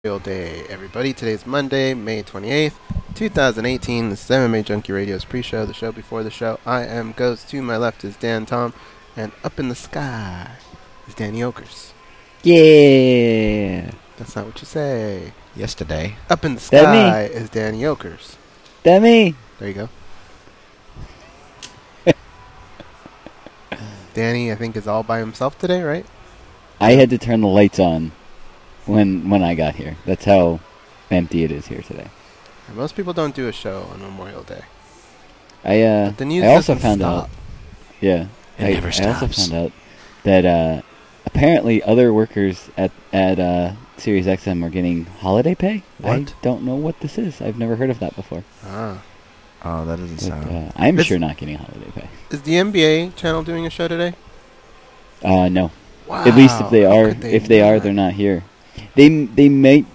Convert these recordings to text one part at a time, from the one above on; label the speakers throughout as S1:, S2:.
S1: Day, everybody. Today's Monday, May 28th, 2018. This is MMA Junkie Radio's pre-show, the show before the show. I am Ghost. To my left is Dan Tom, and up in the sky is Danny Okers.
S2: Yeah.
S1: That's not what you say.
S3: Yesterday.
S1: Up in the sky is Danny Okers.
S2: That me.
S1: There you go. Danny, I think, is all by himself today, right?
S2: I had to turn the lights on when I got here. That's how empty it is here today.
S1: Most people don't do a show on Memorial Day.
S2: I also found out. Yeah, I also found out that apparently other workers at Sirius XM are getting holiday pay.
S3: What?
S2: I don't know what this is. I've never heard of that before.
S1: Ah.
S3: Oh, that doesn't sound.
S2: I'm sure not getting holiday pay.
S1: Is the NBA channel doing a show today?
S2: No.
S1: Wow.
S2: At least if they are, they're not here. They might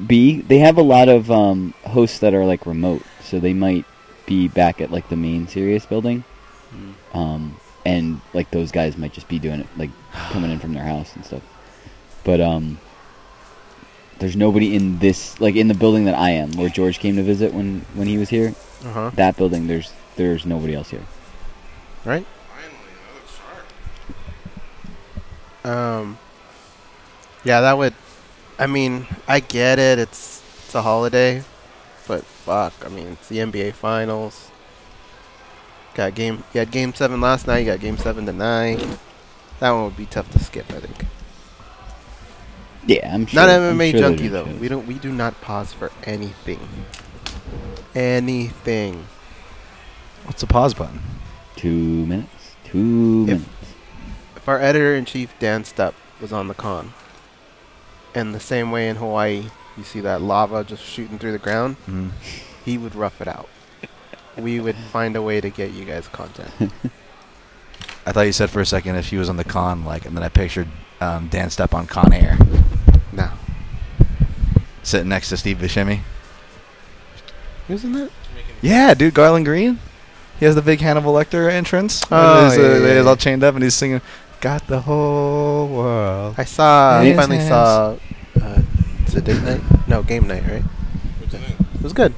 S2: be. They have a lot of hosts that are like remote, so they might be back at like the main Sirius building. And like those guys might just be doing it, like coming in from their house and stuff. But there's nobody in this, like in the building that I am, where George came to visit when he was here. That building, there's nobody else here.
S1: Right. Yeah, that would. I mean, I get it. It's a holiday, but fuck. I mean, it's the NBA Finals. You had Game 7 last night. You got Game 7 tonight. That one would be tough to skip, I think.
S2: Yeah, I'm sure.
S1: Not MMA
S2: sure
S1: Junkie though. We do not pause for anything. Anything.
S3: What's the pause button?
S2: 2 minutes. 2 minutes.
S1: If our editor-in-chief Dan Stupp was on the con, and the same way in Hawaii, you see that lava just shooting through the ground, he would rough it out. We would find a way to get you guys content.
S3: I thought you said for a second if he was on the con, like, and then I pictured Dan Stupp on Con Air.
S1: No.
S3: Sitting next to Steve Buscemi.
S1: Who's in that?
S3: Yeah, dude, Garland Green. He has the big Hannibal Lecter entrance.
S1: Oh,
S3: he's all chained up and he's singing, "Got the whole world."
S1: I finally saw, is it date night? No, game night, right? It was good.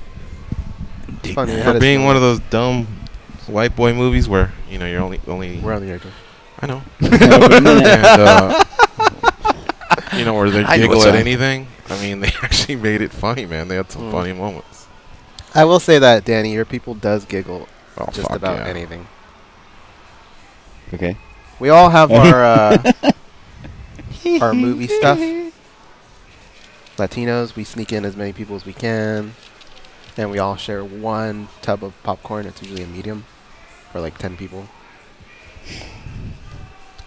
S1: It's funny.
S4: For being one of those dumb white boy movies where, you know, you're only
S1: We're on the air.
S4: I know.
S1: And,
S4: you know, where they giggle at anything. I mean, they actually made it funny, man. They had some funny moments.
S1: I will say that, Danny, your people does giggle just about
S4: yeah.
S1: anything.
S2: Okay.
S1: We all have our our movie stuff. Latinos, we sneak in as many people as we can, and we all share one tub of popcorn. It's usually a medium for like 10 people.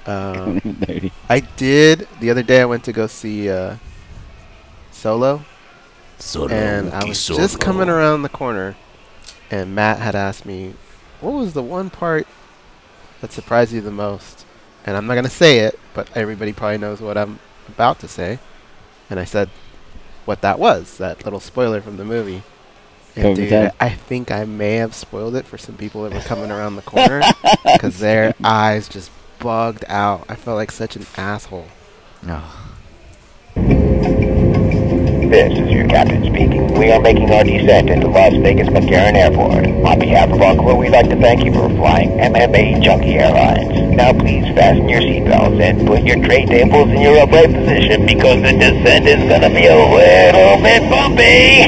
S1: I did the other day. I went to go see Solo, and I was just coming around the corner, and Matt had asked me, "What was the one part that surprised you the most?" And I'm not gonna say it, but everybody probably knows what I'm about to say. And I said what that was, that little spoiler from the movie. And dude, I think I may have spoiled it for some people that were coming around the corner, because their eyes just bugged out. I felt like such an asshole.
S3: No.
S5: This is your captain speaking. We are making our descent into Las Vegas McCarran Airport. On behalf of our crew, we'd like to thank you for flying MMA Junkie Airlines. Now please fasten your seatbelts and put your tray tables in your upright position, because the descent is going to be a little bit bumpy.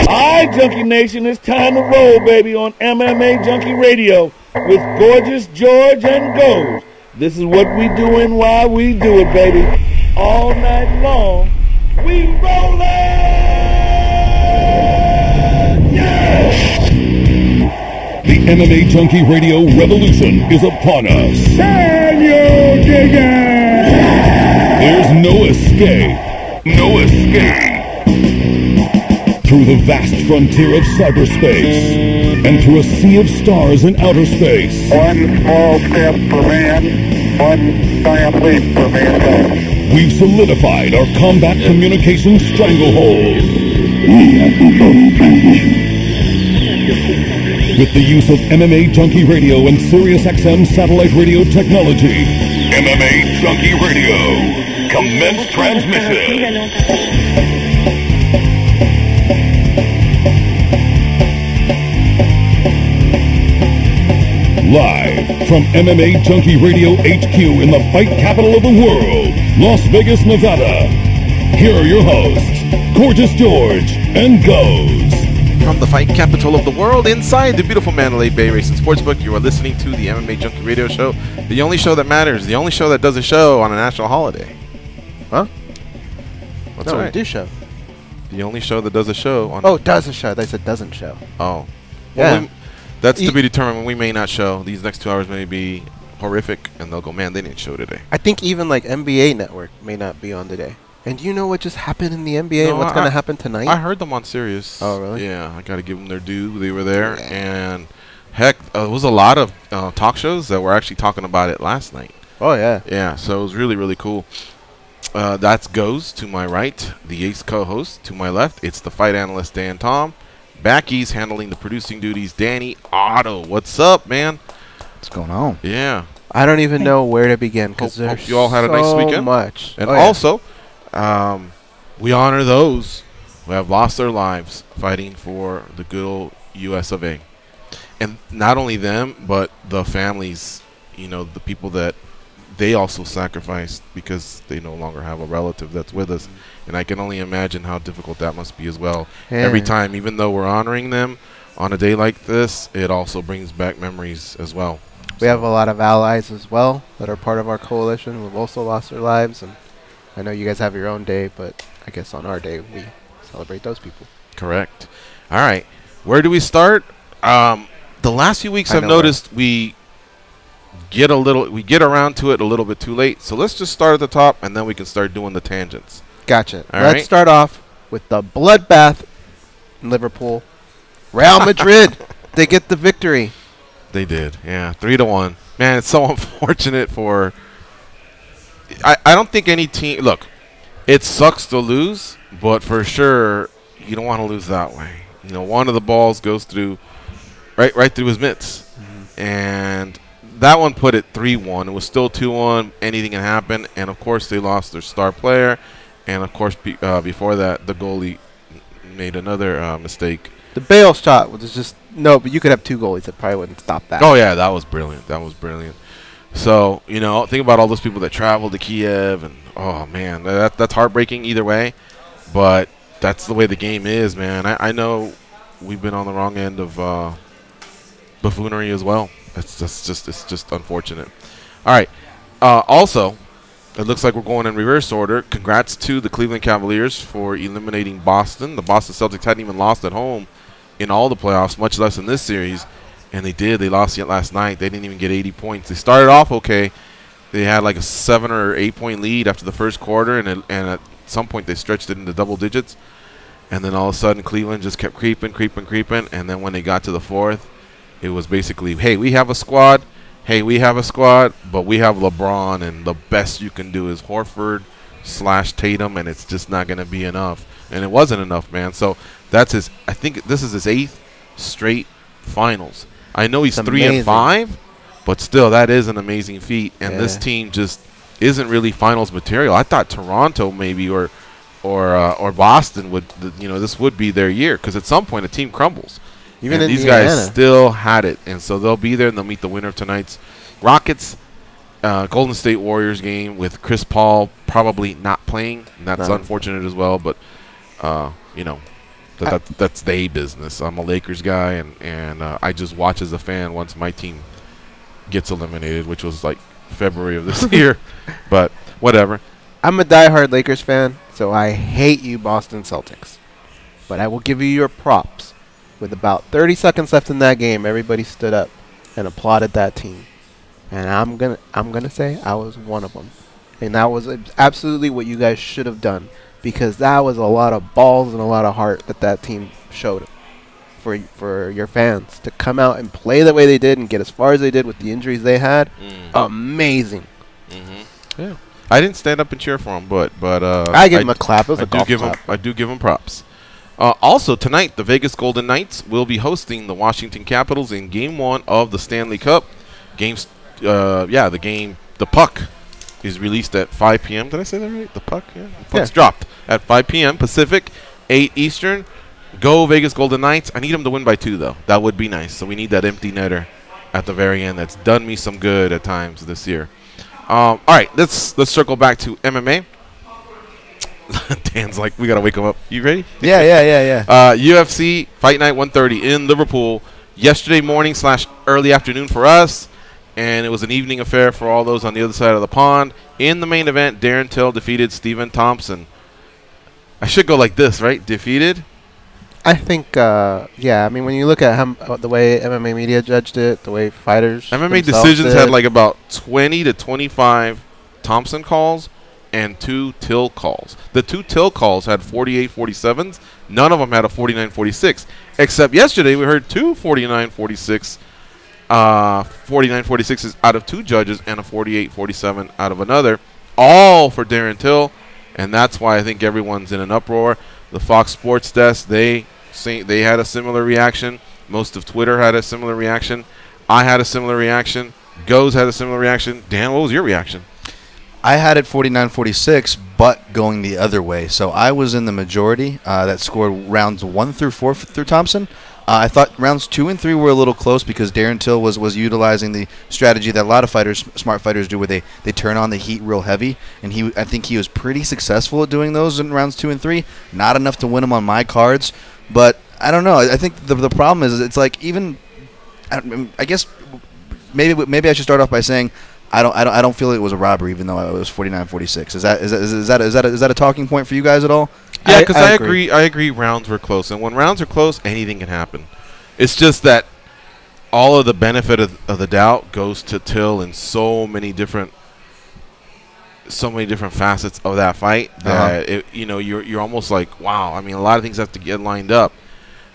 S6: Alright, Junkie Nation, it's time to roll, baby, on MMA Junkie Radio with Gorgeous George and Gold. This is what we do and why we do it, baby. All night long, we rollin'! Yeah!
S7: The MMA Junkie Radio revolution is upon us.
S6: Can you dig it?
S7: There's no escape. No escape. Through the vast frontier of cyberspace and through a sea of stars in outer space.
S5: One small step for man, one giant leap for mankind.
S7: We've solidified our combat communications stranglehold. We have control transmission. With the use of MMA Junkie Radio and Sirius XM satellite radio technology. MMA Junkie Radio. Commence transmission. Live from MMA Junkie Radio HQ in the fight capital of the world, Las Vegas, Nevada. Here are your hosts, Gorgeous George and Goes.
S4: From the fight capital of the world, inside the beautiful Mandalay Bay Racing Sportsbook, you are listening to the MMA Junkie Radio Show, the only show that matters, the only show that does a show on a national holiday. Huh? That's
S1: no,
S4: right.
S1: we do show.
S4: The only show that does a show on.
S1: Oh, does a show. They said doesn't show.
S4: Oh.
S1: Yeah.
S4: Well, that's to be determined. We may not show. These next 2 hours may be horrific, and they'll go, man, they didn't show today.
S1: I think even like NBA Network may not be on today. And do you know what just happened in the NBA and what's going to happen tonight?
S4: I heard them on Sirius.
S1: Oh, really?
S4: Yeah, I got to give them their due. They were there. Yeah. And, heck, it was a lot of talk shows that were actually talking about it last night.
S1: Oh, yeah.
S4: Yeah, so it was really, really cool. That's Goes to my right, the ace co-host. To my left, it's the fight analyst, Dan Tom. Backy's handling the producing duties, Danny Otto. What's up, man?
S3: What's going on?
S4: Yeah.
S1: I don't even know where to begin because
S4: hope you all had a nice weekend.
S1: Much.
S4: And also, we honor those who have lost their lives fighting for the good old U.S. of A. And not only them, but the families, you know, the people that they also sacrificed because they no longer have a relative that's with us. And I can only imagine how difficult that must be as well. Yeah. Every time, even though we're honoring them on a day like this, it also brings back memories as well.
S1: We have a lot of allies as well that are part of our coalition who have also lost their lives. And I know you guys have your own day, but I guess on our day we celebrate those people.
S4: Correct. All right. Where do we start? The last few weeks I've noticed we get around to it a little bit too late. So let's just start at the top and then we can start doing the tangents.
S1: Gotcha. Let's start off with the bloodbath in Liverpool. Real Madrid, they get the victory.
S4: They did. Yeah, 3-1. Man, it's so unfortunate for I don't think any team, look, it sucks to lose, but for sure you don't want to lose that way. You know, one of the balls goes through right through his mitts. Mm-hmm. And that one put it 3-1. It was still 2-1. Anything can happen. And, of course, they lost their star player. And, of course, before that, the goalie made another mistake.
S1: The Bale shot was just – no, but you could have 2 goalies that probably wouldn't stop that.
S4: Oh, yeah, that was brilliant. That was brilliant. So, you know, think about all those people that traveled to Kiev. And, oh, man, that's heartbreaking either way. But that's the way the game is, man. I know we've been on the wrong end of buffoonery as well. It's just unfortunate. All right. Also, it looks like we're going in reverse order. Congrats to the Cleveland Cavaliers for eliminating Boston. The Boston Celtics hadn't even lost at home in all the playoffs, much less in this series. And they did. They lost yet last night. They didn't even get 80 points. They started off okay. They had like a 7 or 8 point lead after the first quarter, and at some point they stretched it into double digits. And then all of a sudden Cleveland just kept creeping. And then when they got to the fourth, it was basically, hey, we have a squad. Hey, we have a squad, but we have LeBron, and the best you can do is Horford/Tatum, and it's just not going to be enough. And it wasn't enough, man. So that's his. I think this is his 8th straight finals. I know he's 3-5, but still, that is an amazing feat. And this team just isn't really finals material. I thought Toronto maybe or Boston would, this would be their year, because at some point a team crumbles. Even and these guys still had it, and so they'll be there, and they'll meet the winner of tonight's Rockets Golden State Warriors game with Chris Paul probably not playing. And that's unfortunate as well, but that's their business. I'm a Lakers guy, and I just watch as a fan once my team gets eliminated, which was like February of this year. But whatever.
S1: I'm a diehard Lakers fan, so I hate you Boston Celtics. But I will give you your props. With about 30 seconds left in that game, everybody stood up and applauded that team. And I'm gonna say I was one of them. And that was absolutely what you guys should have done, because that was a lot of balls and a lot of heart that team showed for your fans to come out and play the way they did and get as far as they did with the injuries they had. Amazing.
S4: Mm-hmm. Yeah. I didn't stand up and cheer for them, but
S1: I give them a clap. It was a golf clap.
S4: I do give them props. Also, tonight, the Vegas Golden Knights will be hosting the Washington Capitals in Game 1 of the Stanley Cup. The puck is released at 5 p.m. Did I say that right? The puck? Yeah. The puck's dropped at 5 p.m. Pacific, 8 Eastern. Go Vegas Golden Knights. I need them to win by 2, though. That would be nice. So we need that empty netter at the very end. That's done me some good at times this year. All right, let's circle back to MMA. Dan's like, we got to wake him up. You ready?
S3: Yeah.
S4: UFC Fight Night 130 in Liverpool. Yesterday morning / early afternoon for us. And it was an evening affair for all those on the other side of the pond. In the main event, Darren Till defeated Stephen Thompson. I should go like this, right? Defeated?
S1: I think, yeah. I mean, when you look at the way MMA media judged it, the way fighters
S4: MMA decisions had like about 20 to 25 Thompson calls and 2 Till calls. The 2 Till calls had 48-47s. None of them had a 49-46. Except yesterday we heard 2 49-46. 49-46s out of 2 judges and a 48-47 out of another, all for Darren Till, and that's why I think everyone's in an uproar. The Fox Sports desk, they had a similar reaction. Most of Twitter had a similar reaction. I had a similar reaction. Goes had a similar reaction. Dan, what was your reaction?
S3: I had it 49-46, but going the other way. So I was in the majority that scored rounds 1 through 4 through Thompson. I thought rounds 2 and 3 were a little close because Darren Till was utilizing the strategy that a lot of fighters, smart fighters, do, where they turn on the heat real heavy, and I think he was pretty successful at doing those in rounds 2 and 3. Not enough to win him on my cards, but I don't know. I think the problem is it's like, even I guess maybe I should start off by saying I don't feel it was a robbery, even though it was 49-46. Is that a talking point for you guys at all?
S4: Yeah, because I agree. Rounds were close, and when rounds are close, anything can happen. It's just that all of the benefit of the doubt goes to Till in so many different facets of that fight that you're almost like, wow. I mean, a lot of things have to get lined up,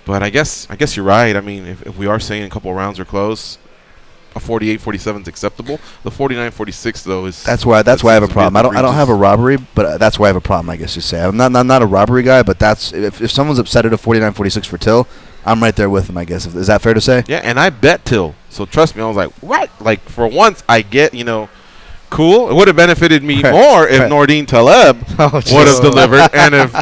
S4: but I guess you're right. I mean, if we are saying a couple of rounds are close, a 48-47 is acceptable. The 49-46 though is that's why
S3: I have a problem. I don't have a robbery, but that's why I have a problem, I guess you say. I'm not a robbery guy, but that's if someone's upset at a 49-46 for Till, I'm right there with him, I guess. Is that fair to say?
S4: Yeah, and I bet Till. So trust me, I was like, what? Like, for once I get, cool. It would have benefited me more if Nordine Taleb would have delivered, and if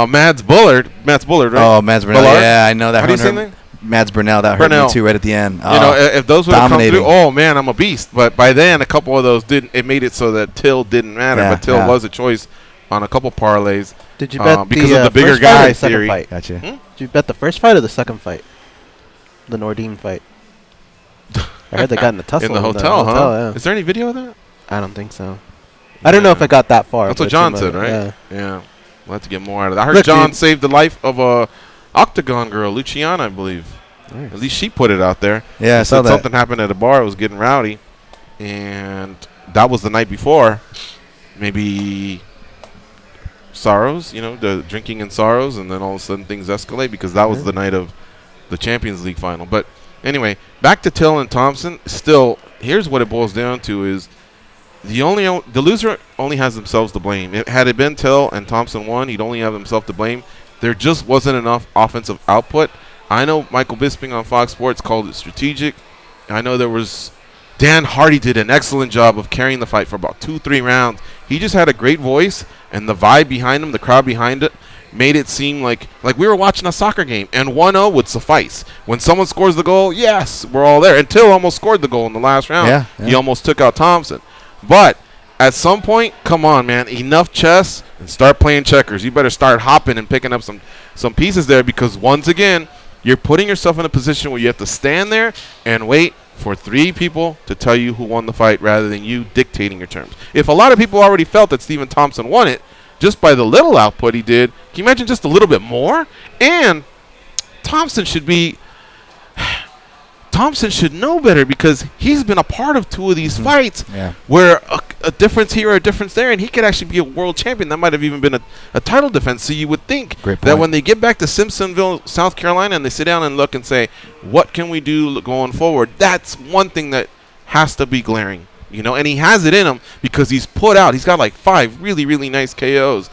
S4: Mads Bullard, right?
S3: Oh, Mads Bullard. Yeah, I know that.
S4: How do you say that?
S3: Mads Burnell, that hurt me too right at the end.
S4: If those would have come through, oh man, I'm a beast. But by then, a couple of those didn't. It made it so that Till didn't matter. But Till was a choice on a couple parlays.
S1: Did you bet
S4: because of the bigger guy theory?
S1: Fight?
S3: Gotcha.
S1: Did you bet the first fight or the second fight? The Nordine fight. I heard they got in a tussle
S4: in the hotel, huh?
S1: Yeah.
S4: Is there any video of that?
S1: I don't think so. I don't know if I got that far.
S4: That's what John said, right?
S1: Yeah.
S4: We'll have to get more out of that. I heard John saved the life of a Octagon girl, Luciana, I believe. Nice. At least she put it out there.
S3: Yeah, I saw that.
S4: Something happened at a bar. It was getting rowdy. And that was the night before. Maybe Sorrows, the drinking in Sorrows. And then all of a sudden things escalate because that was the night of the Champions League final. But anyway, back to Till and Thompson. Still, here's what it boils down to is the loser only has themselves to blame. Had it been Till and Thompson won, he'd only have himself to blame. There just wasn't enough offensive output. I know Michael Bisping on Fox Sports called it strategic. I know Dan Hardy did an excellent job of carrying the fight for about 2-3 rounds. He just had a great voice, and the vibe behind him, the crowd behind it, made it seem like we were watching a soccer game, and 1-0 would suffice. When someone scores the goal, yes, we're all there. And Till almost scored the goal in the last round.
S3: Yeah.
S4: He almost took out Thompson. But at some point, come on, man, enough chess and start playing checkers. You better start hopping and picking up some pieces there because, once again, you're putting yourself in a position where you have to stand there and wait for 3 people to tell you who won the fight rather than you dictating your terms. If a lot of people already felt that Stephen Thompson won it just by the little output he did, can you imagine just a little bit more? And Thompson should know better because he's been a part of 2 of these fights where a difference here or a difference there, and he could actually be a world champion. That might have even been a title defense. So you would think that when they get back to Simpsonville, South Carolina, and they sit down and look and say, what can we do going forward? That's one thing that has to be glaring, and he has it in him because he's got like 5 really, really nice KOs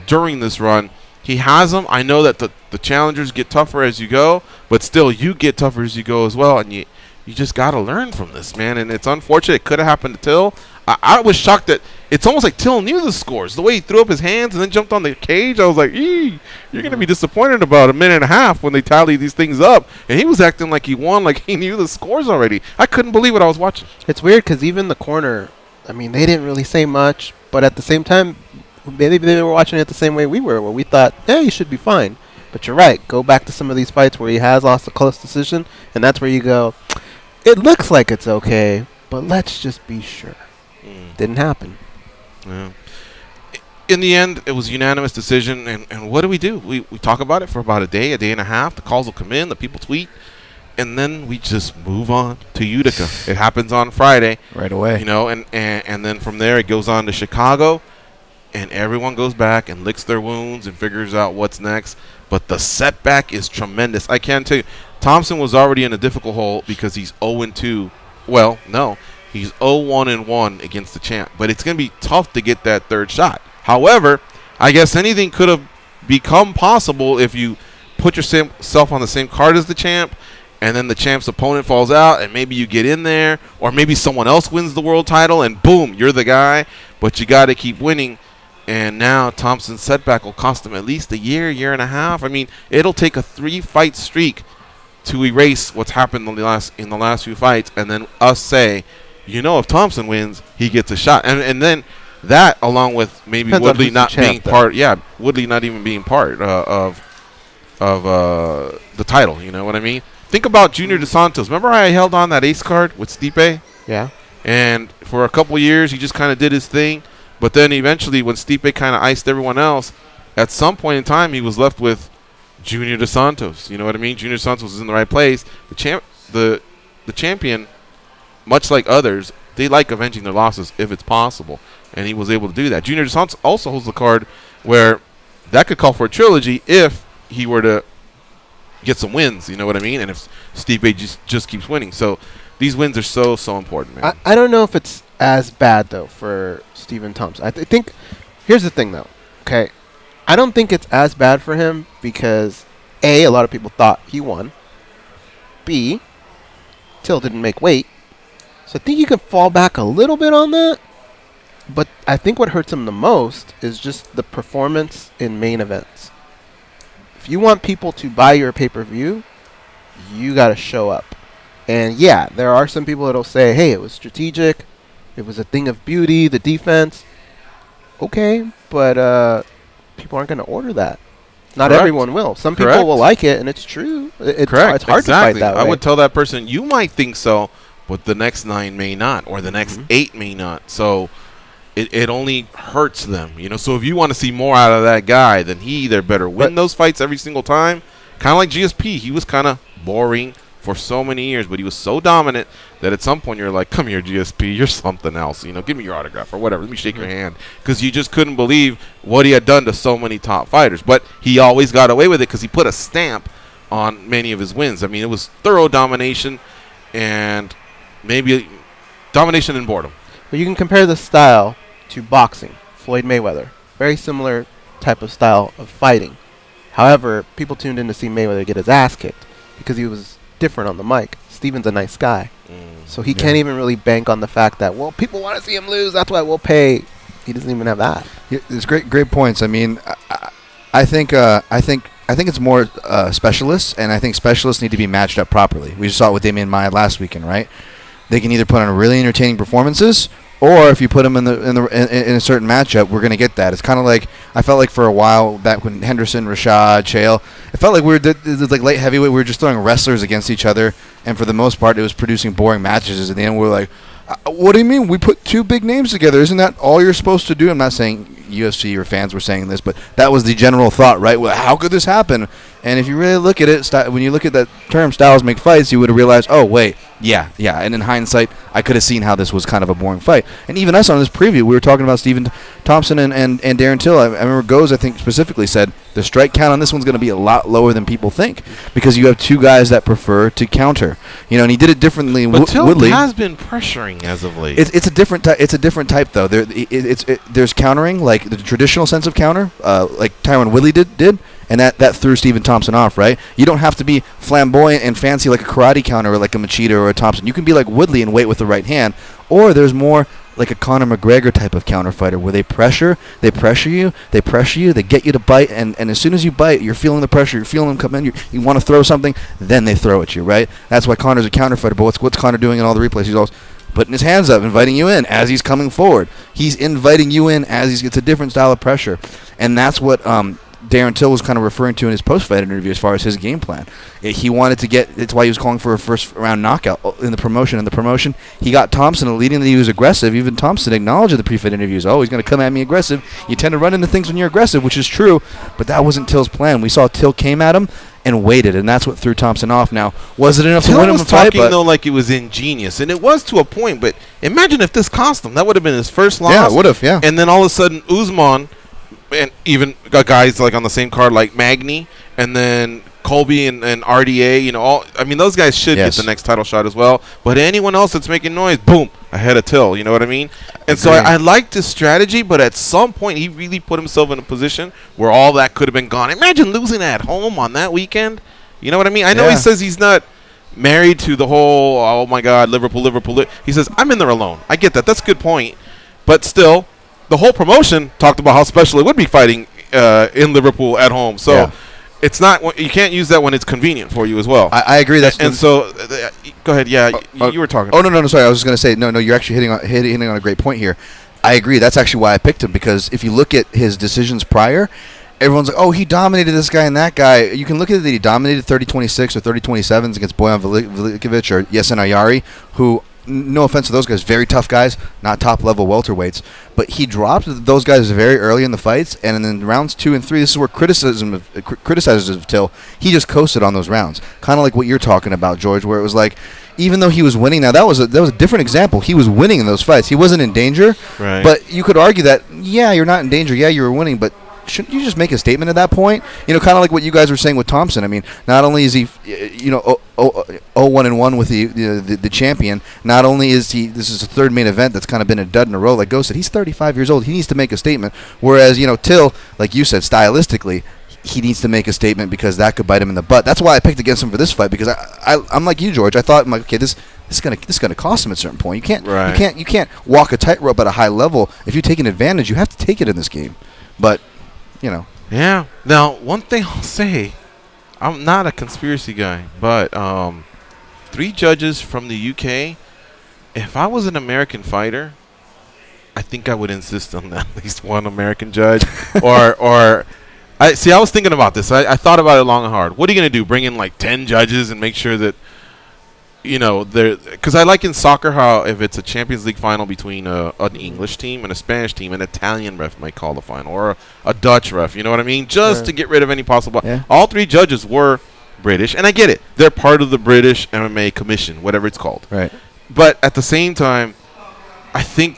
S4: during this run. He has them. I know that the challengers get tougher as you go, but still you get tougher as you go as well, and you just got to learn from this, man. And it's unfortunate. It could have happened to Till. I was shocked that it's almost like Till knew the scores. The way he threw up his hands and then jumped on the cage, I was like, you're going to be disappointed about a minute and a half when they tally these things up. And he was acting like he won, like he knew the scores already. I couldn't believe what I was watching.
S1: It's weird because even the corner, I mean, they didn't really say much. But at the same time, maybe they were watching it the same way we were, where we thought, yeah, he should be fine. But you're right. Go back to some of these fights where he has lost a close decision, and that's where you go, it looks like it's okay, but let's just be sure. Didn't happen.
S4: Yeah. In the end, it was a unanimous decision, and what do? We talk about it for about a day and a half. The calls will come in, the people tweet, and then we just move on to Utica. It happens on Friday.
S3: Right away.
S4: You know, and then from there it goes on to Chicago, and everyone goes back and licks their wounds and figures out what's next. But the setback is tremendous. I can tell you, Thompson was already in a difficult hole because he's 0-2. Well, no. He's 0-1-1 against the champ, but it's going to be tough to get that third shot. However, I guess anything could have become possible if you put yourself on the same card as the champ, and then the champ's opponent falls out, and maybe you get in there, or maybe someone else wins the world title, and boom, you're the guy. But you got to keep winning, and now Thompson's setback will cost him at least a year and a half. I mean, it'll take a 3-fight streak to erase what's happened in the last few fights, and then us say, you know, if Thompson wins, he gets a shot. And then that, along with maybe Woodley not being part, Woodley not even being part of the title. You know what I mean? Think about Junior dos Santos. Remember how I held on that ace card with Stipe?
S1: Yeah.
S4: And for a couple years, he just kind of did his thing. But then eventually, when Stipe kind of iced everyone else, at some point in time, he was left with Junior dos Santos. You know what I mean? Junior dos Santos was in the right place. The champion, much like others, they like avenging their losses if it's possible, and he was able to do that. Junior dos Santos also holds the card where that could call for a trilogy if he were to get some wins, you know what I mean, and if Stipe just keeps winning. So these wins are so important, man.
S1: I don't know if it's as bad, though, for Stephen Thompson. I think, here's the thing, though, okay? I don't think it's as bad for him because, A, a lot of people thought he won. B, Till didn't make weight. So I think you can fall back a little bit on that. But I think what hurts him the most is just the performance in main events. If you want people to buy your pay-per-view, you got to show up. And yeah, there are some people that'll say, hey, it was strategic. It was a thing of beauty, the defense. Okay, but people aren't going to order that. Not
S4: Correct.
S1: Everyone will. Some
S4: Correct.
S1: people will like it, and it's true. It's
S4: Correct.
S1: hard
S4: Exactly.
S1: to fight that way.
S4: I would tell that person, you might think so, but the next 9 may not, or the next 8 may not. So it only hurts them, you know. So if you want to see more out of that guy, then he either better win those fights every single time, kind of like GSP. He was kind of boring for so many years, but he was so dominant that at some point you're like, come here, GSP, you're something else. You know, give me your autograph or whatever. Let me shake your hand, because you just couldn't believe what he had done to so many top fighters. But he always got away with it because he put a stamp on many of his wins. I mean, it was thorough domination and maybe domination and boredom.
S1: But you can compare the style to boxing. Floyd Mayweather, very similar type of style of fighting. However, people tuned in to see Mayweather get his ass kicked because he was different on the mic. Steven's a nice guy. So he can't even really bank on the fact that, well, people want to see him lose, that's why we'll pay. He doesn't even have that.
S3: It's great points. I mean, I think it's more specialists, and I think specialists need to be matched up properly. We just saw it with Damian Maia last weekend, right? They can either put on really entertaining performances, or if you put them in a certain matchup, we're going to get that. It's kind of like, I felt like for a while back when Henderson, Rashad, Chael, it felt like it was like light heavyweight. We were just throwing wrestlers against each other, and for the most part, it was producing boring matches. At the end, we were like, what do you mean? We put 2 big names together. Isn't that all you're supposed to do? I'm not saying UFC or fans were saying this, but that was the general thought, right? Well, how could this happen? And if you really look at it, when you look at that term, styles make fights, you would have realized, oh, wait, yeah. And in hindsight, I could have seen how this was kind of a boring fight. And even us on this preview, we were talking about Stephen Thompson and Darren Till. I remember Goes, I think, specifically said the strike count on this one's going to be a lot lower than people think because you have 2 guys that prefer to counter. You know, and he did it differently.
S4: But Till
S3: Woodley
S4: has been pressuring as of late.
S3: It's a different type though. There's countering, like the traditional sense of counter, like Tyron Woodley did. And that threw Stephen Thompson off, right? You don't have to be flamboyant and fancy like a karate counter or like a Machida or a Thompson. You can be like Woodley and wait with the right hand. or there's more like a Conor McGregor type of counter fighter where they pressure you, they get you to bite, and as soon as you bite, you're feeling the pressure, you're feeling them come in, you want to throw something, then they throw at you, right? That's why Conor's a counter fighter. But what's Conor doing in all the replays? He's always putting his hands up, inviting you in as he's coming forward. He's inviting you in as it's a different style of pressure, and that's what Darren Till was kind of referring to in his post-fight interview as far as his game plan. He wanted to get, it's why he was calling for a first-round knockout in the promotion. In the promotion, he got Thompson leading that he was aggressive. Even Thompson acknowledged in the pre-fight interviews, oh, he's going to come at me aggressive. You tend to run into things when you're aggressive, which is true, but that wasn't Till's plan. We saw Till came at him and waited, and that's what threw Thompson off. Now, was it enough to win him a fight?
S4: Till was talking, though, like it was ingenious, and it was to a point, but imagine if this cost him. That would have been his first loss.
S3: Yeah, it would have, yeah.
S4: And then all of a sudden, Usman, and even got guys like on the same card like Magny, and then Colby and RDA, you know, those guys should get the next title shot as well. But anyone else that's making noise, boom, ahead of Till. You know what I mean? And so I liked his strategy, but at some point he really put himself in a position where all that could have been gone. Imagine losing at home on that weekend. You know what I mean? I know he says he's not married to the whole, oh my God, Liverpool. He says, I'm in there alone. I get that. That's a good point. But still, the whole promotion talked about how special it would be fighting in Liverpool at home. So it's not, you can't use that when it's convenient for you as well.
S3: I agree.
S4: And so go ahead. Yeah, you were talking.
S3: Oh no, sorry. I was just going to say no. You're actually hitting on a great point here. I agree. That's actually why I picked him, because if you look at his decisions prior, everyone's like, oh, he dominated this guy and that guy. You can look at it that he dominated 30-26 or 30-27s against Bojan Velikovic or Yesen Ayari, who, no offense to those guys, very tough guys, not top-level welterweights. But he dropped those guys very early in the fights, and in rounds 2 and 3, this is where criticizes of Till, he just coasted on those rounds. Kind of like what you're talking about, George, where it was like, even though he was winning, now that was a different example. He was winning in those fights. He wasn't in danger,
S4: right.
S3: But you could argue that, yeah, you're not in danger, yeah, you were winning, but shouldn't you just make a statement at that point? You know, kind of like what you guys were saying with Thompson. I mean, not only is he, 0-1-1 with the champion, not only is he, this is the third main event that's kind of been a dud in a row. Like Go said, he's 35 years old. He needs to make a statement. Whereas, Till, like you said, stylistically, he needs to make a statement because that could bite him in the butt. That's why I picked against him for this fight, because I'm like you, George. I thought, I'm like, okay, this is gonna cost him at a certain point. You can't walk a tightrope at a high level. If you're taking advantage, you have to take it in this game. But
S4: Yeah. Now, one thing I'll say, I'm not a conspiracy guy, but 3 judges from the UK. If I was an American fighter, I think I would insist on at least one American judge. or I was thinking about this. I thought about it long and hard. What are you going to do? Bring in like 10 judges and make sure that, because I like in soccer how if it's a Champions League final between an English team and a Spanish team, an Italian ref might call the final, or a Dutch ref, you know what I mean? Just to get rid of any possible. Yeah. All 3 judges were British, and I get it. They're part of the British MMA Commission, whatever it's called.
S3: Right.
S4: But at the same time, I've seen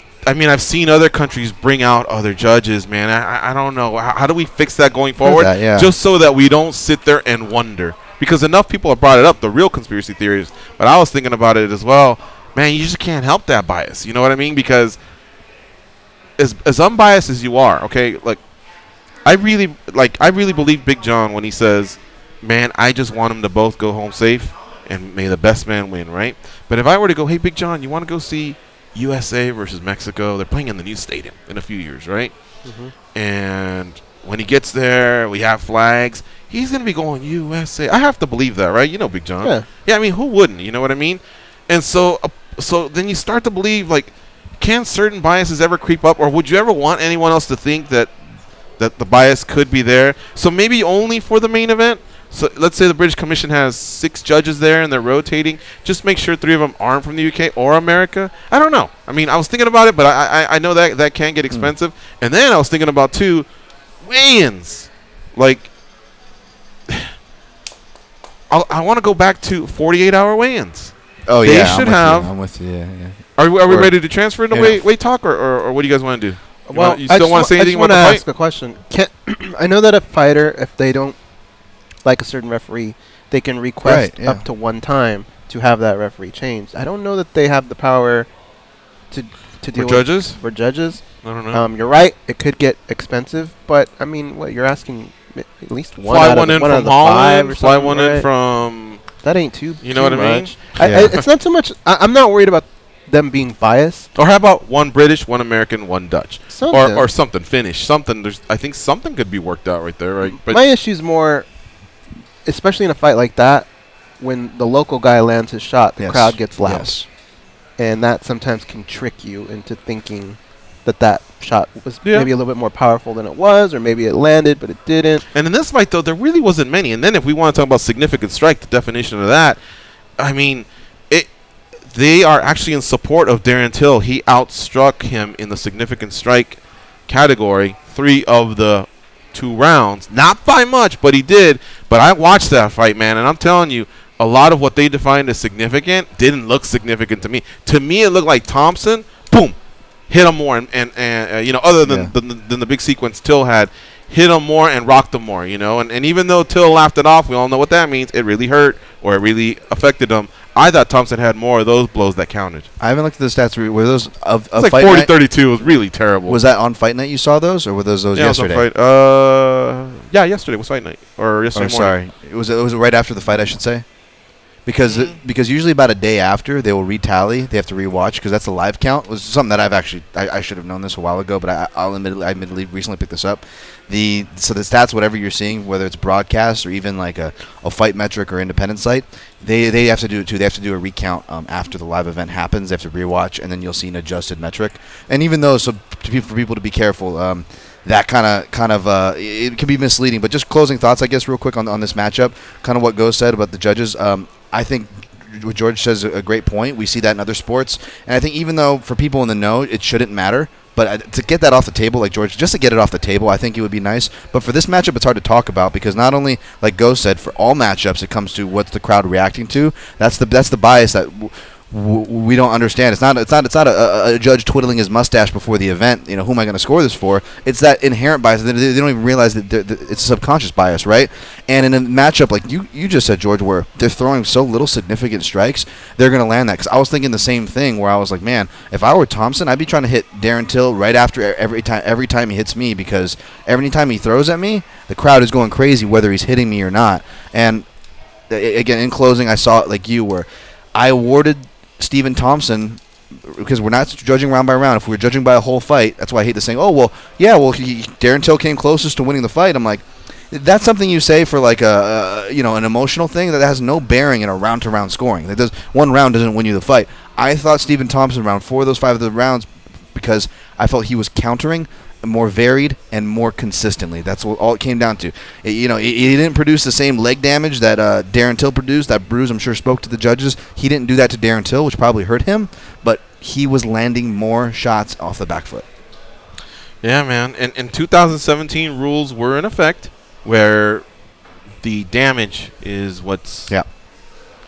S4: other countries bring out other judges, man. I don't know. How do we fix that going forward? Just so that we don't sit there and wonder. Because enough people have brought it up, the real conspiracy theories. But I was thinking about it as well. Man, you just can't help that bias. You know what I mean? Because as unbiased as you are, okay, like I really believe Big John when he says, man, I just want them to both go home safe and may the best man win, right? But if I were to go, hey, Big John, you want to go see USA versus Mexico? They're playing in the new stadium in a few years, right? Mm-hmm. And when he gets there, we have flags. He's going to be going USA. I have to believe that, right? You know Big John. Yeah, I mean, who wouldn't? You know what I mean? And so then you start to believe, like, can certain biases ever creep up? Or would you ever want anyone else to think that the bias could be there? So maybe only for the main event? So let's say the British Commission has 6 judges there and they're rotating. Just make sure 3 of them aren't from the UK or America. I don't know. I mean, I was thinking about it, but I know that can get expensive. And then I was thinking about, too, weigh-ins. Like, I want to go back to 48-hour weigh-ins.
S3: Oh,
S4: they
S3: yeah.
S4: should have.
S3: I'm with you. Yeah.
S4: Are we ready to transfer into weight talk, or what do you guys want to do?
S1: Well,
S4: you still want to say anything about the fight?
S1: I just want to ask a question. I know that a fighter, if they don't like a certain referee, they can request up to 1 time to have that referee changed. I don't know that they have the power to deal
S4: with
S1: for judges.
S4: I don't know.
S1: You're right. It could get expensive, but I mean, what you're asking, at least one
S4: fly
S1: out
S4: one
S1: of,
S4: in
S1: one
S4: from
S1: Holland, or
S4: fly one
S1: right?
S4: in from.
S1: That ain't too.
S4: You know what I mean?
S1: It's not so much. I'm not worried about them being biased.
S4: Or how about one British, one American, one Dutch,
S1: Something.
S4: or something Finnish, something. I think something could be worked out right there, right? But
S1: my issue's more, especially in a fight like that, when the local guy lands his shot, the crowd gets loud, and that sometimes can trick you into thinking that shot was maybe a little bit more powerful than it was, or maybe it landed but it didn't.
S4: And in this fight, though, there really wasn't many. And then if we want to talk about significant strike, the definition of that, I mean, they are actually in support of Darren Till. He outstruck him in the significant strike category 3 of the 2 rounds. Not by much, but he did. But I watched that fight, man, and I'm telling you, a lot of what they defined as significant didn't look significant to me. To me, it looked like Thompson, boom, hit him more, and you know, other than the big sequence Till had, hit him more and rocked him more, you know. And even though Till laughed it off, we all know what that means. It really hurt, or it really affected him. I thought Thompson had more of those blows that counted.
S3: I haven't looked at the stats. Were those of
S4: it's like
S3: Fight
S4: 40-32. It was really terrible.
S3: Was that on Fight Night you saw those, or were those yesterday?
S4: Yeah, yesterday was Fight Night, or yesterday morning.
S3: Sorry, it was right after the fight, I should say. Because usually about a day after they will retally, they have to rewatch because that's a live count. It was something that I should have known this a while ago, but I admittedly recently picked this up. So the stats, whatever you're seeing, whether it's broadcast or even like a fight metric or independent site, they have to do it too. They have to do a recount after the live event happens. They have to rewatch, and then you'll see an adjusted metric. And even though, for people to be careful. That kind of it can be misleading. But just closing thoughts, I guess, real quick on this matchup. Kind of what Go said about the judges. I think what George says is a great point. We see that in other sports, and I think even though for people in the know it shouldn't matter, but to get that off the table, like George, just to get it off the table, I think it would be nice. But for this matchup, it's hard to talk about because not only, like Go said, for all matchups, it comes to what's the crowd reacting to. That's the bias that we don't understand. It's not a judge twiddling his mustache before the event. You know, who am I going to score this for? It's that inherent bias. They don't even realize that it's a subconscious bias, right? And in a matchup like you just said, George, where they're throwing so little significant strikes, they're going to land that. Because I was thinking the same thing, where I was like, man, if I were Thompson, I'd be trying to hit Darren Till right after every time he hits me, because every time he throws at me, the crowd is going crazy whether he's hitting me or not. And again, in closing, I saw it like you, where I awarded Stephen Thompson, because we're not judging round by round. If we were judging by a whole fight, that's why I hate the saying, Darren Till came closest to winning the fight. I'm like, that's something you say for like an emotional thing that has no bearing in a round-to-round scoring. One round doesn't win you the fight. I thought Stephen Thompson round 4 of those 5 of the rounds, because I felt he was countering more varied and more consistently. That's what all it came down to. He didn't produce the same leg damage that Darren Till produced. That bruise, I'm sure, spoke to the judges. He didn't do that to Darren Till, which probably hurt him, but he was landing more shots off the back foot.
S4: Yeah, man. And in 2017, rules were in effect where the damage is what's I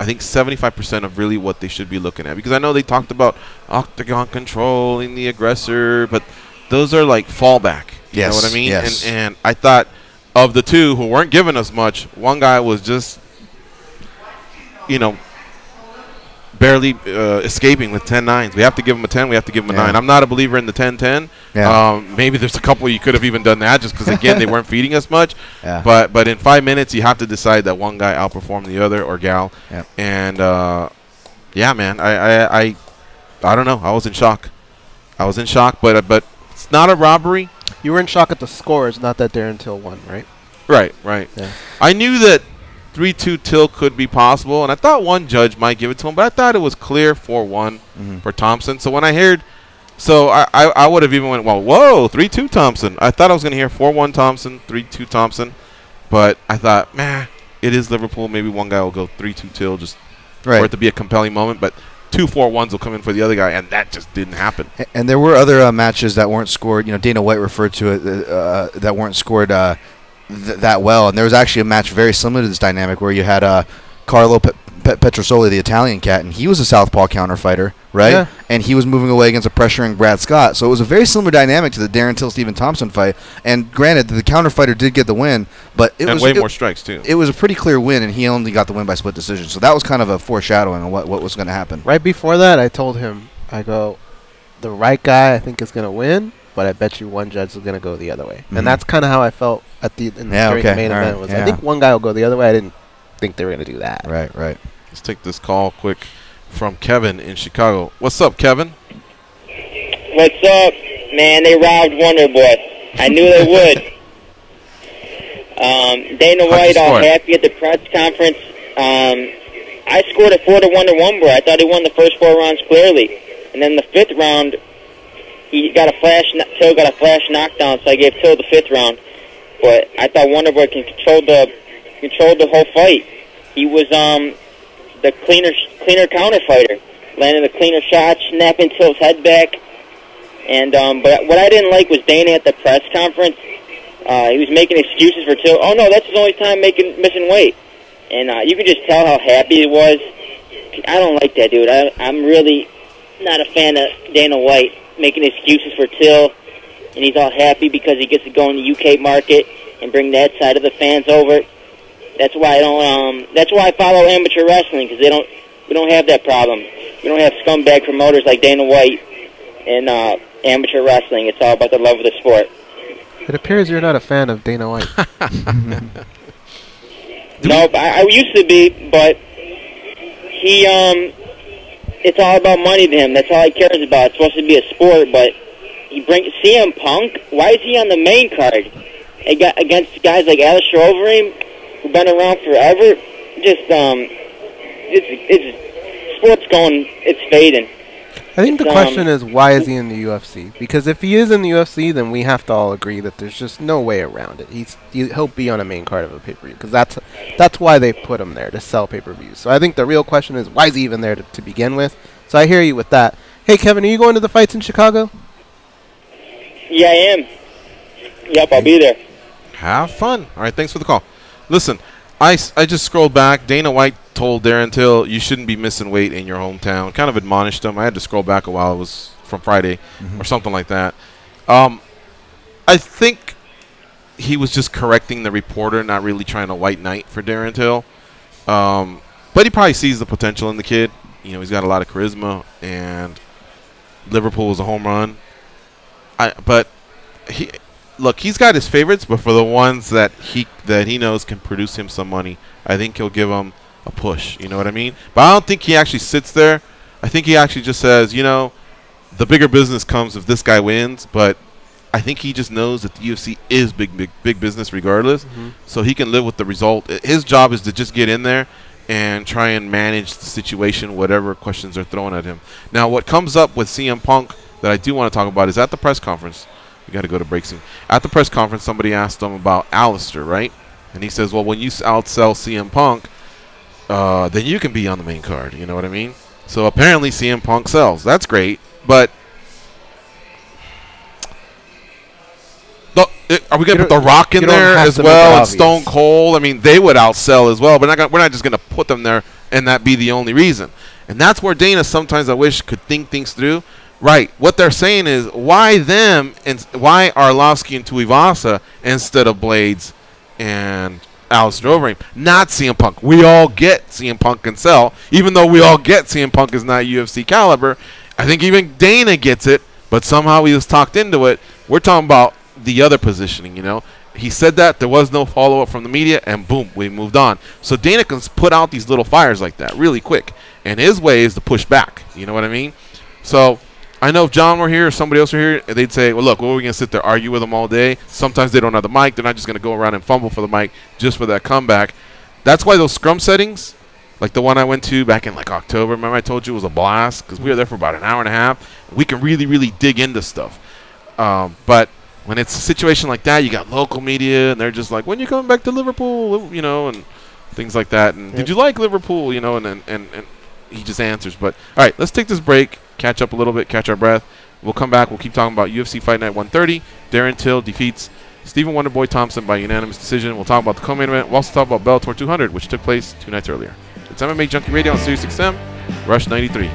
S4: think 75% of really what they should be looking at. Because I know they talked about octagon controlling the aggressor, but those are like fallback. You know what I mean?
S3: Yes.
S4: And I thought of the two who weren't giving us much, one guy was just, barely escaping with 10-9s. We have to give him a 10. We have to give him a 9. I'm not a believer in the 10-10. Yeah. Maybe there's a couple you could have even done that just because, again, they weren't feeding us much. Yeah. But in 5 minutes, you have to decide that one guy outperformed the other, or gal. Yeah. And, man, I don't know. I was in shock. But it's not a robbery.
S1: You were in shock at the scores, not that Darren Till won, right?
S4: Right. Yeah. I knew that 3-2 Till could be possible, and I thought one judge might give it to him, but I thought it was clear 4-1 for Thompson. So when I heard, I would have even went, well, whoa, 3-2 Thompson. I thought I was going to hear 4-1 Thompson, 3-2 Thompson, but I thought, it is Liverpool. Maybe one guy will go 3-2 Till just for it to be a compelling moment, but 2 4-1s will come in for the other guy, and that just didn't happen.
S3: And there were other matches that weren't scored. Dana White referred to it that weren't scored that well. And there was actually a match very similar to this dynamic where you had Carlo Petrosoli, the Italian cat, and he was a southpaw counter fighter, right? Yeah. And he was moving away against a pressuring Brad Scott. So it was a very similar dynamic to the Darren Till-Stephen Thompson fight. And granted, the counter fighter did get the win, but it was
S4: way more strikes too.
S3: It was a pretty clear win, and he only got the win by split decision. So that was kind of a foreshadowing of what was going to happen.
S1: Right before that, I told him, I go, the right guy I think is going to win, but I bet you one judge is going to go the other way. And that's kind of how I felt during the main event. I think one guy will go the other way. I didn't think they were going to do that.
S3: Right.
S4: Let's take this call quick from Kevin in Chicago. What's up, Kevin?
S8: What's up, man? They robbed Wonder Boy. I knew they would. Dana White all happy at the press conference. I scored a 4-1 to Wonder Boy. I thought he won the first 4 rounds clearly, and then the 5th round, Till got a flash knockdown, so I gave Till the 5th round. But I thought Wonder Boy controlled the whole fight. He was the cleaner counter fighter, landing the cleaner shots, snapping Till's head back. And but what I didn't like was Dana at the press conference. He was making excuses for Till. Oh no, that's his only time missing weight. And you could just tell how happy he was. I don't like that, dude. I'm really not a fan of Dana White making excuses for Till, and he's all happy because he gets to go in the UK market and bring that side of the fans over. That's why I don't. That's why I follow amateur wrestling, because we don't have that problem. We don't have scumbag promoters like Dana White in amateur wrestling. It's all about the love of the sport.
S1: It appears you're not a fan of Dana White.
S8: No, I used to be, but he, it's all about money to him. That's all he cares about. It's supposed to be a sport, but he brings CM Punk. Why is he on the main card against guys like Alistair Overeem, who've been around forever? It's sports going, it's fading.
S1: I think the question is, why is he in the UFC? Because if he is in the UFC, then we have to all agree that there's just no way around it. He'll be on a main card of a pay-per-view, because that's why they put him there, to sell pay-per-views. So I think the real question is, why is he even there to begin with? So I hear you with that. Hey, Kevin, are you going to the fights in Chicago?
S8: Yeah, I am. Yep, I'll be there.
S4: Have fun. All right, thanks for the call. Listen, I just scrolled back. Dana White told Darren Till, you shouldn't be missing weight in your hometown. Kind of admonished him. I had to scroll back a while. It was from Friday or something like that. I think he was just correcting the reporter, not really trying to white knight for Darren Till. But he probably sees the potential in the kid. You know, he's got a lot of charisma, and Liverpool was a home run. But he's got his favorites, but for the ones that he knows can produce him some money, I think he'll give them a push. You know what I mean? But I don't think he actually sits there. I think he actually just says, you know, the bigger business comes if this guy wins. But I think he just knows that the UFC is big business regardless. So he can live with the result. His job is to just get in there and try and manage the situation, whatever questions are thrown at him. Now, what comes up with CM Punk that I do want to talk about is at the press conference. We got to go to break soon. At the press conference, somebody asked him about Alistair, right? And he says, well, when you outsell CM Punk, then you can be on the main card. You know what I mean? So apparently CM Punk sells. That's great. But are we going to put The Rock in there as well and Stone Cold? I mean, they would outsell as well. But we're not just going to put them there and that be the only reason. And that's where Dana sometimes, I wish, could think things through. Right. What they're saying is, why them and why Arlovsky and Tuivasa instead of Blades and Alistair Overeem? Not CM Punk. We all get CM Punk can sell, even though we all get CM Punk is not UFC caliber. I think even Dana gets it, but somehow he was talked into it. We're talking about the other positioning, you know. He said that, there was no follow-up from the media, and boom, we moved on. So Dana can put out these little fires like that really quick, and his way is to push back. You know what I mean? So I know if John were here or somebody else were here, they'd say, well, look, what are we going to sit there, argue with them all day? Sometimes they don't have the mic. They're not just going to go around and fumble for the mic just for that comeback. That's why those scrum settings, like the one I went to back in like October, remember I told you it was a blast because we were there for about an hour and a half. We can really, really dig into stuff. But when it's a situation like that, you got local media, and they're just like, when you coming back to Liverpool, you know, and things like that. And did you like Liverpool, you know, and he just answers. But, all right, let's take this break, catch up a little bit, catch our breath. We'll come back. We'll keep talking about UFC Fight Night 130. Darren Till defeats Stephen Wonderboy Thompson by unanimous decision. We'll talk about the co-main event. We'll also talk about Bellator 200, which took place 2 nights earlier. It's MMA Junkie Radio on Sirius XM, Rush 93.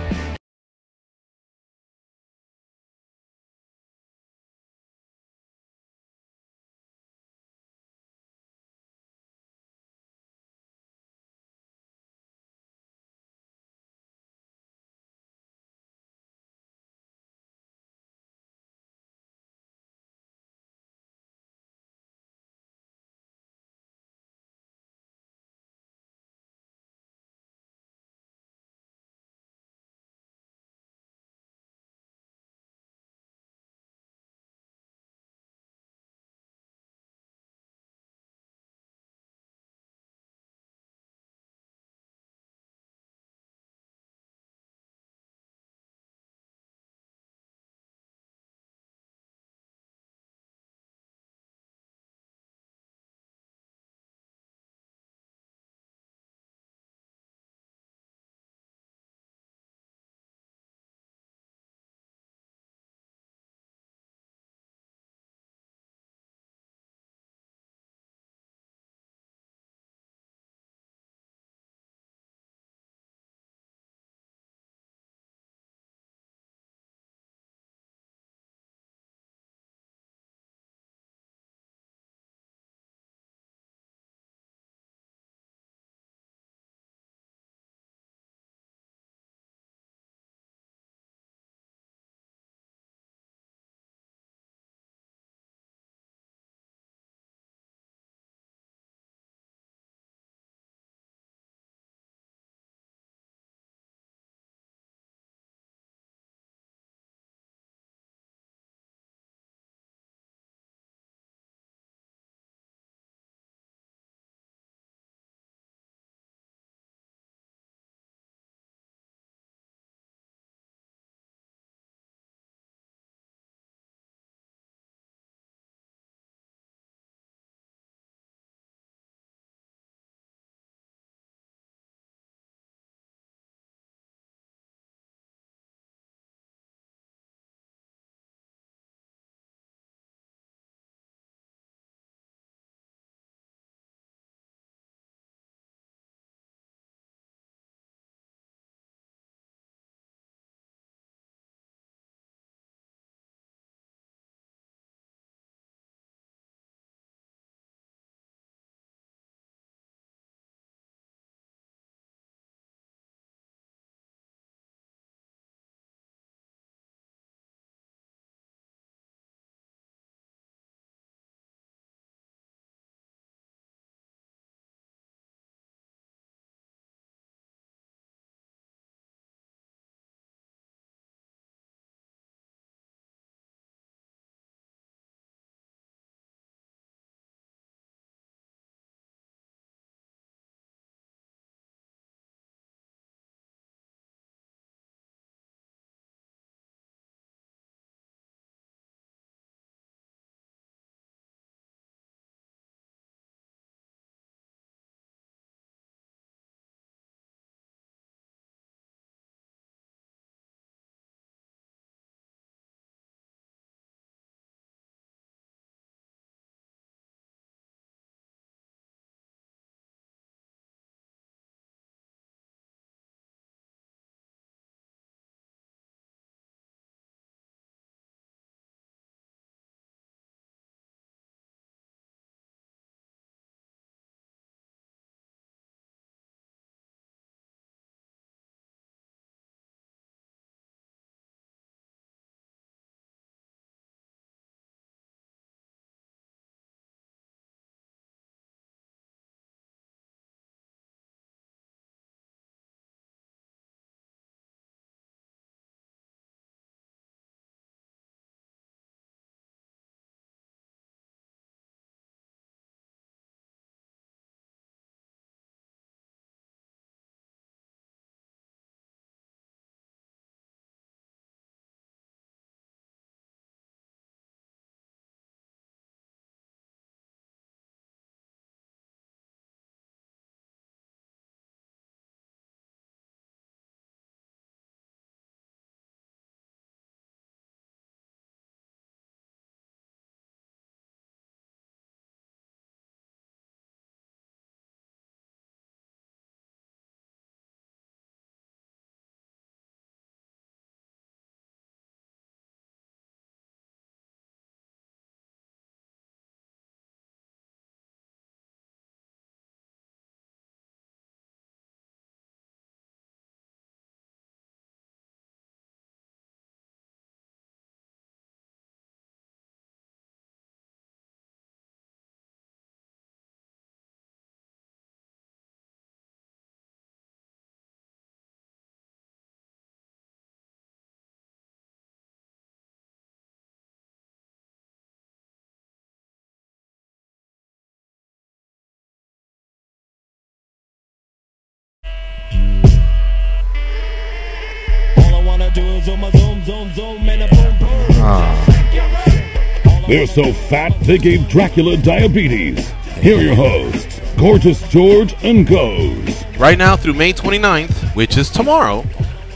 S7: They're so fat they gave Dracula diabetes. Here are your hosts, Gorgeous George and Goes.
S4: Right now through May 29th, which is tomorrow,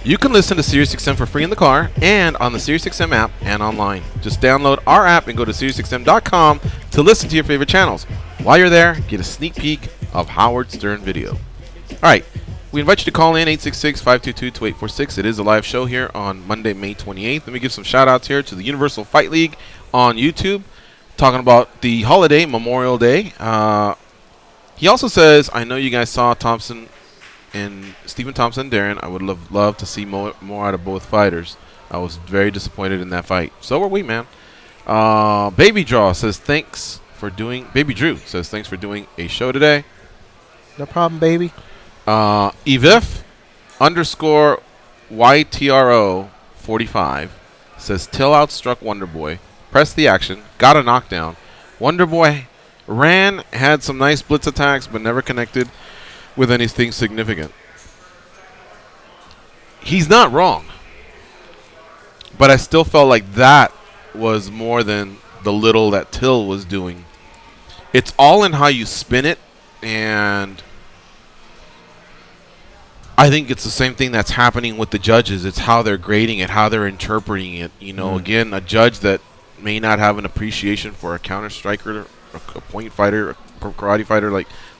S4: you can listen to SiriusXM for free in the car and on the SiriusXM app and online. Just download our app and go to SiriusXM.com to listen to your favorite channels. While you're there, get a sneak peek of Howard Stern video. All right, we invite you to call in 866-522-2846. It is a live show here on Monday, May 28th. Let me give some shout-outs here to the Universal Fight League on YouTube, talking about the holiday, Memorial Day. He also says, I know you guys saw Thompson and Stephen Thompson, Darren. I would love to see more out of both fighters. I was very disappointed in that fight. So were we, man. Baby Drew says thanks for doing a show today.
S1: No problem, baby.
S4: Evif _ YTRO 45 says Till outstruck Wonderboy. Pressed the action. Got a knockdown. Wonderboy ran, had some nice blitz attacks, but never connected with anything significant. He's not wrong. But I still felt like that was more than the little that Till was doing. It's all in how you spin it, and I think it's the same thing that's happening with the judges. It's how they're grading it, how they're interpreting it. You know, again, a judge that may not have an appreciation for a counter striker, a point fighter, a karate fighter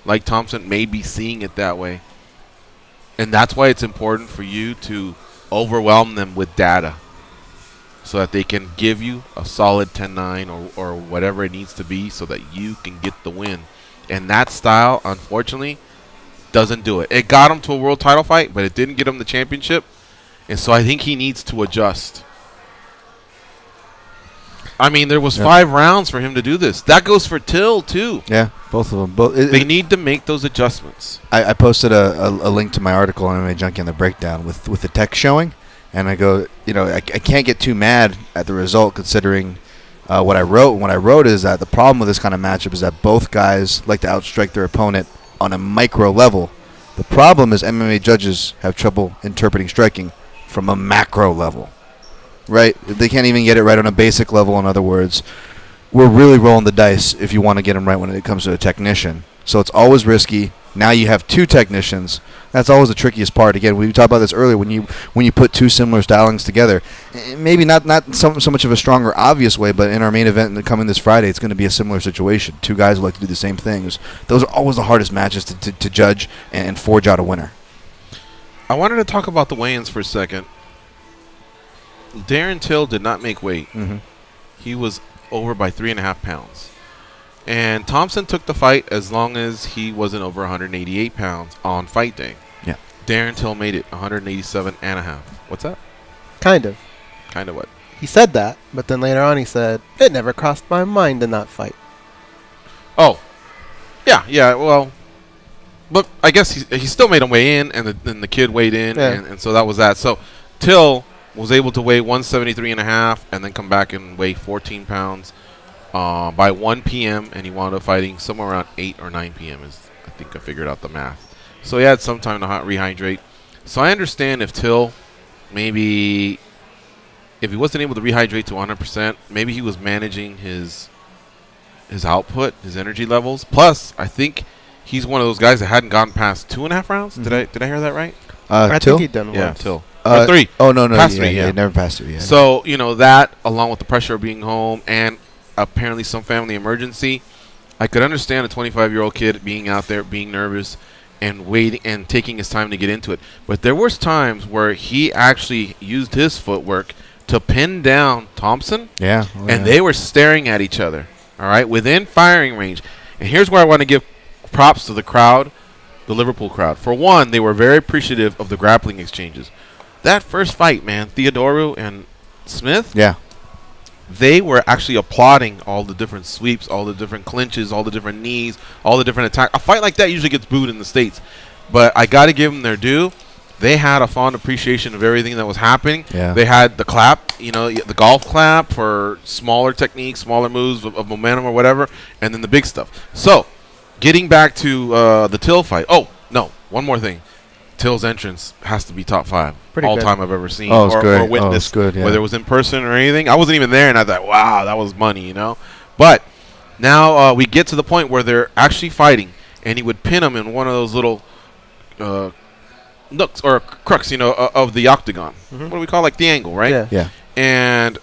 S4: like Thompson may be seeing it that way. And that's why it's important for you to overwhelm them with data so that they can give you a solid 10-9 or whatever it needs to be so that you can get the win. And that style, unfortunately, doesn't do it. It got him to a world title fight, but it didn't get him the championship. And so I think he needs to adjust. I mean, there was 5 rounds for him to do this. That goes for Till, too.
S3: Yeah, both of them.
S4: They need to make those adjustments.
S3: I posted a link to my article on MMAjunkie on the breakdown with the text showing. And I go, you know, I can't get too mad at the result considering what I wrote. And what I wrote is that the problem with this kind of matchup is that both guys like to outstrike their opponent on a micro level. The problem is MMA judges have trouble interpreting striking from a macro level. Right? They can't even get it right on a basic level. In other words, we're really rolling the dice if you want to get them right when it comes to a technician. So it's always risky. Now you have 2 technicians. That's always the trickiest part. Again, we talked about this earlier when you put 2 similar stylings together. Maybe not so much of a strong or obvious way, but in our main event coming this Friday, it's going to be a similar situation. 2 guys who like to do the same things. Those are always the hardest matches to judge and forge out a winner.
S4: I wanted to talk about the weigh-ins for a second. Darren Till did not make weight. He was over by 3.5 pounds. And Thompson took the fight as long as he wasn't over 188 pounds on fight day.
S3: Yeah.
S4: Darren Till made it 187.5. What's that?
S1: Kind of.
S4: Kind of what?
S1: He said that, but then later on he said, it never crossed my mind to not fight.
S4: Oh. Yeah, well. But I guess he still made him weigh in, and the kid weighed in, and so that was that. So Till was able to weigh 173.5 and then come back and weigh 14 pounds by 1 p.m. and he wound up fighting somewhere around 8 or 9 p.m. I think I figured out the math. So he had some time to rehydrate. So I understand if Till maybe if he wasn't able to rehydrate to 100%, maybe he was managing his output, his energy levels. Plus, I think he's one of those guys that hadn't gotten past 2.5 rounds. Did I hear that right?
S1: I think he'd done
S4: yeah,
S1: once.
S4: Till. 3.
S3: Oh, no.
S4: Past 3, yeah.
S3: Never passed 3, yeah.
S4: So, you know, that, along with the pressure of being home and apparently some family emergency, I could understand a 25-year-old kid being out there, being nervous, and waiting and taking his time to get into it. But there was times where he actually used his footwork to pin down Thompson.
S3: Yeah.
S4: And they were staring at each other, all right, within firing range. And here's where I want to give props to the crowd, the Liverpool crowd. For one, they were very appreciative of the grappling exchanges. That first fight, man, Theodorou and Smith, they were actually applauding all the different sweeps, all the different clinches, all the different knees, all the different attacks. A fight like that usually gets booed in the States. But I got to give them their due. They had a fond appreciation of everything that was happening.
S3: Yeah.
S4: They had the clap, you know, the golf clap for smaller techniques, smaller moves of momentum or whatever, and then the big stuff. So, getting back to the Till fight. Oh, no, one more thing. Till's entrance has to be top 5
S1: Pretty
S4: all
S1: good.
S4: time I've ever seen
S3: Oh, it's
S4: or
S3: great.
S4: witnessed.
S3: Oh, it's good, yeah.
S4: Whether it was in person or anything. I wasn't even there, and I thought, wow, that was money, you know. But now we get to the point where they're actually fighting, and he would pin him in one of those little nooks or crooks, you know, of the octagon. What do we call like the angle, right?
S1: Yeah.
S3: Yeah.
S4: And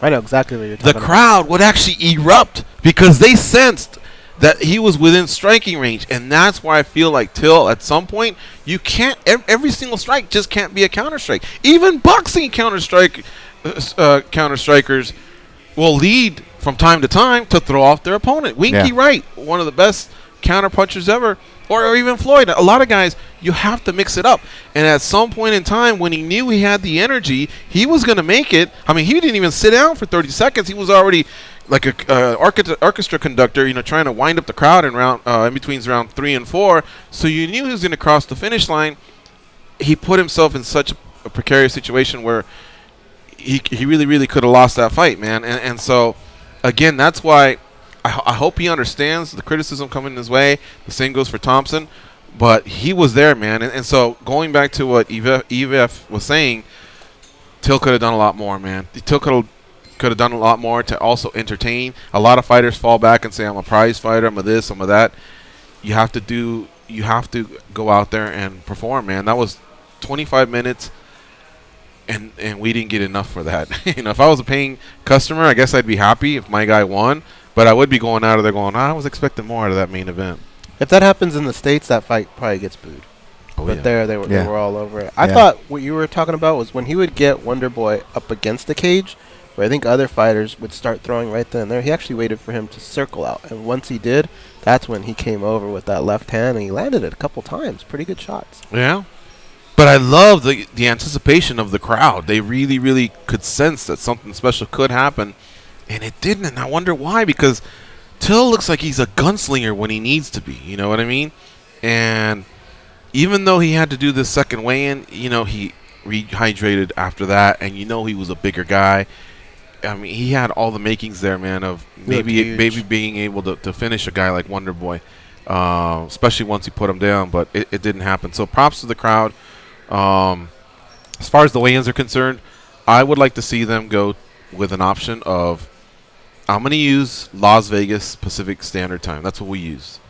S1: I know exactly what you're talking
S4: the
S1: about.
S4: crowd would actually erupt because they sensed that he was within striking range, and that's why I feel like Till, at some point, you can't. Every single strike just can't be a counter strike. Even boxing counter strikers will lead from time to time to throw off their opponent. Winky Wright, one of the best counter punchers ever, or even Floyd. A lot of guys, you have to mix it up. And at some point in time, when he knew he had the energy, he was going to make it. I mean, he didn't even sit down for 30 seconds. He was already like a orchestra conductor, you know, trying to wind up the crowd in between round 3 and 4. So you knew he was going to cross the finish line. He put himself in such a precarious situation where he really could have lost that fight, man. And so, again, that's why I hope he understands the criticism coming his way. The same goes for Thompson. But he was there, man. And so going back to what EVF was saying, Till could have done a lot more, man. Till could have done a lot more to also entertain. A lot of fighters fall back and say, I'm a prize fighter, I'm a this, I'm a that. You have to go out there and perform, man. That was 25 minutes, and we didn't get enough for that. You know, if I was a paying customer, I guess I'd be happy if my guy won, but I would be going out of there going, I was expecting more out of that main event.
S1: If that happens in the States, that fight probably gets booed. But there, they were all over it. I thought what you were talking about was when he would get Wonder Boy up against the cage, where I think other fighters would start throwing right then and there. He actually waited for him to circle out. And once he did, that's when he came over with that left hand, and he landed it a couple times. Pretty good shots.
S4: Yeah. But I love the anticipation of the crowd. They really could sense that something special could happen, and it didn't. And I wonder why, because Till looks like he's a gunslinger when he needs to be. You know what I mean? And even though he had to do this second weigh-in, you know, he rehydrated after that, and you know he was a bigger guy. I mean, he had all the makings there, man, of maybe being able to finish a guy like Wonder Boy, especially once he put him down, but it didn't happen. So props to the crowd. As far as the weigh-ins are concerned, I would like to see them go with an option of, I'm going to use Las Vegas Pacific Standard Time. That's what we use.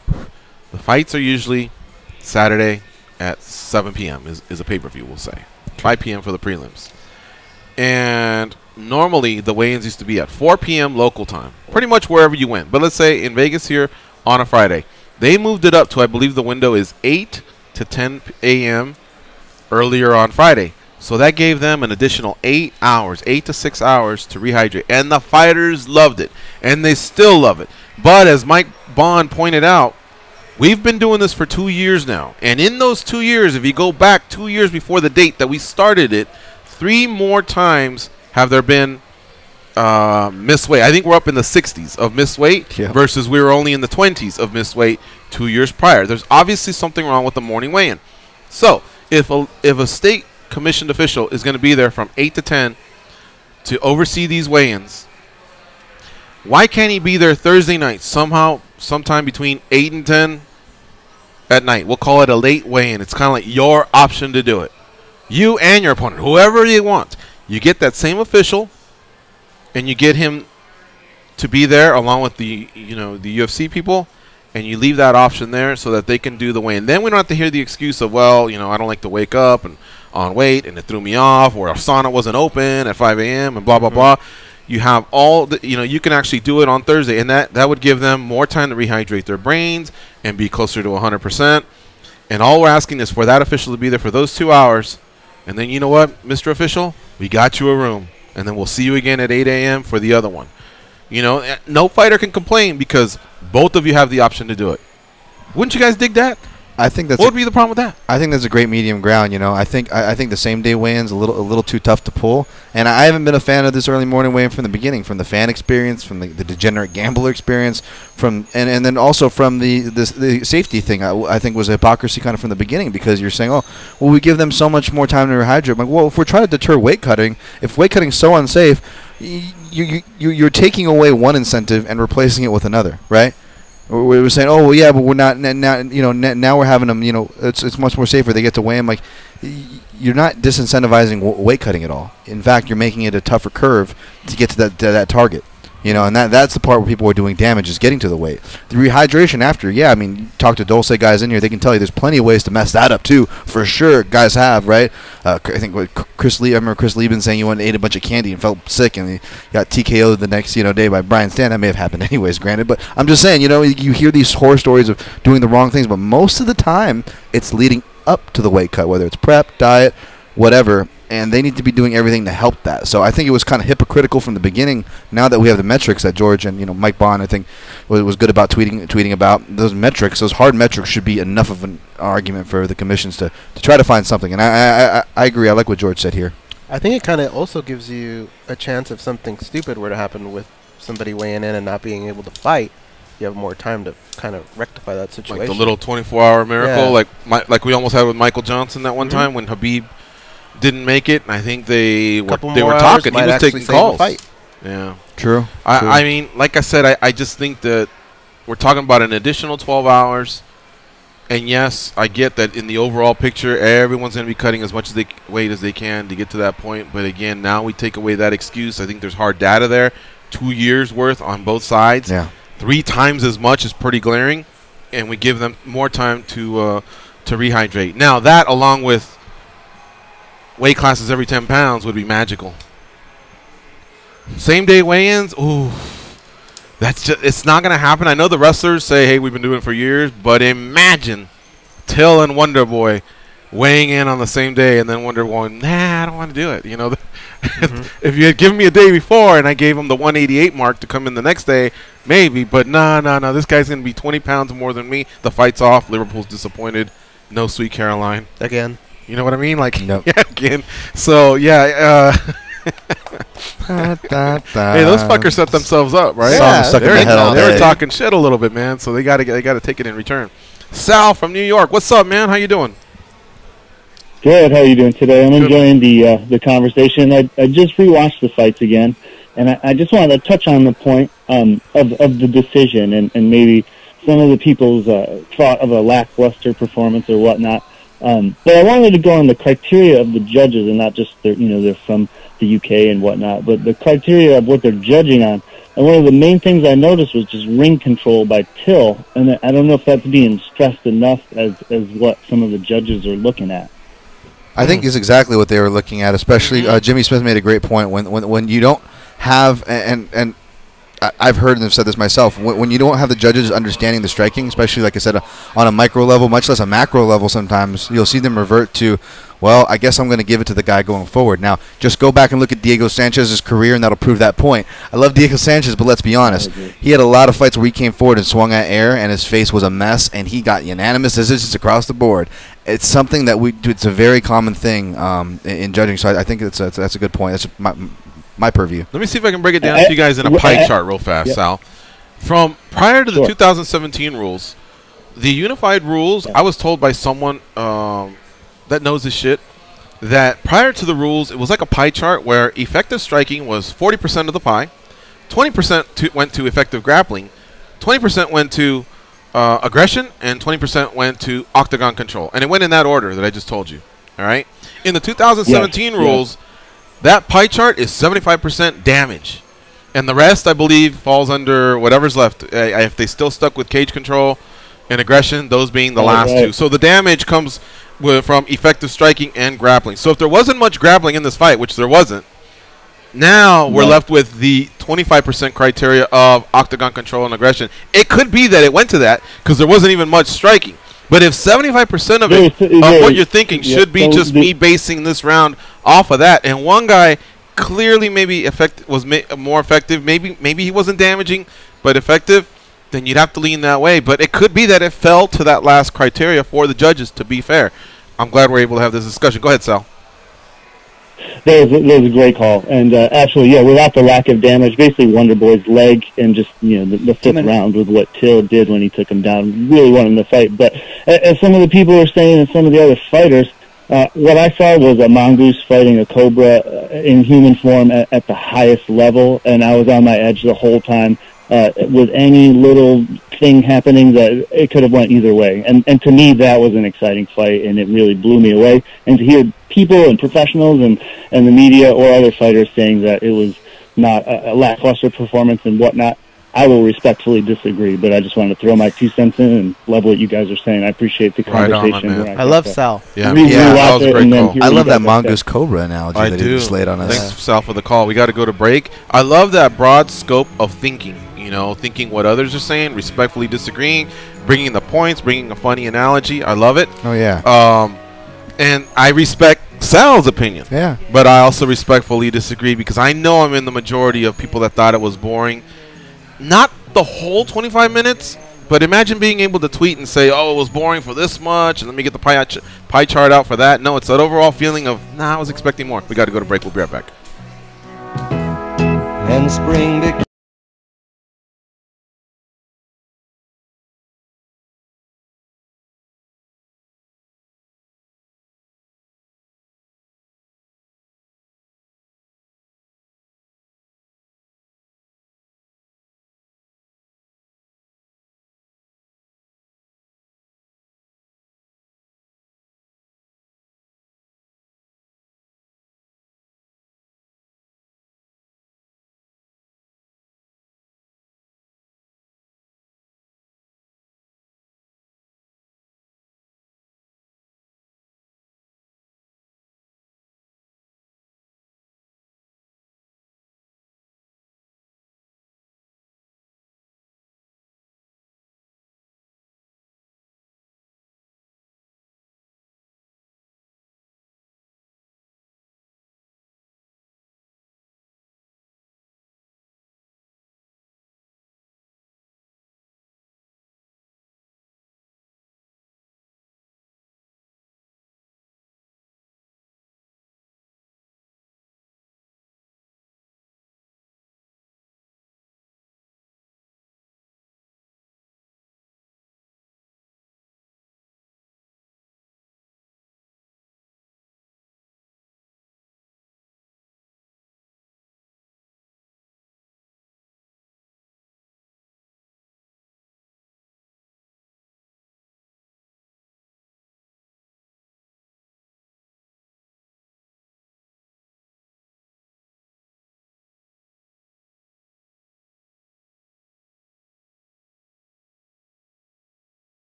S4: The fights are usually Saturday at 7 p.m. is a pay-per-view, we'll say. 5 p.m. for the prelims. And normally the weigh-ins used to be at 4 p.m. local time, pretty much wherever you went. But let's say in Vegas here on a Friday. They moved it up to, I believe the window is 8 to 10 a.m. earlier on Friday. So that gave them an additional 8 hours, 8 to 6 hours to rehydrate. And the fighters loved it. And they still love it. But as Mike Bond pointed out, we've been doing this for 2 years now. And in those 2 years, if you go back 2 years before the date that we started it, 3 more times have there been missed weight. I think we're up in the 60s of missed weight versus we were only in the 20s of missed weight 2 years prior. There's obviously something wrong with the morning weigh-in. So if a state commissioned official is going to be there from 8 to 10 to oversee these weigh-ins, why can't he be there Thursday night sometime between 8 and 10 at night? We'll call it a late weigh-in. It's kind of like your option to do it. You and your opponent, whoever you want. You get that same official, and you get him to be there along with the UFC people, and you leave that option there so that they can do the weigh-in. Then we don't have to hear the excuse of, well, you know, I don't like to wake up and on weight, and it threw me off, or our sauna wasn't open at 5 a.m. and blah, blah, blah. You have all the, you know, you can actually do it on Thursday, and that would give them more time to rehydrate their brains and be closer to 100%. And all we're asking is for that official to be there for those 2 hours. And then, you know what, Mr. Official, we got you a room. And then we'll see you again at 8 a.m. for the other one. You know, no fighter can complain because both of you have the option to do it. Wouldn't you guys dig that?
S3: I think that's
S4: what would be the problem with that?
S3: I think there's a great medium ground. You know, I think the same day weigh-in's a little too tough to pull, and I haven't been a fan of this early morning weigh-in from the beginning, from the fan experience, from the degenerate gambler experience, and then also from the safety thing. I think was a hypocrisy kind of from the beginning, because you're saying, oh, well, we give them so much more time to rehydrate. I'm like, well, if we're trying to deter weight cutting, if weight cutting is so unsafe, you're taking away one incentive and replacing it with another, right? we were saying, oh well, yeah, but we're not now. Now we're having them. It's much more safer. They get to weigh them. Like, you're not disincentivizing weight cutting at all. In fact, you're making it a tougher curve to get to that target. And that's the part where people are doing damage, is getting to the weight. The rehydration after, yeah, I mean, you talk to Dulce guys in here, they can tell you there's plenty of ways to mess that up too, for sure. Guys have, right? I think I remember Chris Lieben saying he went and ate a bunch of candy and felt sick, and he got TKO'd the next day by Brian Stan. That may have happened anyways, granted, but I'm just saying, you hear these horror stories of doing the wrong things, but most of the time it's leading up to the weight cut, whether it's prep, diet, whatever. And they need to be doing everything to help that. So I think it was kind of hypocritical from the beginning. Now that we have the metrics that George and Mike Bond, I think, was good about tweeting about, those metrics, those hard metrics should be enough of an argument for the commissions to try to find something. And I agree. I like what George said here.
S1: I think it kind of also gives you a chance if something stupid were to happen with somebody weighing in and not being able to fight. You have more time to kind of rectify that situation.
S4: Like the little 24-hour miracle, yeah. like we almost had with Michael Johnson that one time when Habib didn't make it, and I think they were talking. He was taking calls. Yeah,
S3: true.
S4: I mean, like I said, I just think that we're talking about an additional 12 hours. And yes, I get that in the overall picture, everyone's going to be cutting as much weight as they can to get to that point. But again, now we take away that excuse. I think there's hard data there. 2 years worth on both sides.
S3: Yeah.
S4: 3 times as much is pretty glaring, and we give them more time to rehydrate. Now that, along with weight classes every 10 pounds, would be magical. Same day weigh-ins, ooh, it's not going to happen. I know the wrestlers say, hey, we've been doing it for years, but imagine Till and Wonder Boy weighing in on the same day, and then Wonder going, nah, I don't want to do it. If you had given me a day before and I gave him the 188 mark to come in the next day, maybe, but no, this guy's going to be 20 pounds more than me. The fight's off. Liverpool's disappointed. No Sweet Caroline.
S1: Again.
S4: You know what I mean? Like,
S3: nope.
S4: Yeah, again. So, yeah. Hey, those fuckers set themselves up, right?
S3: Yeah,
S4: they were talking shit a little bit, man. So they got to take it in return. Sal from New York, what's up, man? How you doing?
S9: Good. How are you doing today? I'm enjoying the conversation. I just rewatched the fights again, and I just wanted to touch on the point of the decision and maybe some of the people's thought of a lackluster performance or whatnot. But I wanted to go on the criteria of the judges, and not just they're from the UK and whatnot, but the criteria of what they're judging on. And one of the main things I noticed was just ring control by Till, and I don't know if that's being stressed enough as what some of the judges are looking at.
S3: I think is exactly what they were looking at, especially Jimmy Smith made a great point when you don't have and I've heard and have said this myself. When you don't have the judges understanding the striking, especially, like I said, on a micro level, much less a macro level, sometimes you'll see them revert to, well, I guess I'm going to give it to the guy going forward. Now, just go back and look at Diego Sanchez's career, and that'll prove that point. I love Diego Sanchez, but let's be honest. He had a lot of fights where he came forward and swung at air, and his face was a mess, and he got unanimous decisions across the board. It's something that it's a very common thing in judging, so I think that's a good point. That's my purview.
S4: Let me see if I can break it down to you guys in a pie chart real fast, Sal. From prior to the 2017 rules, the unified rules, I was told by someone that knows this shit that prior to the rules, it was like a pie chart where effective striking was 40% of the pie, 20% went to effective grappling, 20% went to aggression, and 20% went to octagon control. And it went in that order that I just told you. All right? In the 2017 rules, that pie chart is 75% damage. And the rest, I believe, falls under whatever's left. If they still stuck with cage control and aggression, those being the last two. So the damage comes from effective striking and grappling. So if there wasn't much grappling in this fight, which there wasn't, now we're left with the 25% criteria of octagon control and aggression. It could be that it went to that because there wasn't even much striking. But if 75% of it, of what you're thinking should be just me basing this round off of that, and one guy clearly maybe was more effective, maybe he wasn't damaging, but effective, then you'd have to lean that way. But it could be that it fell to that last criteria for the judges, to be fair. I'm glad we're able to have this discussion. Go ahead, Sal.
S9: That was a great call. And actually, without the lack of damage, basically Wonder Boy's leg and just, the fifth round was what Till did when he took him down. Really won him the fight. But as some of the people were saying and some of the other fighters, what I saw was a mongoose fighting a cobra in human form at the highest level, and I was on my edge the whole time. With any little thing happening that it could have went either way. And to me, that was an exciting fight, and it really blew me away. And to hear people and professionals and the media or other fighters saying that it was not a lackluster performance and whatnot, I will respectfully disagree. But I just wanted to throw my 2 cents in and love what you guys are saying. I appreciate the conversation.
S1: Right on, I love Sal.
S4: Yeah, that was a great call.
S3: I love that mongoose cobra analogy that he just laid on us.
S4: Thanks, Sal, for the call. We got to go to break. I love that broad scope of thinking. You know, thinking what others are saying, respectfully disagreeing, bringing the points, bringing a funny analogy. I love it.
S3: Oh, yeah.
S4: And I respect Sal's opinion.
S3: Yeah.
S4: But I also respectfully disagree because I know I'm in the majority of people that thought it was boring. Not the whole 25 minutes, but imagine being able to tweet and say, oh, it was boring for this much, and let me get the pie chart out for that. No, it's that overall feeling of, nah, I was expecting more. We got to go to break. We'll be right back.
S10: And spring became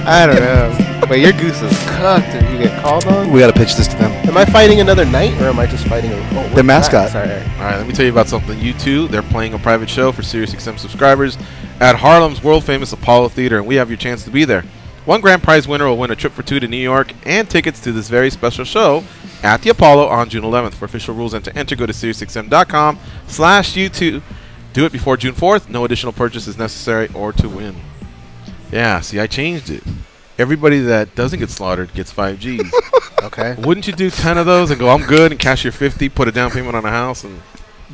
S1: I don't know. But your goose is cooked and you get called on?
S3: We got to pitch this to them.
S1: Am I fighting another night or am I just fighting
S3: their mascot?
S4: Sorry. All right, let me tell you about something. U2, they're playing a private show for SiriusXM subscribers at Harlem's world-famous Apollo Theater, and we have your chance to be there. One grand prize winner will win a trip for 2 to New York and tickets to this very special show at the Apollo on June 11th. For official rules and to enter, go to SiriusXM.com/U2. Do it before June 4th. No additional purchase is necessary or to win. Yeah, see, I changed it. Everybody that doesn't get slaughtered gets 5 Gs.
S1: Okay.
S4: Wouldn't you do 10 of those and go, I'm good, and cash your 50, put a down payment on a house? And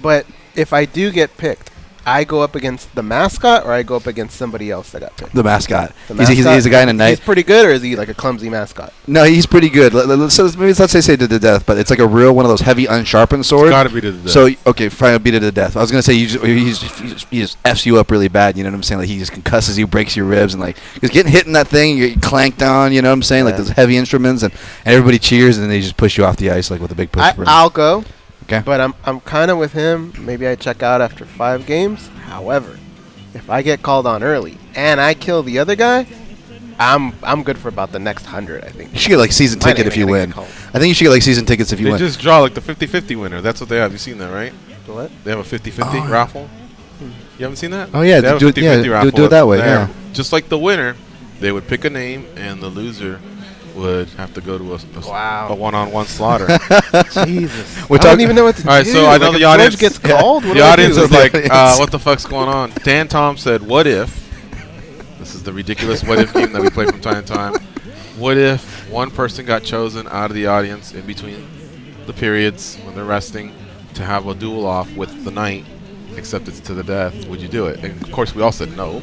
S1: But if I do get picked, I go up against the mascot or I go up against somebody else that got picked?
S3: The mascot.
S1: The mascot?
S3: He's a guy in a knife.
S1: He's pretty good, or is he like a clumsy mascot?
S3: No, he's pretty good. Let's say to the death, but it's like a real one of those heavy unsharpened swords.
S4: It's gotta be to the death.
S3: So okay, fine, beat it to the death. I was gonna say he just f's you up really bad. You know what I'm saying? Like he just concusses you, breaks your ribs, and like just getting hit in that thing, you get clanked on. You know what I'm saying? Like those heavy instruments, and everybody cheers, and then they just push you off the ice like with a big push.
S1: I'll go.
S3: Okay.
S1: But I'm kind of with him. Maybe I check out after 5 games. However, if I get called on early and I kill the other guy, I'm good for about the next 100. I think
S3: You should get like season ticket if you win. I think you should get like season tickets if you
S4: They
S3: win.
S4: just draw like the 50-50 winner. That's what they have. You seen that, right?
S1: The what?
S4: They have a 50-50 raffle. You haven't seen that?
S3: Oh, yeah,
S4: They have a
S3: do it-
S4: 50-50
S3: yeah,
S4: raffle
S3: do it that way,
S4: there.
S3: yeah.
S4: Just like the winner, they would pick a name, and the loser would have to go to a one-on-one slaughter.
S1: Jesus.
S3: We're
S1: I don't even know what to do.
S4: All right, so I know
S1: Like,
S4: the
S1: if
S4: audience
S1: George gets called. What
S4: The
S1: do I
S4: audience
S1: do?
S4: is like, what the fuck's going on? Dan Tom said, "What if?" This is the ridiculous what if game that we play from time to time. What if one person got chosen out of the audience in between the periods when they're resting to have a duel off with the knight, except it's to the death? Would you do it? And of course, we all said no.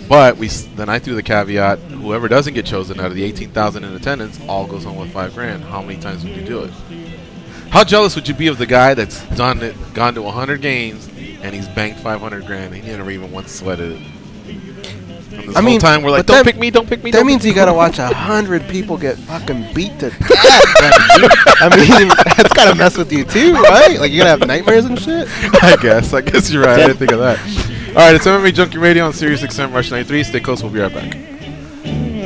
S4: But then I threw the caveat: whoever doesn't get chosen out of the 18,000 in attendance, all goes home with $5,000. How many times would you do it? How jealous would you be of the guy that's done it, gone to 100 games, and he's banked $500,000? He never even once sweated it. And this whole time we're like, don't pick me, don't pick me.
S1: That means you gotta watch 100 people get fucking beat to death. I mean, that's gotta mess with you too, right? Like you gotta have nightmares and shit.
S4: I guess you're right. I didn't think of that. All right, it's MMA Junkie Radio on Sirius XM Rush 93. Stay close. We'll be right back.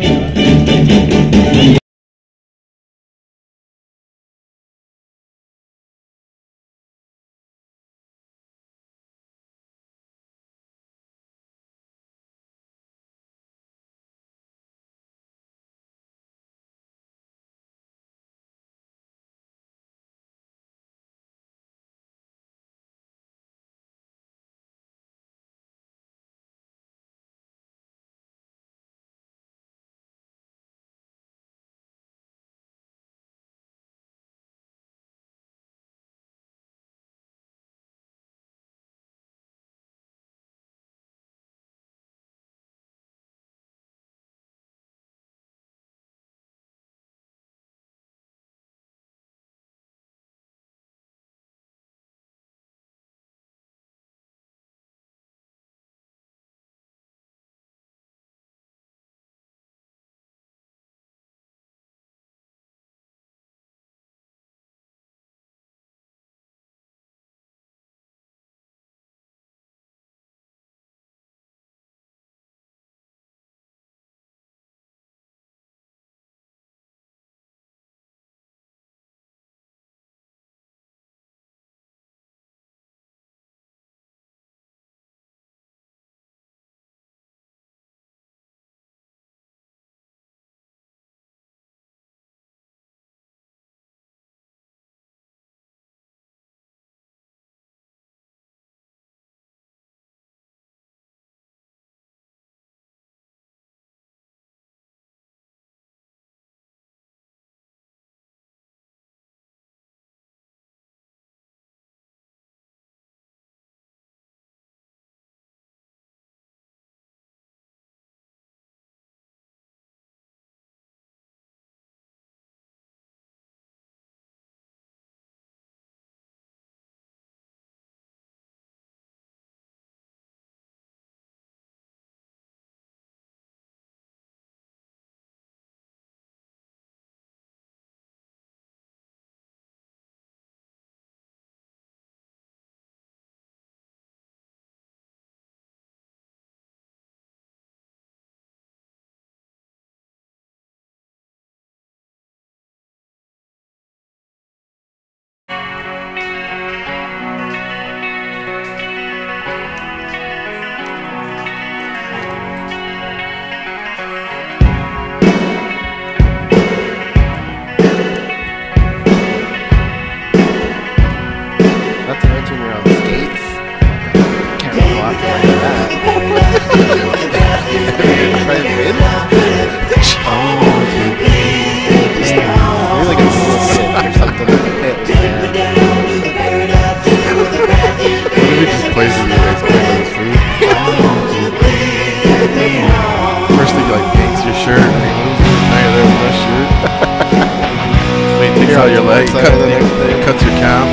S4: Out your leg, cuts your calf.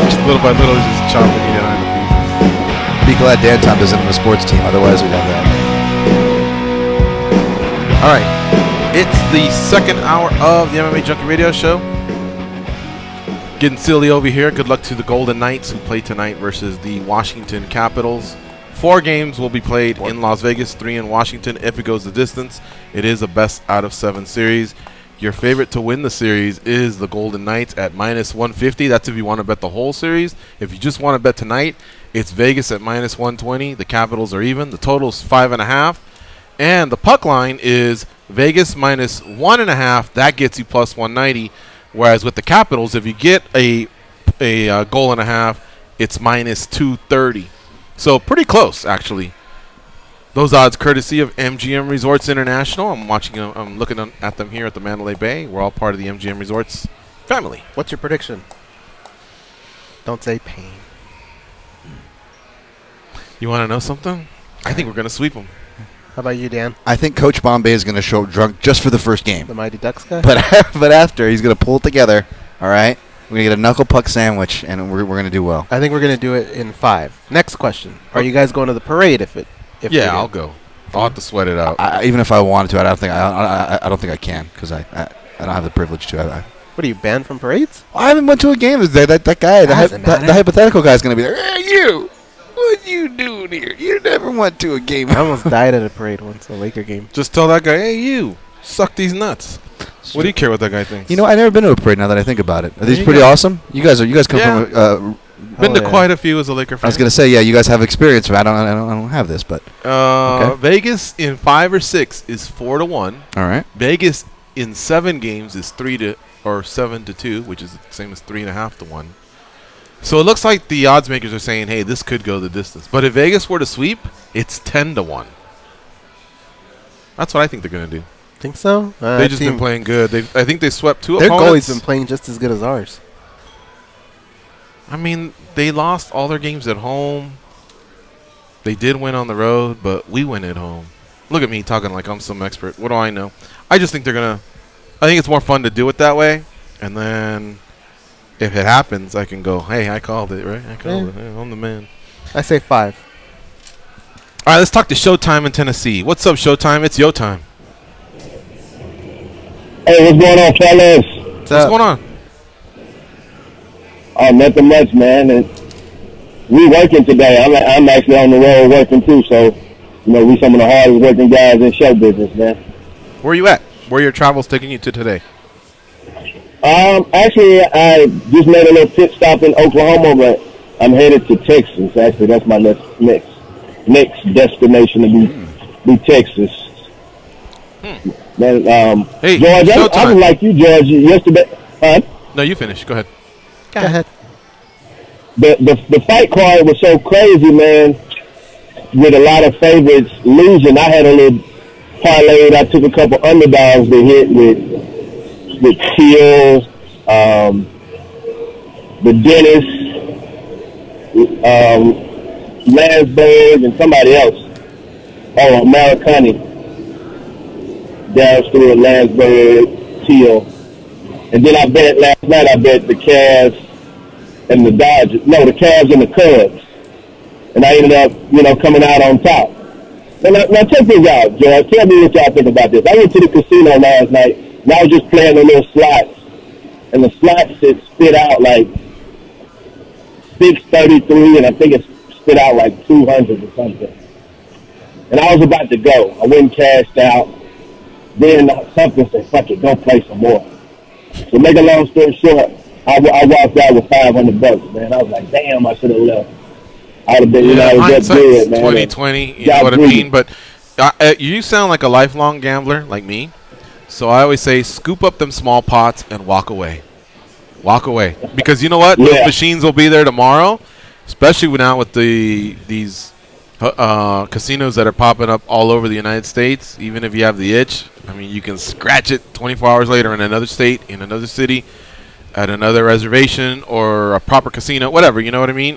S4: Just little by little, he's just chopping you down into pieces.
S3: Be glad Dan Tom isn't in the sports team, otherwise we'd have that.
S4: All right, it's the second hour of the MMA Junkie Radio Show. Getting silly over here. Good luck to the Golden Knights who play tonight versus the Washington Capitals. 4 games will be played in Las Vegas, 3 in Washington. If it goes the distance, it is a best out of 7 series. Your favorite to win the series is the Golden Knights at -150. That's if you want to bet the whole series. If you just want to bet tonight, it's Vegas at -120. The Capitals are even. The total is 5.5. And the puck line is Vegas -1.5. That gets you +190. Whereas with the Capitals, if you get a goal and a half, it's -230. So pretty close, actually. Those odds courtesy of MGM Resorts International. I'm looking at them here at the Mandalay Bay. We're all part of the MGM Resorts family.
S1: What's your prediction? Don't say pain.
S4: You want to know something? I think we're going to sweep them.
S1: How about you, Dan?
S3: I think Coach Bombay is going to show up drunk just for the first game.
S1: The Mighty Ducks guy?
S3: But after, he's going to pull it together, all right? We're going to get a knuckle puck sandwich, and we're going to do well.
S1: I think we're going to do it in 5. Next question. Are you guys going to the parade if
S4: yeah, I'll go. I'll have to sweat it out.
S3: Even if I wanted to, I don't think I can because I don't have the privilege to.
S1: What are you, banned from parades?
S3: I haven't went to a game. That guy, the hypothetical guy is going to be there. Hey, you! What you doing here? You never went to a game.
S1: I almost died at a parade once, a Laker game.
S4: Just tell that guy, hey, you, suck these nuts. What do you care what that guy thinks?
S3: You know, I've never been to a parade now that I think about it. Are these pretty awesome? You guys come from...
S4: been to quite a few as a Laker fan.
S3: I was going to say, yeah, you guys have experience. But I don't have this, but...
S4: Okay. Vegas in 5 or 6 is 4-1.
S3: All right.
S4: Vegas in 7 games is 7-2, which is the same as 3.5-1. So it looks like the odds makers are saying, hey, this could go the distance. But if Vegas were to sweep, it's 10-1. That's what I think they're going to do.
S1: Think so?
S4: They've just been playing good. I think they swept 2
S1: their
S4: opponents.
S1: Their goalie's been playing just as good as ours.
S4: I mean, they lost all their games at home. They did win on the road, but we win at home. Look at me talking like I'm some expert. What do I know? I just think they're going to – I think it's more fun to do it that way. And then if it happens, I can go, hey, I called it, right? I called it. Hey, I'm the man.
S1: I say 5.
S4: All right, let's talk to Showtime in Tennessee. What's up, Showtime? It's your time.
S10: Hey, what's going on, fellas?
S4: What's going on?
S10: Oh, nothing much, man. We working today. I'm actually on the road working too, so we some of the hardest working guys in show business, man.
S4: Where are you at? Where are your travels taking you to today?
S10: Actually, I just made a little pit stop in Oklahoma, but I'm headed to Texas. Actually, that's my next destination to be Texas. Man,
S4: hey,
S10: George, I was like you, George, yesterday.
S4: No, you finish. Go ahead.
S1: Go ahead.
S10: The fight card was so crazy, man, with a lot of favorites losing. I had a little parlay. I took a couple underdogs to hit with Till, the Dennis, Lansburg, and somebody else. Oh, Maricani. Darren Till, Lansburg, Till. And then I bet last night, the Cavs and the Dodgers. No, the Cavs and the Cubs. And I ended up, coming out on top. Now check this out, George. Tell me what y'all think about this. I went to the casino last night, and I was just playing the little slots. And the slots spit out like 633, and I think it spit out like 200 or something. And I was about to go. I went and cashed out. Then something said, fuck it, go play some more. So make a long story short, I walked out with $500, man. I was like, damn, I should have left. I would have been,
S4: hindsight's 2020, you know what I mean? But you sound like a lifelong gambler, like me. So I always say, scoop up them small pots and walk away. Walk away. Because you know what? Yeah. Those machines will be there tomorrow, especially now with these casinos that are popping up all over the United States. Even if you have the itch, I mean, you can scratch it 24 hours later in another state, in another city, at another reservation, or a proper casino, whatever. You know what I mean?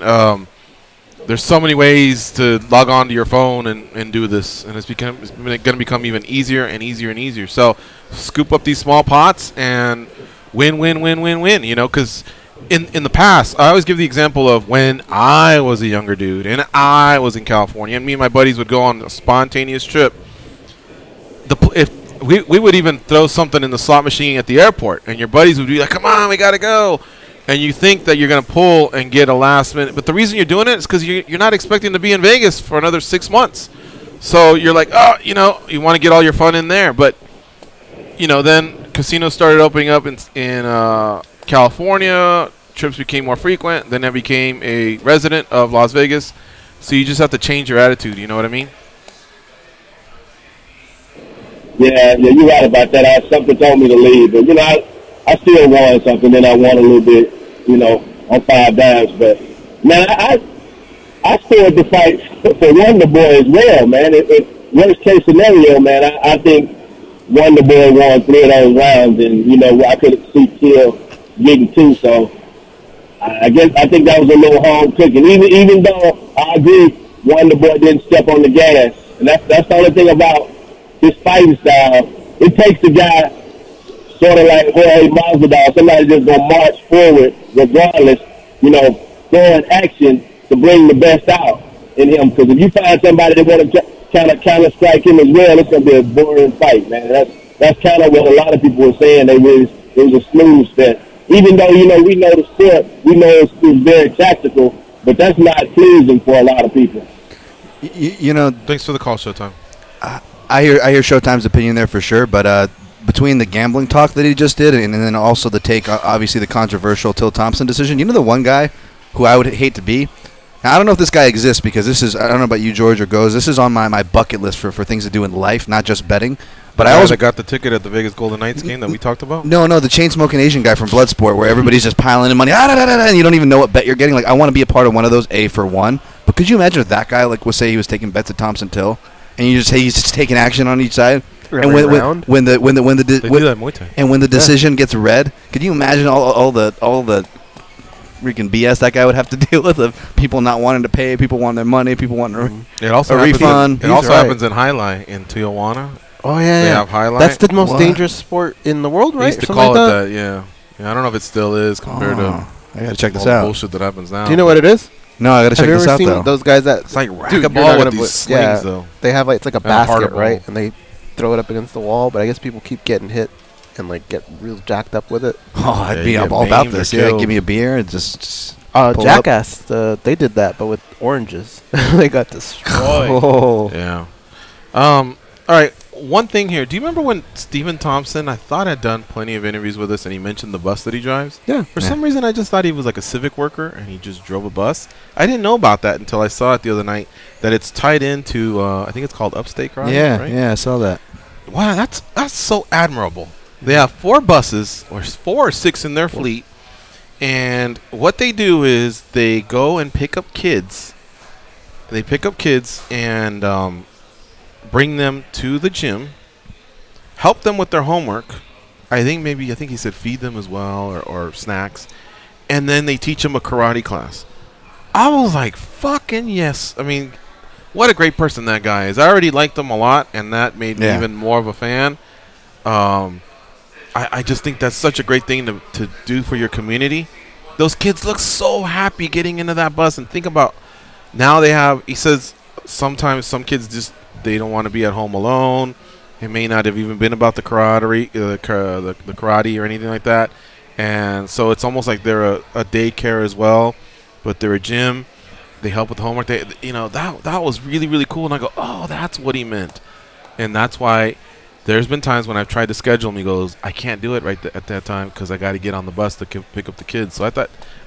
S4: There's so many ways to log on to your phone and do this, and it's going to become even easier and easier and easier. So scoop up these small pots and win, you know, because in the past, I always give the example of when I was a younger dude and I was in California, and me and my buddies would go on a spontaneous trip. If we would even throw something in the slot machine at the airport, and your buddies would be like, come on, we got to go. and you think that you're going to pull and get a last minute. But the reason you're doing it is because you're not expecting to be in Vegas for another 6 months. So you're like, oh, you know, you want to get all your fun in there. But, you know, then casinos started opening up in California. Trips became more frequent. Then I became a resident of Las Vegas. So you just have to change your attitude. You know what I mean?
S10: Yeah, you're right about that. Something told me to leave. But, you know, I still won something. Then I won a little bit, you know, on 5 dimes. But, man, I scored the fight for Wonder Boy as well, man. Worst case scenario, man, I think Wonder Boy won 3 of those rounds. And, you know, I could see Till getting 2. So, I think that was a little hard cooking. Even though I agree Wonder Boy didn't step on the gas. And that's the only thing about his fighting style. It takes the guy sort of like Rory Masvidal, somebody just going to march forward regardless, you know, throwing action to bring the best out in him. Because if you find somebody that want to kind of counter-strike him as well, it's going to be a boring fight, man. That's kind of what a lot of people were saying. It was a snooze fest. Even though, you know, we know the sport, we know it's very tactical, but that's not pleasing for a lot of people.
S3: You know,
S4: thanks for the call, Showtime.
S3: I hear Showtime's opinion there for sure, but between the gambling talk that he just did and then also the take, obviously the controversial Till Thompson decision, you know the one guy who I would hate to be? Now, I don't know if this guy exists because this is, I don't know about you, George, or Goes, this is on my bucket list for things to do in life, not just betting. But I also
S4: got the ticket at the Vegas Golden Knights game that we talked about.
S3: No, the chain-smoking Asian guy from Bloodsport, where everybody's just piling in money, and you don't even know what bet you're getting. Like, I want to be a part of one of those, for one. But could you imagine if that guy, like, say he was taking bets at Thompson Till, and you just say he's just taking action on each side, and when the decision gets read, could you imagine all the freaking BS that guy would have to deal with of people not wanting to pay, people wanting their money, people wanting a refund.
S4: It also happens in Highlight in Tijuana.
S1: Oh, yeah.
S4: They have Highlight.
S1: That's the most dangerous sport in the world, right?
S4: They used to call it that, yeah. I don't know if it still is compared to
S3: I got to check this
S4: all
S3: out.
S4: The bullshit that happens now.
S1: Do you know what it is?
S3: No, I got to check this out, though.
S1: Have you ever seen those guys that...
S4: It's like racquetball with these slings, though.
S1: They have, like, it's like a basket, right? And they throw it up against the wall, but I guess people keep getting hit and, like, get real jacked up with it.
S3: Oh, I'd be all about this. Yeah, give me a beer and just
S1: Jackass, they did that, but with oranges. They got destroyed.
S3: Oh.
S4: Yeah. All right. One thing here. Do you remember when Stephen Thompson, I thought had done plenty of interviews with us, and he mentioned the bus that he drives?
S1: Yeah.
S4: For some reason, I just thought he was like a civic worker, and he just drove a bus. I didn't know about that until I saw it the other night, that it's tied into, I think it's called Upstate Karate, right?
S3: Yeah, I saw that.
S4: Wow, that's so admirable. They have 4 buses, or 4 or 6 in their fleet, and what they do is they go and pick up kids. They pick up kids and bring them to the gym, help them with their homework. I think he said feed them as well or snacks, and then they teach them a karate class. I was like, fucking yes. I mean, what a great person that guy is. I already liked him a lot, and that made me even more of a fan. I just think that's such a great thing to do for your community. Those kids look so happy getting into that bus, and think about now they have, he says sometimes some kids just, they don't want to be at home alone. It may not have even been about the karate, the karate or anything like that. And so it's almost like they're a daycare as well, but they're a gym. They help with homework. That was really, really cool. And I go, oh, that's what he meant. And that's why there's been times when I've tried to schedule him. He goes, I can't do it right at that time because I got to get on the bus to pick up the kids. So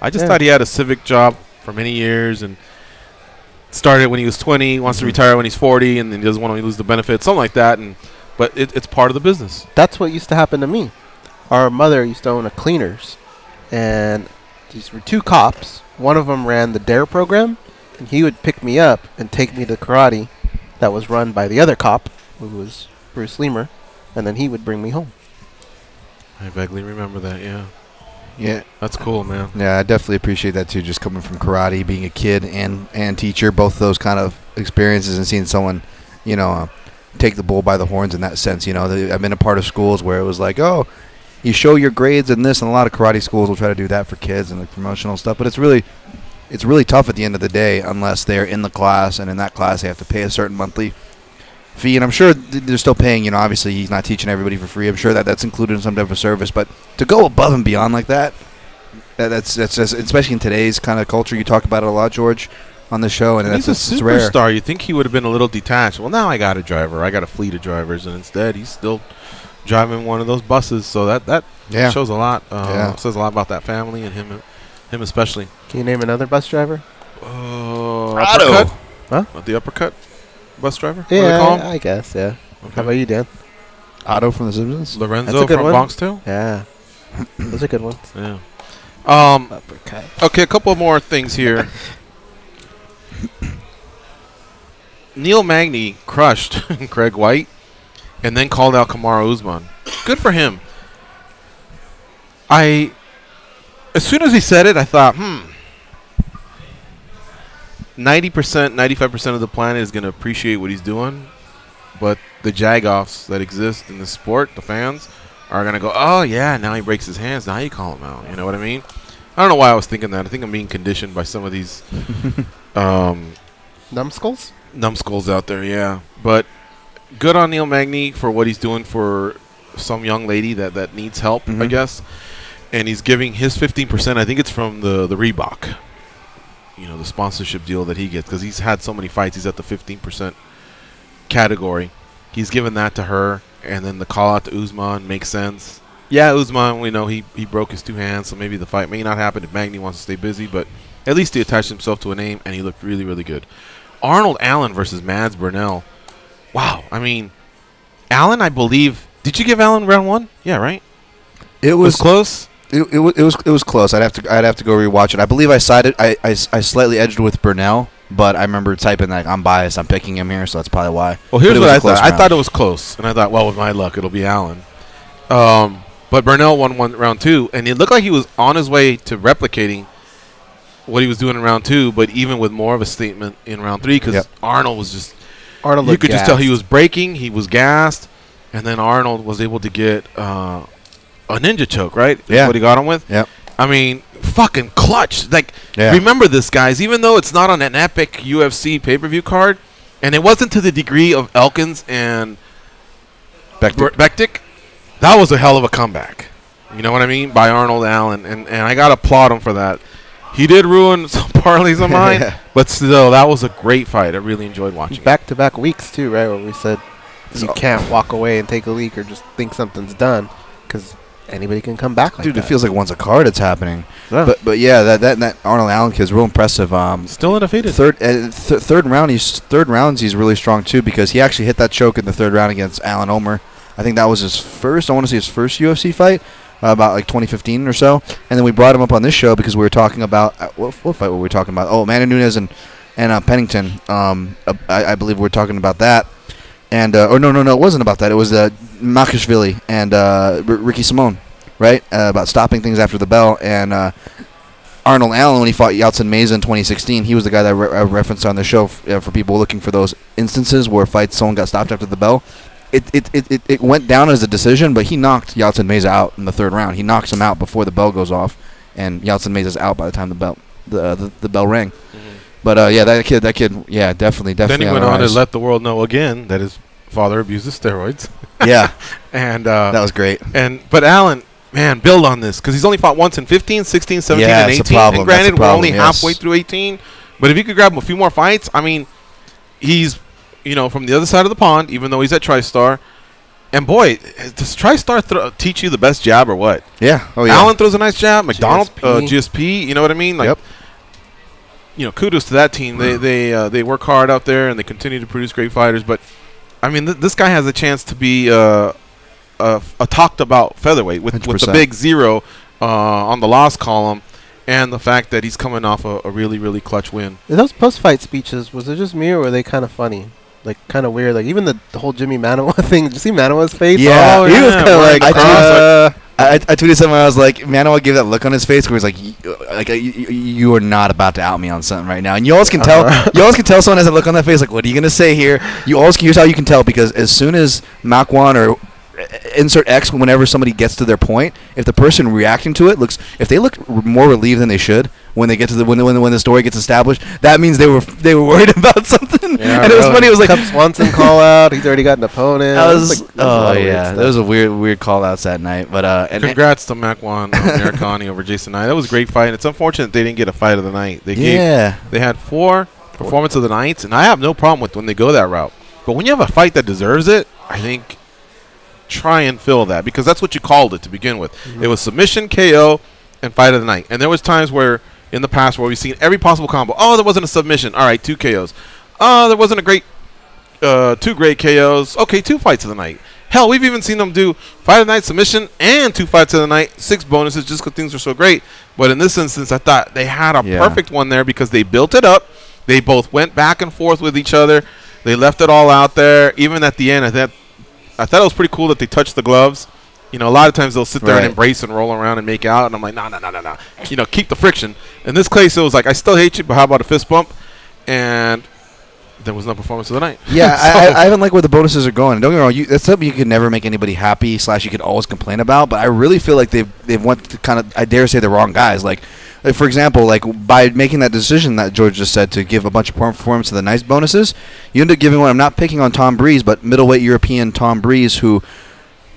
S4: I just thought he had a civic job for many years and started when he was 20, wants to retire when he's 40, and then he doesn't want to lose the benefits, something like that. But it's part of the business.
S1: That's what used to happen to me. Our mother used to own a cleaners, and these were 2 cops. One of them ran the DARE program, and he would pick me up and take me to karate that was run by the other cop, who was Bruce Leamer, and then he would bring me home.
S4: I vaguely remember that, yeah.
S3: Yeah,
S4: that's cool, man.
S3: Yeah, I definitely appreciate that too. Just coming from karate, being a kid and teacher, both those kind of experiences, and seeing someone, take the bull by the horns in that sense. I've been a part of schools where it was like, oh, you show your grades and this, and a lot of karate schools will try to do that for kids and like promotional stuff. But it's really tough at the end of the day unless they're in the class, and in that class they have to pay a certain monthly fee, and I'm sure they're still paying. Obviously he's not teaching everybody for free. I'm sure that's included in some type of service, but to go above and beyond like that, That's especially in today's kind of culture. You talk about it a lot, George, on the show, and
S4: he's a superstar. You think he would have been a little detached. Well, now I got a driver. I got a fleet of drivers, and instead he's still driving one of those buses. So that shows a lot. Says a lot about that family and him especially.
S1: Can you name another bus driver?
S4: Uppercut? Huh? The Uppercut bus driver?
S1: Yeah, I guess. Yeah. Okay. How about you, Dan?
S3: Otto from The Simpsons.
S4: Lorenzo from Bronx Tale.
S1: Yeah. Those are good ones.
S4: Yeah. Okay, a couple more things here. Neil Magny crushed Craig White and then called out Kamaru Usman. Good for him. As soon as he said it, I thought, 90%, 95% of the planet is going to appreciate what he's doing, but the jagoffs that exist in the sport, the fans, are going to go, oh, yeah, now he breaks his hands. Now you call him out. You know what I mean? I don't know why I was thinking that. I think I'm being conditioned by some of these
S1: numbskulls?
S4: Numbskulls out there, yeah. But good on Neil Magny for what he's doing for some young lady that needs help, I guess. And he's giving his 15%. I think it's from the Reebok, the sponsorship deal that he gets, because he's had so many fights. He's at the 15% category. He's given that to her, and then the call out to Usman makes sense. Yeah, Usman, we know he broke his two hands, so maybe the fight may not happen if Magny wants to stay busy, but at least he attached himself to a name, and he looked really, really good. Arnold Allen versus Mads Burnell. Wow. I mean, Allen, I believe. Did you give Allen round one? Yeah, right.
S3: It was
S4: close.
S3: It was close. I'd have to go rewatch it. I believe I sided. I slightly edged with Burnell, but I remember typing like I'm biased. I'm picking him here, so that's probably why.
S4: Well, here's what I thought. I thought it was close, and I thought, well, with my luck, it'll be Allen. But Burnell won round two, and it looked like he was on his way to replicating what he was doing in round two, but even with more of a statement in round three, because Arnold was just you could just tell he was breaking, he was gassed, and then Arnold was able to get a ninja choke, right? That's what he got him with.
S3: Yep.
S4: I mean, fucking clutch. Like, remember this, guys. Even though it's not on an epic UFC pay-per-view card, and it wasn't to the degree of Elkins and Bektik, that was a hell of a comeback. You know what I mean? By Arnold Allen, and I got to applaud him for that. He did ruin some parlays of mine, but still, that was a great fight. I really enjoyed watching
S1: back-to-back weeks, too, right, where we said you can't walk away and take a leak or just think something's done, because anybody can come back like
S3: Dude,
S1: that.
S3: it feels like once a card it's happening. Yeah. But yeah, that Arnold Allen kid is real impressive.
S4: Still undefeated.
S3: Third rounds he's really strong too, because he actually hit that choke in the third round against Alan Omer. I think that was his first. I want to say his first UFC fight, about like 2015 or so. And then we brought him up on this show because we were talking about what fight were we talking about? Oh, Amanda Nunes and Pennington. I believe we were talking about that. And no, it wasn't about that. It was Makashvili and Ricky Simone, right? About stopping things after the bell. And Arnold Allen, when he fought Yeltsin Meza in 2016, he was the guy that I referenced on the show for people looking for those instances where someone got stopped after the bell. It went down as a decision, but he knocked Yeltsin Meza out in the third round. He knocks him out before the bell goes off, and Yeltsin Meza's out by the time the bell rang. But yeah, that kid, yeah, definitely.
S4: Then he went on to let the world know again that his father abuses steroids.
S3: Yeah,
S4: and
S3: that was great.
S4: But Allen, man, build on this, because he's only fought once in 15, 16, 17, and 18. And granted, we're only halfway through 18. But if you could grab him a few more fights, I mean, he's from the other side of the pond, even though he's at TriStar. And boy, does TriStar teach you the best jab or what?
S3: Yeah. Oh yeah.
S4: Allen throws a nice jab. McDonald, GSP. You know what I mean? Like, kudos to that team. They work hard out there, and they continue to produce great fighters. But I mean, this guy has a chance to be a talked about featherweight with the big 0 on the loss column, and the fact that he's coming off a really, really clutch win.
S1: Those post-fight speeches, was it just me, or were they kind of funny? Like, kind of weird. Like, even the whole Jimmy Manawa thing. Did you see Manawa's face?
S3: Yeah.
S1: He was kind of like,
S3: I tweeted something. I was like, Manawa gave that look on his face where he's like, you are not about to out me on something right now. And you always can tell. You always can tell someone has a look on their face. Like, what are you gonna say here? Here's how you can tell, because as soon as Makwan or insert X, whenever somebody gets to their point, if the person reacting to it if they look more relieved than they should, when they get to the when the story gets established. That means they were worried about something.
S1: Yeah,
S3: and it was funny. It was like
S1: Cub Swanson call out. He's already got an opponent.
S3: There was a weird call outs that night. But and
S4: congrats to Makwan Americani over Jason Knight. That was a great fight. It's unfortunate they didn't get a fight of the night. They had 4 performance of the nights, and I have no problem with when they go that route. But when you have a fight that deserves it, I think try and fill that, because that's what you called it to begin with. It was submission, KO, and fight of the night. And there was times where in the past where we've seen every possible combo. Oh, there wasn't a submission. All right, 2 KOs. Oh, there wasn't a great 2 great KOs. Okay, 2 fights of the night. Hell, we've even seen them do fight of the night, submission, and 2 fights of the night, 6 bonuses just because things were so great. But in this instance, I thought they had a perfect one there because they built it up. They both went back and forth with each other. They left it all out there. Even at the end, I thought it was pretty cool that they touched the gloves. You know, a lot of times they'll sit there and embrace and roll around and make out, and I'm like, no. You know, keep the friction. In this case, it was like, I still hate you, but how about a fist bump? And there was no performance of the night.
S3: Yeah, I even like where the bonuses are going. Don't get me wrong, that's something you can never make anybody happy / you could always complain about. But I really feel like they've went to kind of, I dare say, the wrong guys. Like for example, like by making that decision that George just said to give a bunch of performance to the nice bonuses, you end up giving one. I'm not picking on Tom Breeze, but middleweight European Tom Breeze, who.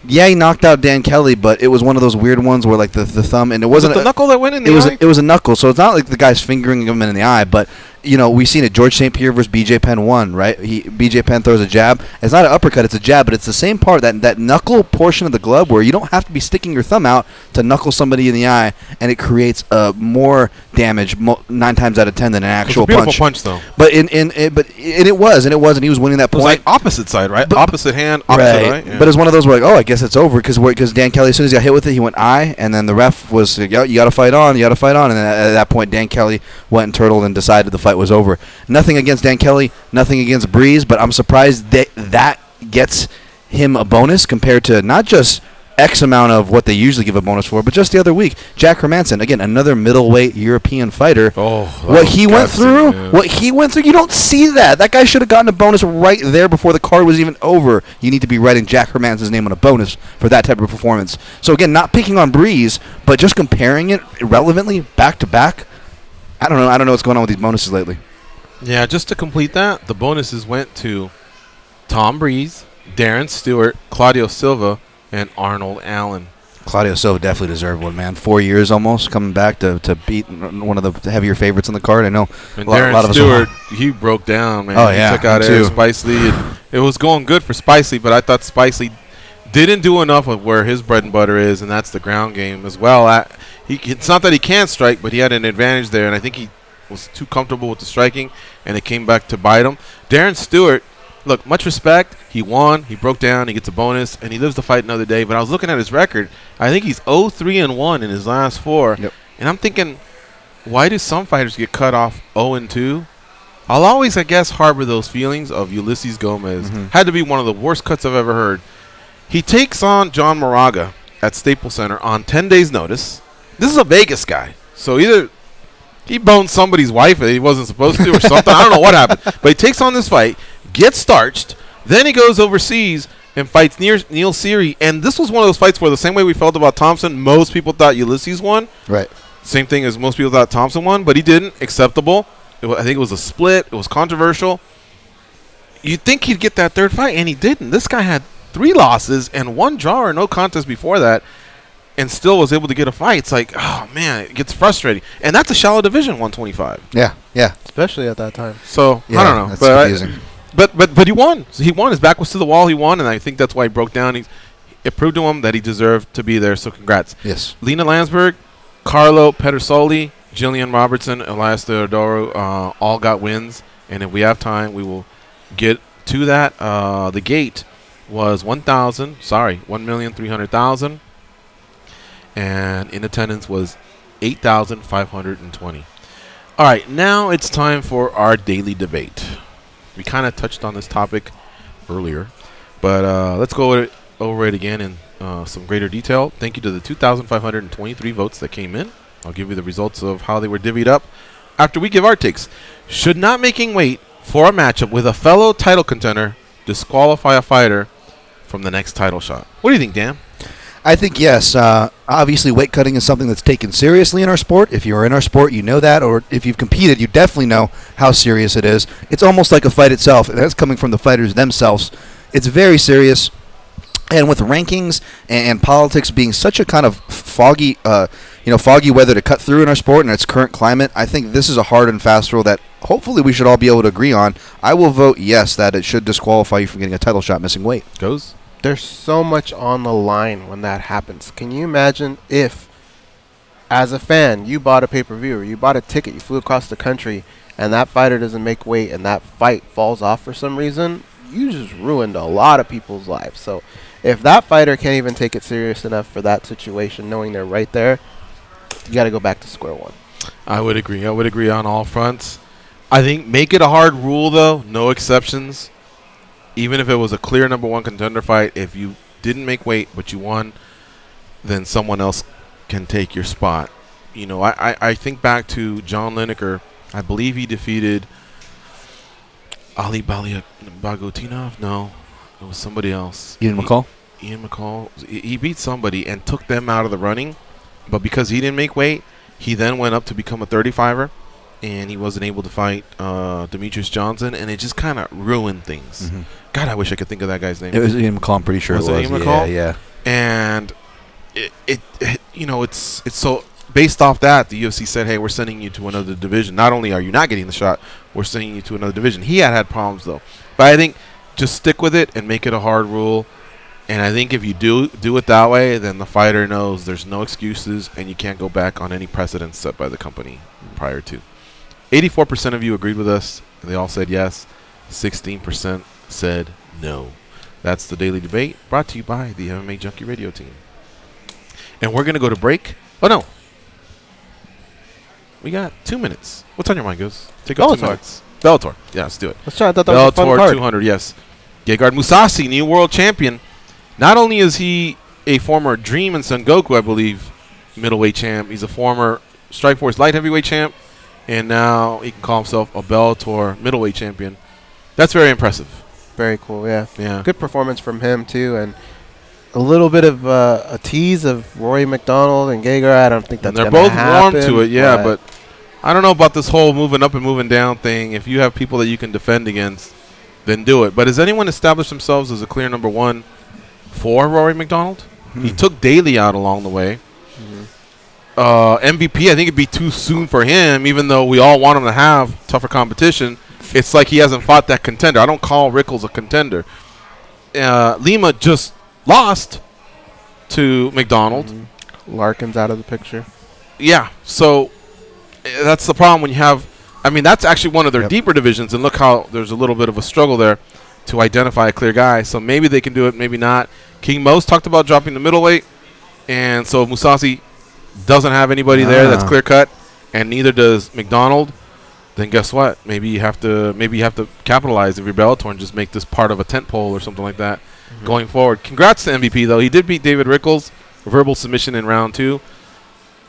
S3: Yeah, he knocked out Dan Kelly, but it was one of those weird ones where, like, the thumb, and it wasn't
S4: the knuckle that went in the eye?
S3: It was a knuckle, so it's not like the guy's fingering him in the eye, but, you know, we've seen it. George St. Pierre versus BJ Penn won, right? BJ Penn throws a jab. It's not an uppercut, it's a jab, but it's the same part, that knuckle portion of the glove where you don't have to be sticking your thumb out to knuckle somebody in the eye, and it creates more damage 9 times out of 10 than an actual punch.
S4: Beautiful punch, though.
S3: But it was, and he was winning that point.
S4: It was like opposite side, right? Opposite hand, opposite eye. Yeah.
S3: But it's one of those where, like, oh, I guess it's over, because Dan Kelly, as soon as he got hit with it, he went eye, and then the ref was, you got to fight on, and then at that point, Dan Kelly went and turtled and decided the fight was over. Nothing against Dan Kelly, nothing against Breeze, but I'm surprised that gets him a bonus compared to not just X amount of what they usually give a bonus for, but just the other week, Jack Hermanson, again, another middleweight European fighter. What he went through, you don't see that. That guy should have gotten a bonus right there before the card was even over. You need to be writing Jack Hermanson's name on a bonus for that type of performance. So again, not picking on Breeze, but just comparing it relevantly back to back. I don't know what's going on with these bonuses lately.
S4: Yeah, just to complete that, the bonuses went to Tom Breeze, Darren Stewart, Claudio Silva, and Arnold Allen.
S3: Claudio Silva definitely deserved one, man. 4 years almost coming back to beat one of the heavier favorites on the card. I know.
S4: And Darren Stewart, he broke down, man.
S3: Oh, yeah.
S4: He took out Eric Spicely. It was going good for Spicely, but I thought Spicely didn't do enough of where his bread and butter is, and that's the ground game as well. It's not that he can't strike, but he had an advantage there, and I think he was too comfortable with the striking, and it came back to bite him. Darren Stewart, look, much respect. He won. He broke down. He gets a bonus, and he lives to fight another day. But I was looking at his record. I think he's 0-3-1 in his last 4.
S3: Yep.
S4: And I'm thinking, why do some fighters get cut off 0-2? I'll always, I guess, harbor those feelings of Ulysses Gomez. Had to be one of the worst cuts I've ever heard. He takes on John Moraga at Staples Center on 10 days' notice. This is a Vegas guy. So either he boned somebody's wife that he wasn't supposed to or something. I don't know what happened. But he takes on this fight, gets starched, then he goes overseas and fights Neil Seery. And this was one of those fights where the same way we felt about Thompson, most people thought Ulysses won.
S3: Right.
S4: Same thing as most people thought Thompson won, but he didn't. Acceptable. I think it was a split. It was controversial. You'd think he'd get that third fight, and he didn't. This guy had 3 losses and 1 draw or no contest before that, and still was able to get a fight. It's like, oh, man, it gets frustrating. And that's a shallow division, 125.
S3: Yeah.
S1: Especially at that time.
S4: So,
S3: yeah,
S4: I don't know.
S3: That's confusing.
S4: But he won. So he won. His back was to the wall. He won, and I think that's why he broke down. It proved to him that he deserved to be there, so congrats.
S3: Yes.
S4: Lena Landsberg, Carlo Pedersoli, Jillian Robertson, Elias Theodoro all got wins. And if we have time, we will get to that. The gate was 1,300,000. And in attendance was 8,520. All right, now it's time for our daily debate. We kind of touched on this topic earlier, but let's go over it again in some greater detail. Thank you to the 2,523 votes that came in. I'll give you the results of how they were divvied up after we give our takes. Should not making weight for a matchup with a fellow title contender disqualify a fighter from the next title shot? What do you think, Dan?
S3: I think yes. Obviously, weight cutting is something that's taken seriously in our sport. If you're in our sport, you know that, or if you've competed, you definitely know how serious it is. It's almost like a fight itself, and that's coming from the fighters themselves. It's very serious, and with rankings and politics being such a kind of foggy, foggy weather to cut through in our sport in its current climate, I think this is a hard and fast rule that hopefully we should all be able to agree on. I will vote yes that it should disqualify you from getting a title shot missing weight.
S4: Goes.
S1: There's so much on the line when that happens. Can you imagine if, as a fan, you bought a pay-per-view or you bought a ticket, you flew across the country, and that fighter doesn't make weight and that fight falls off for some reason? You just ruined a lot of people's lives. So if that fighter can't even take it serious enough for that situation, knowing they're right there, you got to go back to square one.
S4: I would agree. I would agree on all fronts. I think make it a hard rule, though. No exceptions. Even if it was a clear number one contender fight, if you didn't make weight but you won, then someone else can take your spot. You know, I think back to John Lineker. I believe he defeated Ali Bagotinov. No, it was somebody else.
S3: Ian McCall?
S4: Ian McCall. He beat somebody and took them out of the running. But because he didn't make weight, he then went up to become a 35er. And he wasn't able to fight Demetrius Johnson, and it just kind of ruined things.
S3: Mm-hmm.
S4: God, I wish I could think of that guy's name.
S3: It was Ian McCall, I'm pretty sure
S4: was
S3: it was.
S4: Ian McCall?
S3: Yeah.
S4: And it it's so based off that, the UFC said, hey, we're sending you to another division. Not only are you not getting the shot, we're sending you to another division. He had problems, though. But I think just stick with it and make it a hard rule. And I think if you do it that way, then the fighter knows there's no excuses, and you can't go back on any precedents set by the company prior to. 84% of you agreed with us. And they all said yes. 16% said no. That's the Daily Debate, brought to you by the MMA Junkie radio team. And we're going to go to break. Oh, no. We got 2 minutes. What's on your mind, Goose? Take up 2 minutes. Bellator. Yeah, let's do it.
S1: Let's try. I thought that was a fun
S4: Bellator
S1: card.
S4: 200, yes. Gegard Mousasi, new world champion. Not only is he a former Dream and Son Goku, I believe, middleweight champ, he's a former Strikeforce light heavyweight champ. And now he can call himself a Bellator middleweight champion. That's very impressive.
S1: Very cool, yeah.
S4: Yeah.
S1: Good performance from him, too. And a little bit of a tease of Rory MacDonald and Gegard. I don't think that's going to happen.
S4: They're both warm to it, yeah. But I don't know about this whole moving up and moving down thing. If you have people that you can defend against, then do it. But has anyone established themselves as a clear number one for Rory MacDonald? He took Daly out along the way. MVP, I think it'd be too soon for him, even though we all want him to have tougher competition. It's like he hasn't fought that contender. I don't call Rickles a contender. Lima just lost to MacDonald.
S1: Larkin's out of the picture.
S4: Yeah, so that's the problem when you have – I mean, that's actually one of their deeper divisions, and look how there's a little bit of a struggle there to identify a clear guy. So maybe they can do it, maybe not. King Mo's talked about dropping the middleweight, and so Mousasi – doesn't have anybody there that's clear cut, and neither does MacDonald. Then guess what? Maybe you have to capitalize if you're Bellator and just make this part of a tent pole or something like that going forward. Congrats to MVP though. He did beat David Rickles, verbal submission in round 2.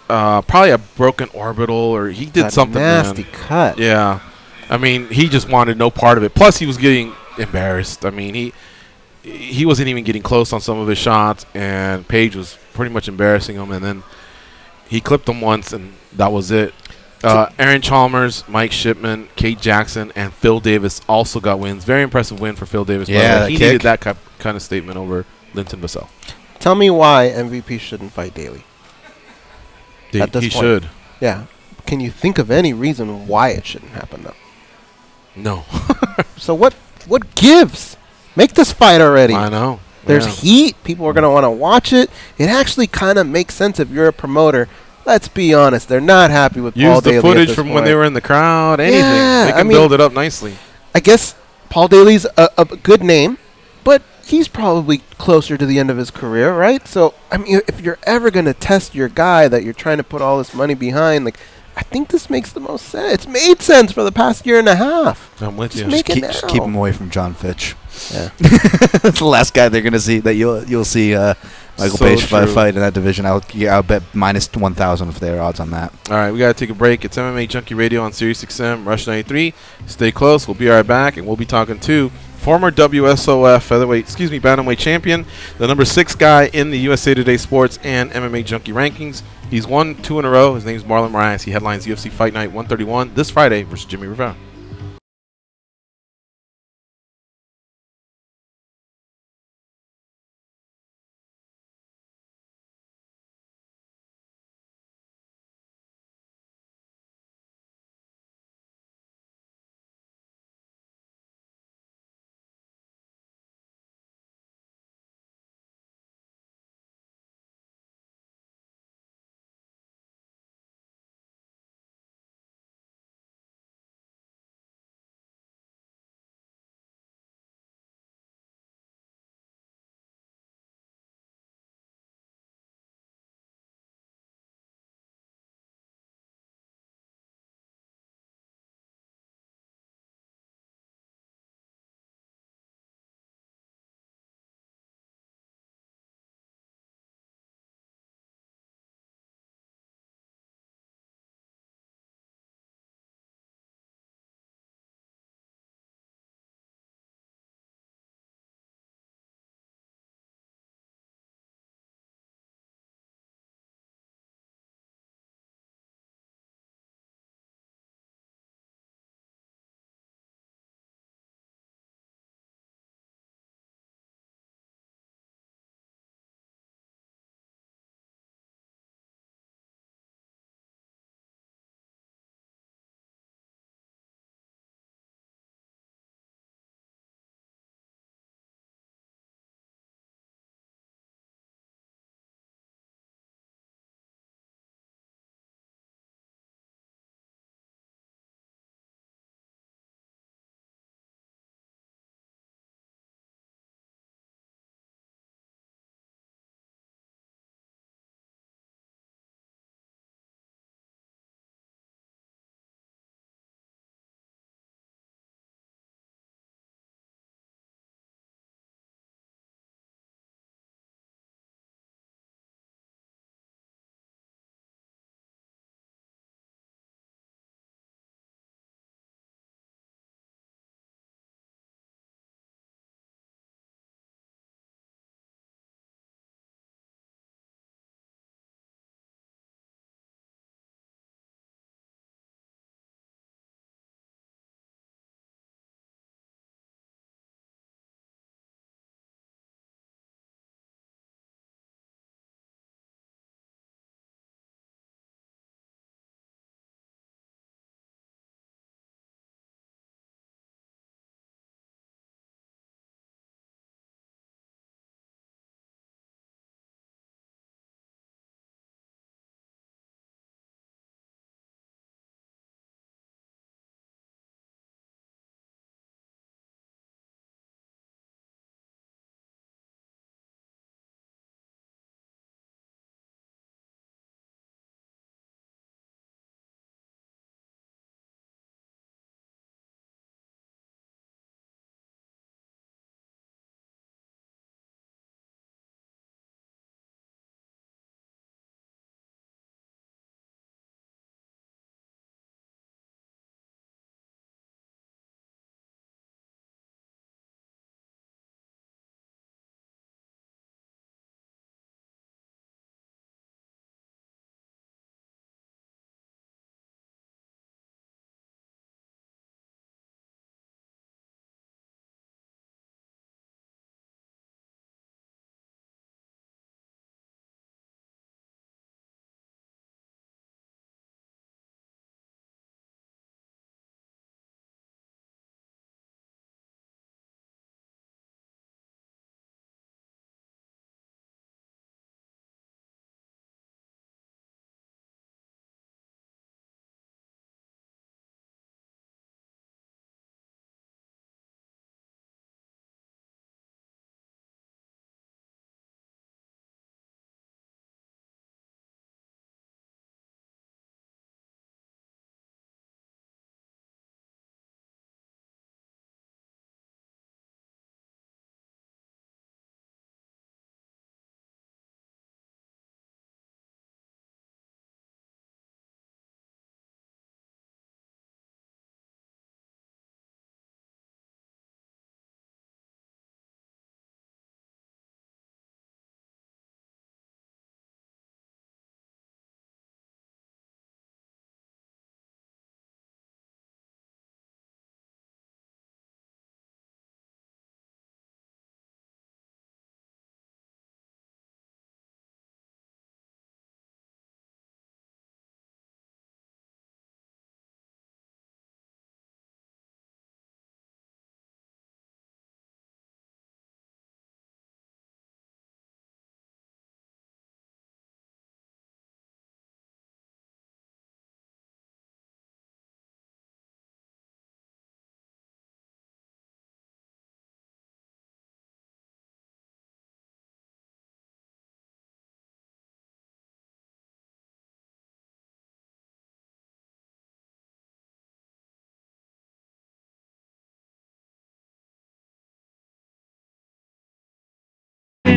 S4: Probably a broken orbital, or he did something
S1: nasty cut.
S4: Yeah, I mean he just wanted no part of it. Plus he was getting embarrassed. I mean he wasn't even getting close on some of his shots, and Page was pretty much embarrassing him, and then he clipped him once, and that was it. Aaron Chalmers, Mike Shipman, Kate Jackson, and Phil Davis also got wins. Very impressive win for Phil Davis.
S3: Yeah,
S4: he needed that kind of statement over Linton Vassell.
S1: Tell me why MVP shouldn't fight Daly.
S4: He should.
S1: Yeah. Can you think of any reason why it shouldn't happen, though?
S4: No.
S1: So what gives? Make this fight already.
S4: I know.
S1: There's heat. People are going to want to watch it. It actually kind of makes sense if you're a promoter. Let's be honest. They're not happy with Paul Daly.
S4: Use the footage from when they were in the crowd. Anything.
S1: Yeah,
S4: they can build it up nicely.
S1: I guess Paul Daly's a good name, but he's probably closer to the end of his career, right? So, I mean, if you're ever going to test your guy that you're trying to put all this money behind, like, I think this makes the most sense. It's made sense for the past year and a half.
S4: I'm with you.
S3: Just keep him away from John Fitch.
S1: Yeah.
S3: That's the last guy they're going to see that you'll see Michael Page fight in that division. I'll bet minus 1,000 if there are odds on that.
S4: All right, we got to take a break. It's MMA Junkie Radio on Sirius XM, Rush 93. Stay close. We'll be right back, and we'll be talking to former WSOF bantamweight champion, the number 6 guy in the USA Today Sports and MMA Junkie rankings. He's won 2 in a row. His name's Marlon Moraes. He headlines UFC Fight Night 131 this Friday versus Jimmy Rivera.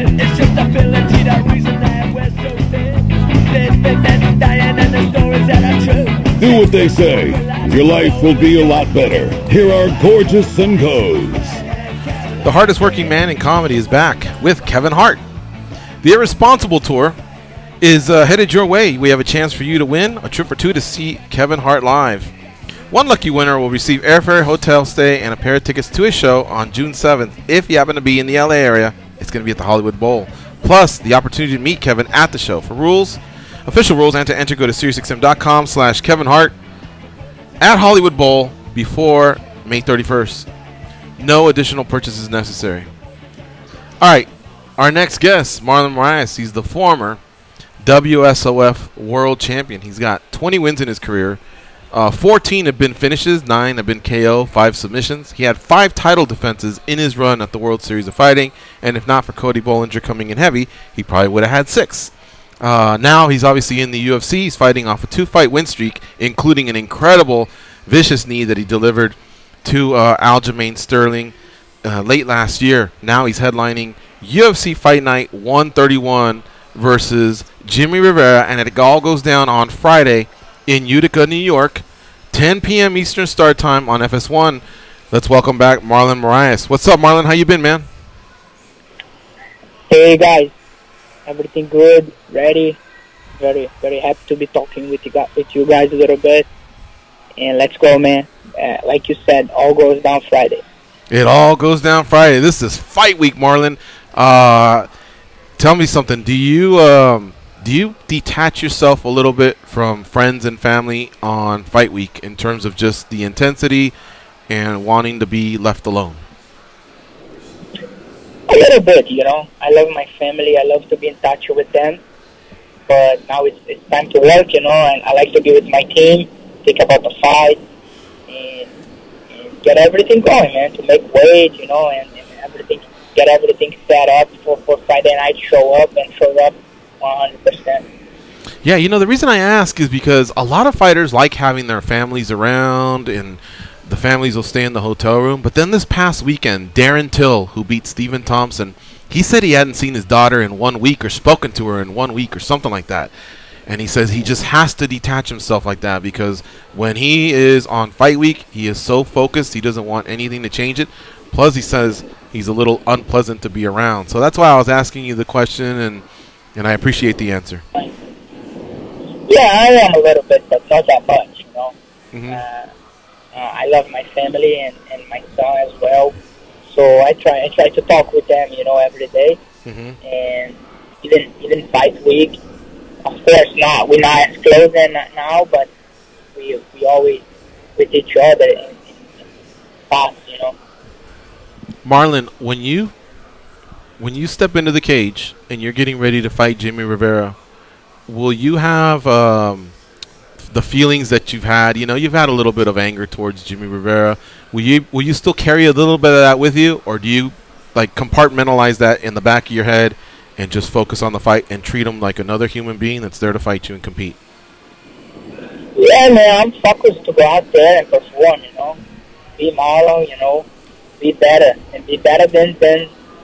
S11: thin. It's just ability, that reason that we're so thin. There's big men dying and the stories that are true.
S7: Do what they say. Your life will be a lot better. Here are Gorgeous and Goes.
S4: The hardest working man in comedy is back with Kevin Hart. The Irresponsible Tour is headed your way. We have a chance for you to win a trip for two to see Kevin Hart live. One lucky winner will receive airfare, hotel stay, and a pair of tickets to his show on June 7th. If you happen to be in the LA area, it's going to be at the Hollywood Bowl. Plus, the opportunity to meet Kevin at the show. For rules, official rules, and to enter, go to SiriusXM.com/Kevin Hart at Hollywood Bowl before May 31st. No additional purchases necessary. All right, our next guest, Marlon Moraes. He's the former WSOF World Champion. He's got 20 wins in his career. 14 have been finishes, 9 have been KO, 5 submissions. He had 5 title defenses in his run at the World Series of Fighting, and if not for Cody Bollinger coming in heavy, he probably would have had 6. Now he's obviously in the UFC. He's fighting off a 2-fight win streak, including an incredible vicious knee that he delivered to Aljamain Sterling late last year. Now he's headlining UFC Fight Night 131 versus Jimmy Rivera, and it all goes down on Friday in Utica, New York, 10 p.m. Eastern Start Time on FS1. Let's welcome back Marlon Moraes. What's up, Marlon? How you been, man?
S12: Hey, guys. Everything good, ready. Very, very happy to be talking with you guys a little bit. And let's go, man. Like you said, all goes down Friday.
S4: It all goes down Friday. This is fight week, Marlon. Tell me something. Do you detach yourself a little bit from friends and family on fight week in terms of just the intensity and wanting to be left alone?
S12: A little bit, you know. I love my family. I love to be in touch with them. But now it's time to work, you know, and I like to be with my team, think about the fight, and get everything going, man, to make weight, you know, and everything, get everything set up for Friday night, show up 100%.
S4: Yeah, you know, the reason I ask is because a lot of fighters like having their families around, and the families will stay in the hotel room. But then this past weekend, Darren Till, who beat Stephen Thompson, he said he hadn't seen his daughter in 1 week or spoken to her in 1 week or something like that. And he says he just has to detach himself like that because when he is on fight week, he is so focused, he doesn't want anything to change it. Plus, he says he's a little unpleasant to be around. So that's why I was asking you the question, and I appreciate the answer.
S12: Yeah, I am a little bit, but not that much, you know. Mm-hmm. I love my family and my son as well. So I try to talk with them, you know, every day. Mm-hmm. And even fight week, of course not. We're not as close now, but we always with each other in past, you know.
S4: Marlon, when you step into the cage and you're getting ready to fight Jimmy Rivera, will you have the feelings that you've had? You know, you've had a little bit of anger towards Jimmy Rivera. Will you still carry a little bit of that with you, or do you like compartmentalize that in the back of your head and just focus on the fight and treat him like another human being that's there to fight you and compete?
S12: Yeah, man, I'm focused to go out there and perform, you know. Be Marlon, you know. Be better. And be better than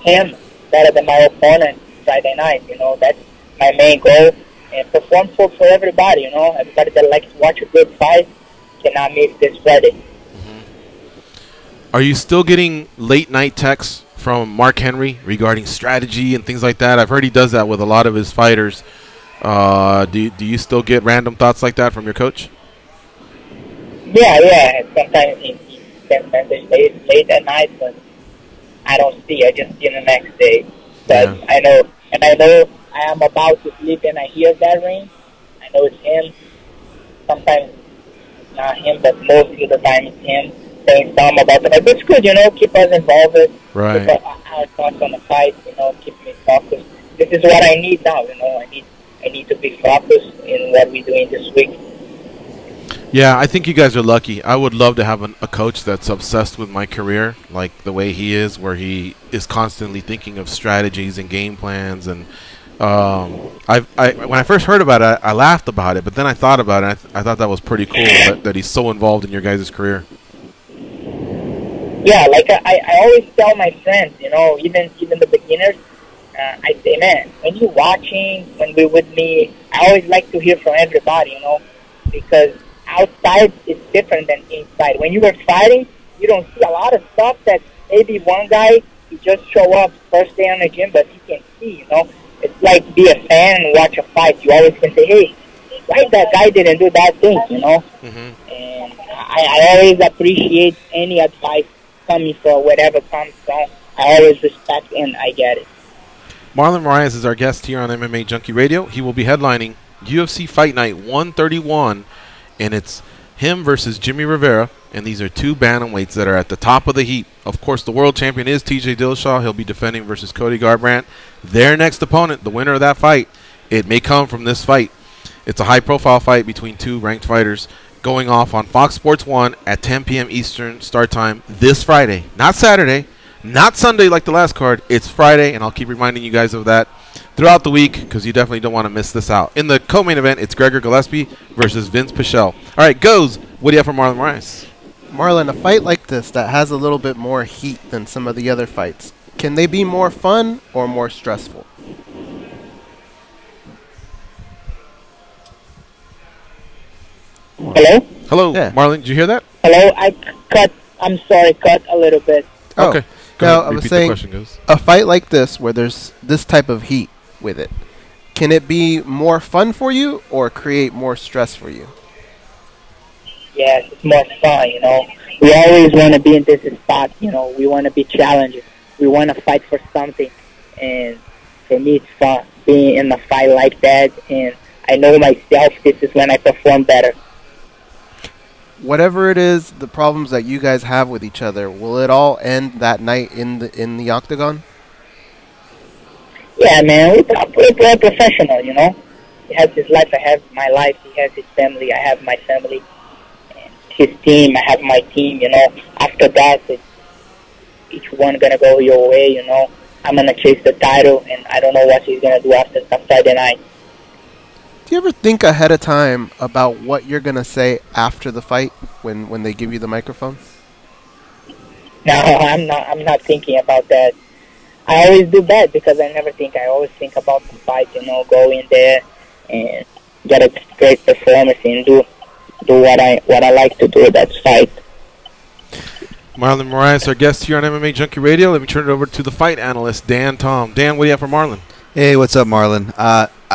S12: him. Better than my opponent Friday night, you know. That's my main goal. And perform for everybody, you know. Everybody that likes to watch a good fight cannot miss this Friday.
S4: Mm-hmm. Are you still getting late night texts from Mark Henry regarding strategy and things like that? I've heard he does that with a lot of his fighters. Do you still get random thoughts like that from your coach?
S12: Yeah. Sometimes he sends messages late at night, but I don't see. I just see him the next day. But yeah. I know I am about to sleep and I hear that ring. I know it's him. Sometimes it's not him, but most of the time it's him saying something about the fight. But it's good, you know, keep us involved.
S4: Right.
S12: Keep our thoughts on the fight, you know, keep me focused. This is what I need now, you know. I need to be focused in what we're doing this week.
S4: Yeah, I think you guys are lucky. I would love to have a coach that's obsessed with my career, like the way he is, where he is constantly thinking of strategies and game plans. And when I first heard about it, I laughed about it, but then I thought about it. I thought that was pretty cool that he's so involved in your guys' career.
S12: Yeah, like I always tell my friends, you know, even the beginners, I say, man, when you're watching, when we're with me, I always like to hear from everybody, you know, because outside is different than inside. When you were fighting, you don't see a lot of stuff that maybe one guy, he just show up first day on the gym, but he can see, you know. It's like be a fan and watch a fight. You always can say, hey, why that guy didn't do that thing, you know? And I always appreciate any advice coming from whatever comes from. I always respect and I get it.
S4: Marlon Moraes is our guest here on MMA Junkie Radio. He will be headlining UFC Fight Night 131, and it's him versus Jimmy Rivera, and these are two bantamweights that are at the top of the heap. Of course, the world champion is TJ Dillashaw. He'll be defending versus Cody Garbrandt. Their next opponent, the winner of that fight, it may come from this fight. It's a high-profile fight between two ranked fighters going off on Fox Sports 1 at 10 p.m. Eastern start time this Friday. Not Saturday, not Sunday like the last card. It's Friday, and I'll keep reminding you guys of that throughout the week because you definitely don't want to miss this out. In the co-main event, it's Gregor Gillespie versus Vince Pichel. All right, Goes, what do you have for Marlon Moraes?
S1: Marlon, a fight like this that has a little bit more heat than some of the other fights, can they be more fun or more stressful?
S12: Hello?
S4: Hello, yeah. Marlon, did you hear that?
S12: Hello, I'm sorry, cut a little bit.
S1: Oh,
S4: okay.
S1: Now, I was saying, a fight like this where there's this type of heat with it, can it be more fun for you or create more stress for you?
S12: Yes, it's more fun, you know. We always want to be in this spot, you know. We want to be challenging. We want to fight for something. And for me, it's fun being in a fight like that. And I know myself, this is when I perform better.
S1: Whatever it is, the problems that you guys have with each other, will it all end that night in the octagon?
S12: Yeah, man, we're professional, you know. He has his life, I have my life. He has his family, I have my family. And his team, I have my team, you know. After that, it's each one gonna go your way, you know. I'm gonna chase the title, and I don't know what he's gonna do after Friday night.
S1: Do you ever think ahead of time about what you're going to say after the fight when they give you the microphone?
S12: No, I'm not thinking about that. I always do that because I never think. I always think about the fight, you know, go in there and get a great performance and do what I like to do, that's fight.
S4: Marlon Moraes, our guest here on MMA Junkie Radio. Let me turn it over to the fight analyst, Dan Tom. Dan, what do you have for Marlon?
S3: Hey, what's up, Marlon?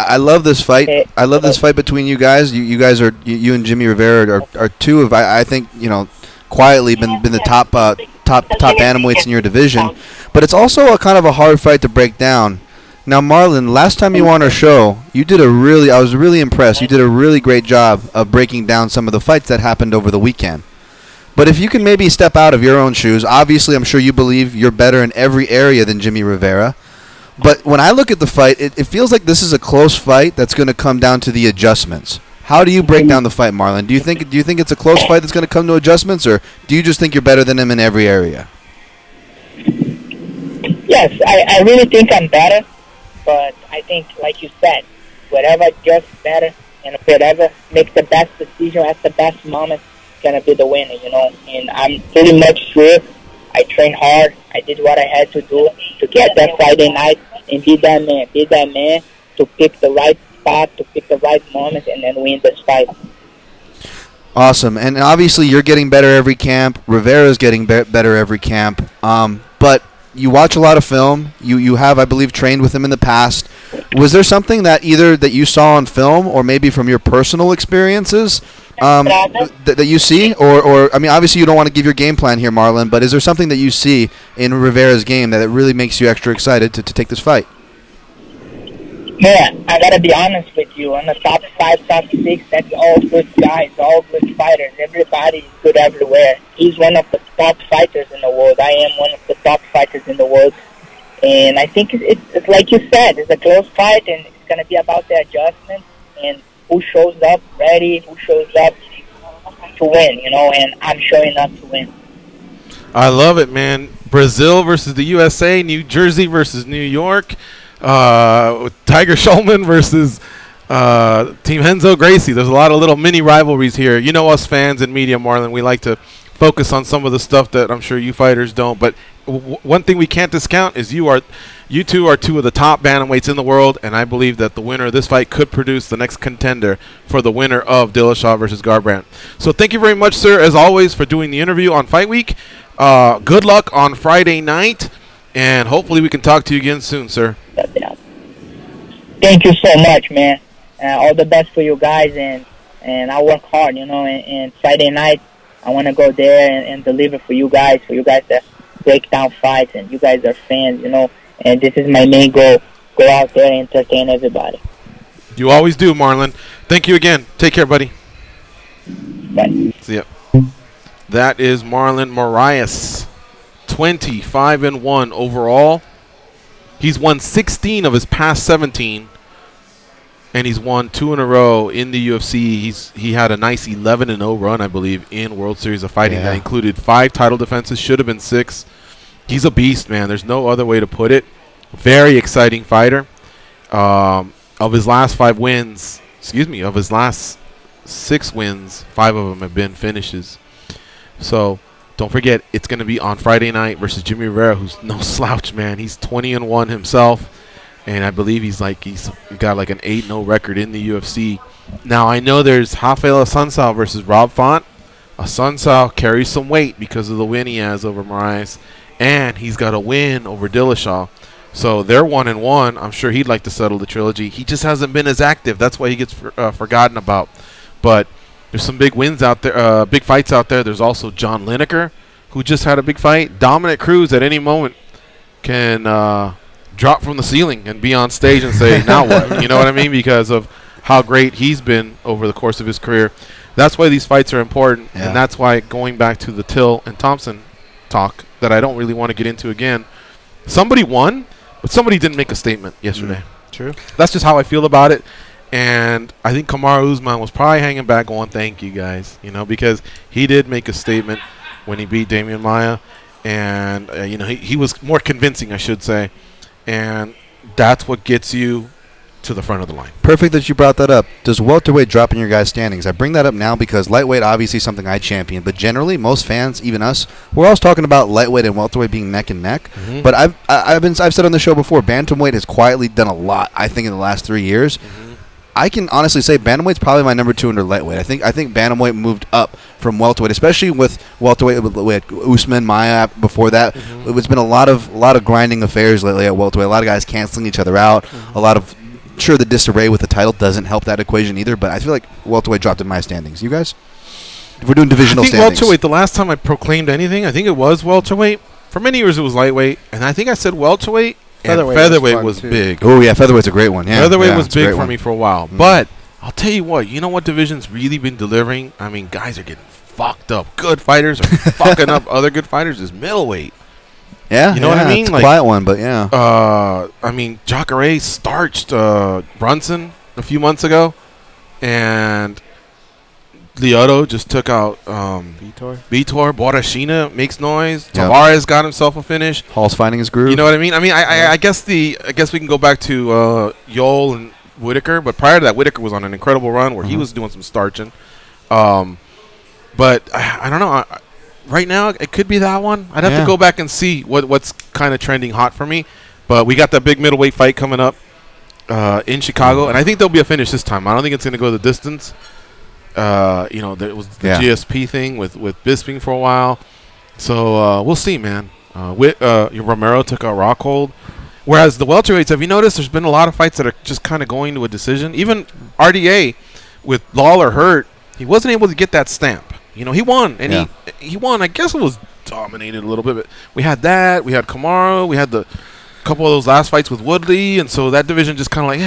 S3: I love this fight. I love this fight between you guys. You guys are you and Jimmy Rivera are two of I think, you know, quietly been the top bantamweights in your division. But it's also a kind of a hard fight to break down. Now, Marlon, last time you were on our show, you did I was really impressed. You did a really great job of breaking down some of the fights that happened over the weekend. But if you can maybe step out of your own shoes, obviously I'm sure you believe you're better in every area than Jimmy Rivera. But when I look at the fight, it feels like this is a close fight that's going to come down to the adjustments. How do you break down the fight, Marlon? Do you think it's a close fight that's going to come to adjustments, or do you just think you're better than him in every area?
S12: Yes, I really think I'm better, but I think, like you said, whatever adjusts better and whatever makes the best decision at the best moment is going to be the winner, you know. And I'm pretty much sure I trained hard. I did what I had to do to get that Friday night and be that man to pick the right spot, to pick the right moment, and then win this fight.
S3: Awesome. And obviously you're getting better every camp. Rivera's getting better every camp. But you watch a lot of film. You have, I believe, trained with him in the past. Was there something that either that you saw on film or maybe from your personal experiences that you see? Or I mean, obviously you don't want to give your game plan here, Marlon, but is there something that you see in Rivera's game that it really makes you extra excited to take this fight?
S12: Yeah, I gotta be honest with you. On the top 5, top 6, that's all good guys, all good fighters. Everybody is good everywhere. He's one of the top fighters in the world. I am one of the top fighters in the world. And I think it's like you said, it's a close fight, and it's gonna be about the adjustments and who shows up ready, who shows up to win, you know, and I'm showing up to win.
S4: I love it, man. Brazil versus the USA, New Jersey versus New York. Tiger Schulman versus Team Renzo Gracie. There's a lot of little mini rivalries here. You know us fans and media, Marlon, we like to focus on some of the stuff that I'm sure you fighters don't. But one thing we can't discount is you two are two of the top bantamweights in the world, and I believe that the winner of this fight could produce the next contender for the winner of Dillashaw versus Garbrandt. So thank you very much, sir, as always, for doing the interview on Fight Week. Good luck on Friday night, and hopefully we can talk to you again soon, sir.
S12: Thank you so much, man. All the best for you guys, and I work hard, you know, and Friday night I want to go there and deliver for you guys to break down fights, and you guys are fans, you know, and this is my main goal. Go out there and entertain everybody.
S4: You always do, Marlon. Thank you again. Take care, buddy.
S12: Bye.
S4: See ya. That is Marlon Moraes, 25-1 overall. He's won 16 of his past 17, and he's won 2 in a row in the UFC. He had a nice 11-0 run, I believe, in World Series of Fighting. That included 5 title defenses, should have been 6. He's a beast, man. There's no other way to put it. Very exciting fighter. Of his last 5 wins, of his last 6 wins, 5 of them have been finishes. So don't forget, it's going to be on Friday night versus Jimmy Rivera, who's no slouch, man. He's 20-1 himself, and I believe he's got like an 8-0 record in the UFC. Now I know there's Rafael Assunção versus Rob Font. Assunção carries some weight because of the win he has over Moraes, and he's got a win over Dillashaw. So they're 1-1. I'm sure he'd like to settle the trilogy. He just hasn't been as active. That's why he gets forgotten about. But there's some big wins out there, big fights out there. There's also John Lineker, who just had a big fight. Dominic Cruz at any moment can drop from the ceiling and be on stage and say, now what? You know what I mean? Because of how great he's been over the course of his career. That's why these fights are important, and that's why, going back to the Till and Thompson talk that I don't really want to get into again, somebody won, but somebody didn't make a statement yesterday.
S1: True.
S4: That's just how I feel about it. And I think Kamaru Usman was probably hanging back going, thank you guys, you know, because he did make a statement when he beat Damian Maia. And, you know, he was more convincing, I should say. And that's what gets you to the front of the line.
S3: Perfect that you brought that up. Does welterweight drop in your guys' standings? I bring that up now because lightweight obviously something I champion, but generally most fans, even us, we're always talking about lightweight and welterweight being neck and neck. But I've said on the show before, bantamweight has quietly done a lot, I think, in the last 3 years. I can honestly say bantamweight's probably my number 2 under lightweight. I think bantamweight moved up from welterweight, especially with welterweight with Usman, Maia. Before that, it's been a lot of grinding affairs lately at welterweight. A lot of guys canceling each other out. A lot of the disarray with the title doesn't help that equation either. But I feel like welterweight dropped in my standings. You guys, if we're doing divisional standings,
S4: welterweight. The last time I proclaimed anything, I think it was welterweight. For many years, it was lightweight, and I think I said welterweight. Featherweight was big.
S3: Oh, yeah, featherweight's a great one. Yeah,
S4: featherweight was big for me for a while. But I'll tell you what, you know what division's really been delivering? I mean, guys are getting fucked up. Good fighters are fucking up other good fighters is middleweight.
S3: Yeah,
S4: you know what I mean?
S3: It's a quiet one, but yeah.
S4: I mean, Jacare starched Brunson a few months ago, and Lyoto just took out Vitor. Borrachina makes noise. Tavares got himself a finish.
S3: Hall's finding his groove.
S4: You know what I mean? I guess we can go back to Yoel and Whitaker, but prior to that, Whitaker was on an incredible run where he was doing some starching. But I don't know. Right now, it could be that one. I'd have to go back and see what's kind of trending hot for me. But we got that big middleweight fight coming up in Chicago, and I think there'll be a finish this time. I don't think it's going to go the distance. You know, there was the GSP thing with Bisping for a while. So we'll see, man. Romero took out Rockhold. Whereas the welterweights, have you noticed there's been a lot of fights that are just kind of going to a decision? Even RDA with Lawler hurt, he wasn't able to get that stamp. You know, he won, and he won. I guess it was dominated a little bit. But we had that. We had Kamaru. We had the couple of those last fights with Woodley, and so that division just kind of like,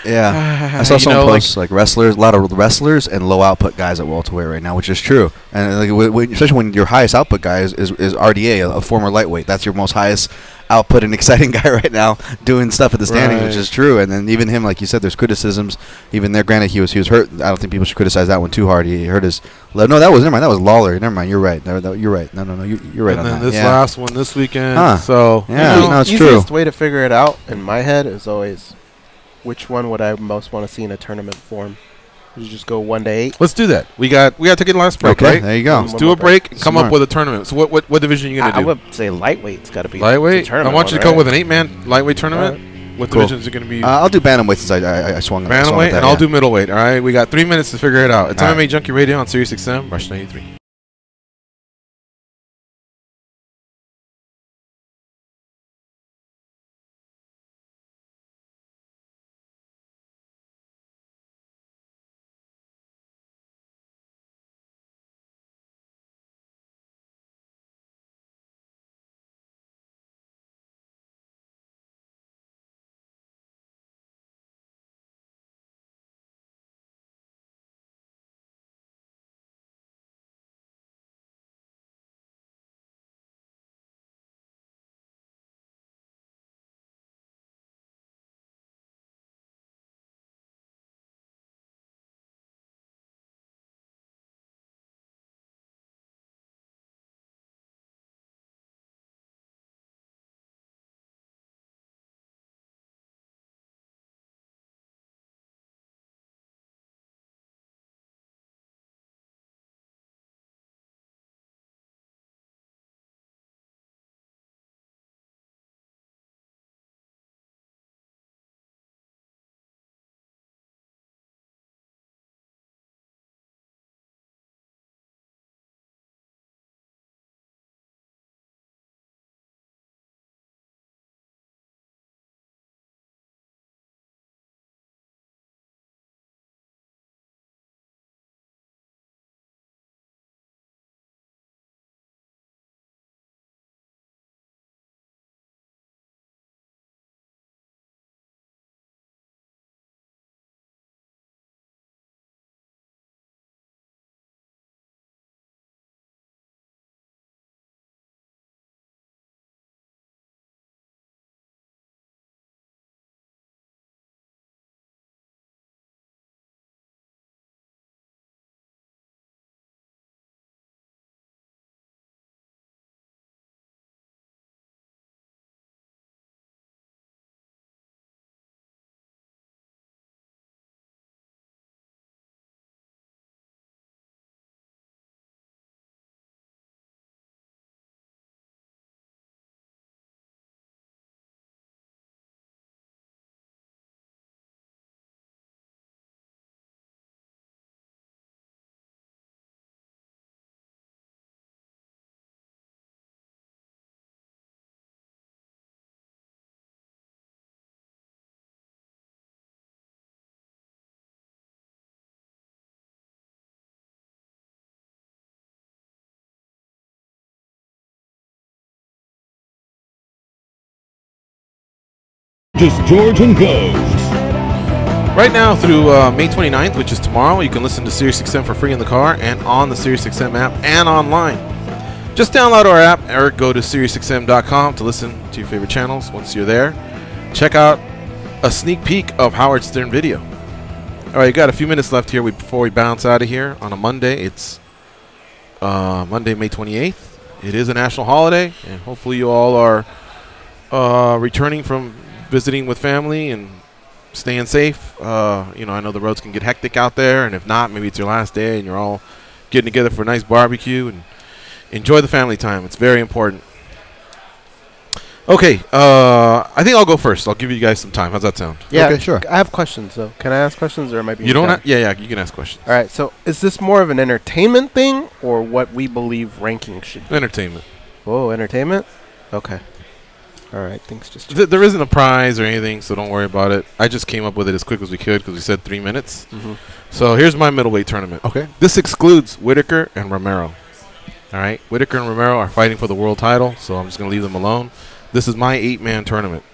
S3: I saw some posts like wrestlers, a lot of wrestlers and low output guys at welterweight right now, which is true. And like, especially when your highest output guy is RDA, a former lightweight. That's your most highest output and exciting guy right now doing stuff at the standing, which is true. And then even him, like you said, there's criticisms. Even there, granted, he was hurt. I don't think people should criticize that one too hard. He hurt his. No, that was That was Lawler. Never mind. You're right. You're right. No. You're right
S4: and
S3: on
S4: then
S3: that.
S4: This last one this weekend. So
S3: no, it's true.
S1: The easiest way to figure it out in my head is always which one would I most want to see in a tournament form. You just go 1 to 8.
S4: Let's do that. We got to take the last break,
S3: Okay,
S4: right?
S3: there you go.
S4: Let's do a break and come up with a tournament. So what division are you going to do?
S1: I would say lightweight's got to be
S4: lightweight. I want you to come with an 8-man lightweight tournament.
S1: Right.
S4: What divisions are going to be?
S3: I'll do bantamweight since I swung.
S4: Bantamweight, and I'll do middleweight. All right, we got 3 minutes to figure it out. It's MMA Junkie Radio on Sirius XM, Rush 93.
S7: Just George and Goes.
S4: Right now through May 29th, which is tomorrow, you can listen to SiriusXM for free in the car and on the SiriusXM app and online. Just download our app or go to SiriusXM.com to listen to your favorite channels. Once you're there, check out a sneak peek of Howard Stern video. All right, you got a few minutes left here before we bounce out of here on a Monday. It's Monday, May 28th. It is a national holiday, and hopefully you all are returning from visiting with family and staying safe. You know, I know the roads can get hectic out there, and if not, maybe it's your last day and you're all getting together for a nice barbecue and enjoy the family time. It's very important. Okay, I think I'll go first. I'll give you guys some time. How's that sound?
S1: Yeah,
S3: okay, sure.
S1: I have questions, though. Can I ask questions, or it might be
S4: you don't? Yeah, you can ask questions.
S1: All right. So, is this more of an entertainment thing, or what we believe rankings should be?
S4: Entertainment.
S1: Oh, entertainment. Okay. All right. Thanks. Just
S4: there isn't a prize or anything, so don't worry about it. I just came up with it as quick as we could because we said 3 minutes. So here's my middleweight tournament.
S3: Okay.
S4: This excludes Whitaker and Romero. All right. Whitaker and Romero are fighting for the world title, so I'm just going to leave them alone. This is my 8-man tournament.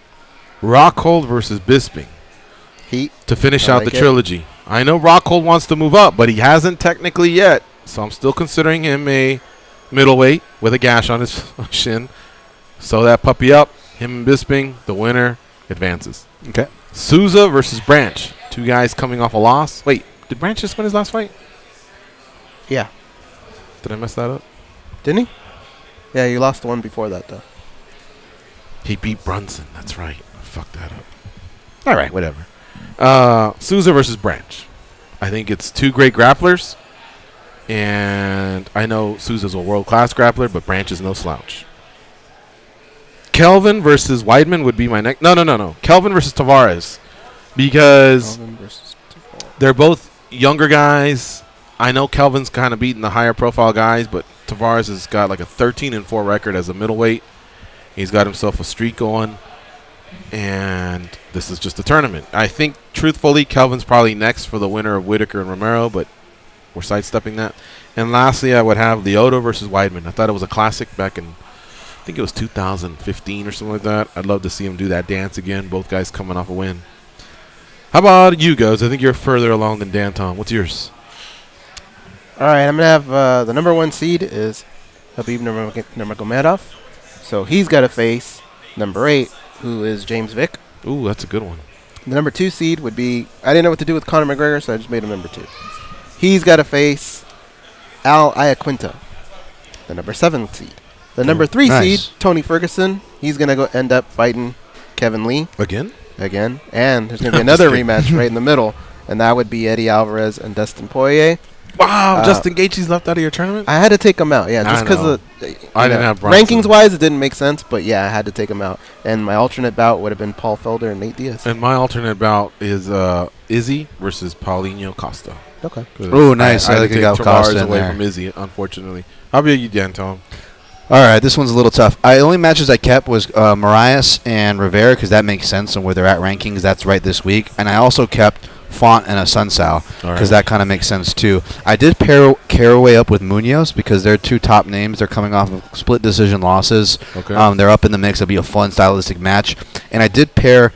S4: Rockhold versus Bisping.
S1: Heat.
S4: To finish out the trilogy. I know Rockhold wants to move up, but he hasn't technically yet, so I'm still considering him a middleweight with a gash on his shin. So that puppy up. Him and Bisping, the winner advances.
S3: Okay.
S4: Souza versus Branch. 2 guys coming off a loss. Wait, did Branch just win his last fight?
S1: Yeah.
S4: Did I mess that up?
S1: Didn't he? Yeah, you lost the one before that, though.
S4: He beat Brunson. That's right. I fucked that up. All right, whatever. Souza versus Branch. I think it's two great grapplers. And I know Souza's a world-class grappler, but Branch is no slouch. Kelvin versus Weidman would be my next. No. Kelvin versus Tavares. Because they're both younger guys. I know Kelvin's kind of beating the higher-profile guys, but Tavares has got like a 13-4 record as a middleweight. He's got himself a streak going. And this is just a tournament. I think, truthfully, Kelvin's probably next for the winner of Whitaker and Romero, but we're sidestepping that. And lastly, I would have Lyoto versus Weidman. I thought it was a classic back in, I think it was 2015 or something like that. I'd love to see him do that dance again. Both guys coming off a win. How about you guys? I think you're further along than Dan Tom. What's yours?
S1: All right, I'm going to have the number 1 seed is Khabib Nurmagomedov. So he's got to face number 8, who is James Vick.
S4: Ooh, that's a good one.
S1: The number 2 seed would be, I didn't know what to do with Conor McGregor, so I just made him number 2. He's got to face Al Iaquinta, the number 7 seed. The number 3 seed, Tony Ferguson, he's going to end up fighting Kevin Lee.
S4: Again.
S1: And there's going to be another rematch right in the middle, and that would be Eddie Alvarez and Dustin Poirier.
S4: Wow, Justin Gaethje's left out of your tournament?
S1: I had to take him out, yeah, just because
S4: I didn't have Bronson.
S1: Rankings-wise, it didn't make sense, but yeah, I had to take him out. And my alternate bout would have been Paul Felder and Nate Diaz.
S4: And my alternate bout is Izzy versus Paulinho Costa.
S1: Okay.
S3: Oh, nice. I think I got Costa in
S4: away
S3: there.
S4: from Izzy, unfortunately. How about you, Dan Tom?
S3: All right, this one's a little tough. The only matches I kept was Moraes and Rivera because that makes sense and where they're at rankings. That's right this week. And I also kept Font and a Sunsao because that kind of makes sense too. I did pair Caraway up with Munoz because they're 2 top names. They're coming off of split decision losses.
S4: Okay.
S3: They're up in the mix. It'll be a fun stylistic match. And I did pair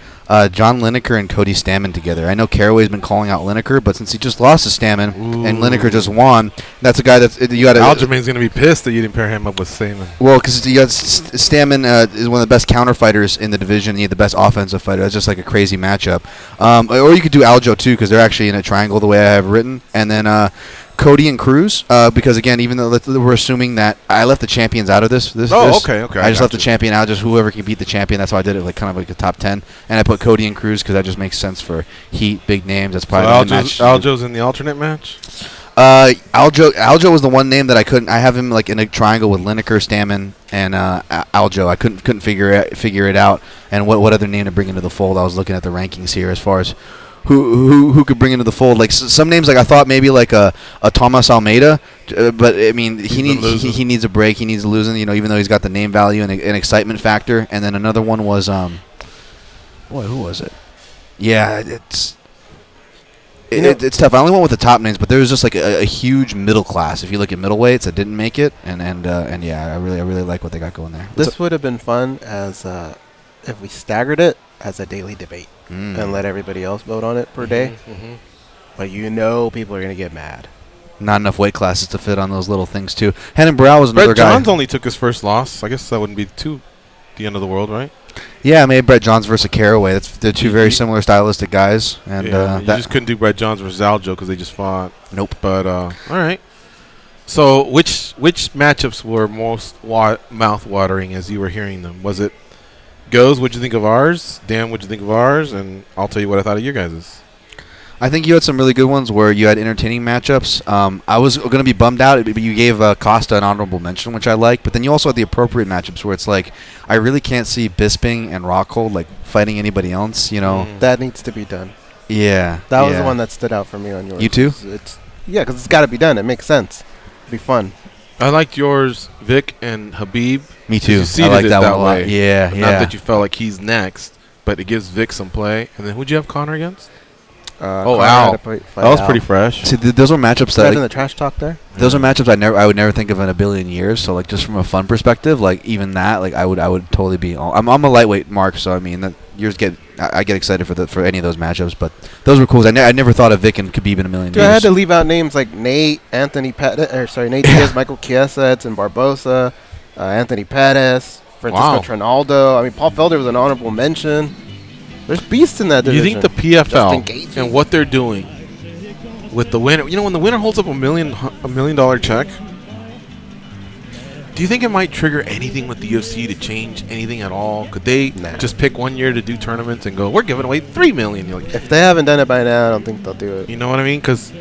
S3: John Lineker and Cody Stamann together. I know Caraway's been calling out Lineker, but since he just lost to Stamann and Lineker just won, that's a guy that's you got.
S4: Aljamain's going to be pissed that you didn't pair him up with Stamann.
S3: Well, because you got Stamann is one of the best counter fighters in the division. He had the best offensive fighter. That's just like a crazy matchup. Or you could do Aljo too, because they're actually in a triangle the way I have written, and then. Cody and Cruz, because again, even though we're assuming that I left the champions out of this.
S4: Okay.
S3: I just left the champion out, just whoever can beat the champion. That's why I did it like kind of like a top 10, and I put Cody and Cruz because that just makes sense for heat, big names. That's probably the match.
S4: Aljo's in the alternate match.
S3: Aljo was the one name that I couldn't. I have him like in a triangle with Lineker, Stamann, and Aljo. I couldn't figure it out. And what other name to bring into the fold? I was looking at the rankings here as far as. Who could bring into the fold? Like some names, like I thought maybe like a Thomas Almeida, but I mean he needs a break. He needs losing. Even though he's got the name value and an excitement factor. And then another one was who was it? Yeah, it's tough. I only went with the top names, but there was just like a huge middle class. If you look at middleweights that didn't make it, and yeah, I really like what they got going there.
S1: This would have been fun as if we staggered it as a daily debate. And let everybody else vote on it per day. But people are going to get mad.
S3: Not enough weight classes to fit on those little things, too. Henan Brow was another guy.
S4: Brett Johns only took his first loss. I guess that wouldn't be the end of the world, right?
S3: Yeah, I made Brett Johns versus Caraway. They're 2 very similar stylistic guys. And
S4: you just couldn't do Brett Johns versus Aljo because they just fought.
S3: Nope.
S4: But, all right. So, which matchups were most mouth-watering as you were hearing them? Was it Goes, what'd you think of ours? Dan, what'd you think of ours? And I'll tell you what I thought of your guys'.
S3: I think you had some really good ones where you had entertaining matchups. I was going to be bummed out, but you gave Costa an honorable mention, which I like. But then you also had the appropriate matchups where it's like, I really can't see Bisping and Rockhold like fighting anybody else,
S1: That needs to be done.
S3: Yeah.
S1: That was the one that stood out for me on yours.
S3: You too?
S1: Yeah, because it's got to be done. It makes sense. It'd be fun.
S4: I liked yours, Vic and Habib.
S3: Me too.
S4: I like that one a lot.
S3: Way. Yeah.
S4: Not that you felt like he's next, but it gives Vic some play. And then who'd you have Connor against?
S1: Al.
S4: That was pretty fresh.
S3: See, those were matchups that
S1: in the trash talk there.
S3: Those are matchups I would never think of in a billion years. So like just from a fun perspective, like even that, like I would totally be. I'm a lightweight, Mark. So I mean that I get excited for any of those matchups. But those were cool. I never thought of Vic and Khabib in a million years.
S1: I had to leave out names like Nate Diaz, Michael Chiesa, Edson Barbosa, Anthony Pettis, Francisco Trinaldo. I mean, Paul Felder was an honorable mention. There's beasts in that division.
S4: You think the PFL and what they're doing with the winner? When the winner holds up $1 million check, do Do you think it might trigger anything with the UFC to change anything at all? Could they just pick one year to do tournaments and go, we're giving away $3 million? You're like,
S1: if they haven't done it by now, I don't think they'll do it.
S4: You know what I mean? Because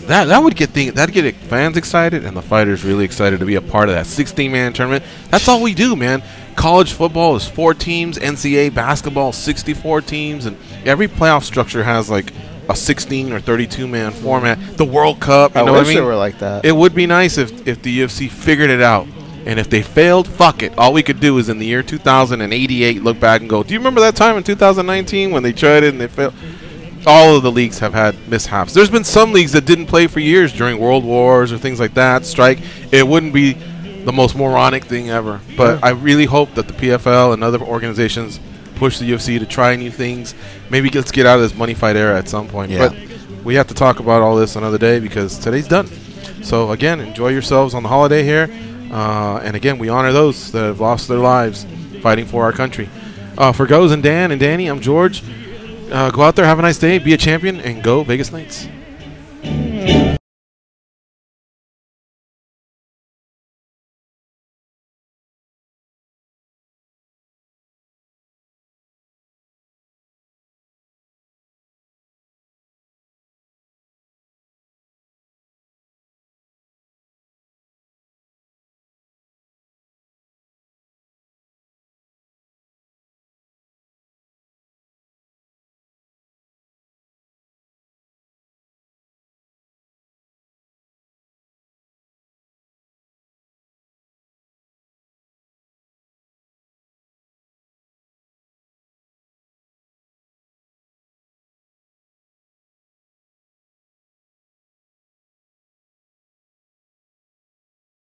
S4: that would get fans excited and the fighters really excited to be a part of that 16-man tournament. That's all we do, man. College football is 4 teams. NCAA basketball 64 teams, and every playoff structure has like a 16 or 32-man format. The World Cup, you know what I mean?
S1: It were like that.
S4: It would be nice if the UFC figured it out. And if they failed, fuck it. All we could do is in the year 2088 look back and go, do you remember that time in 2019 when they tried it and they failed? All of the leagues have had mishaps. There's been some leagues that didn't play for years during world wars or things like that, strike. It wouldn't be the most moronic thing ever. But I really hope that the PFL and other organizations push the UFC to try new things. Maybe let's get out of this money fight era at some point.
S1: Yeah.
S4: But we have to talk about all this another day because today's done. So, again, enjoy yourselves on the holiday here. And, again, we honor those that have lost their lives fighting for our country. For Goes and Dan and Danny, I'm George. Go out there, have a nice day, be a champion, and go Vegas Knights.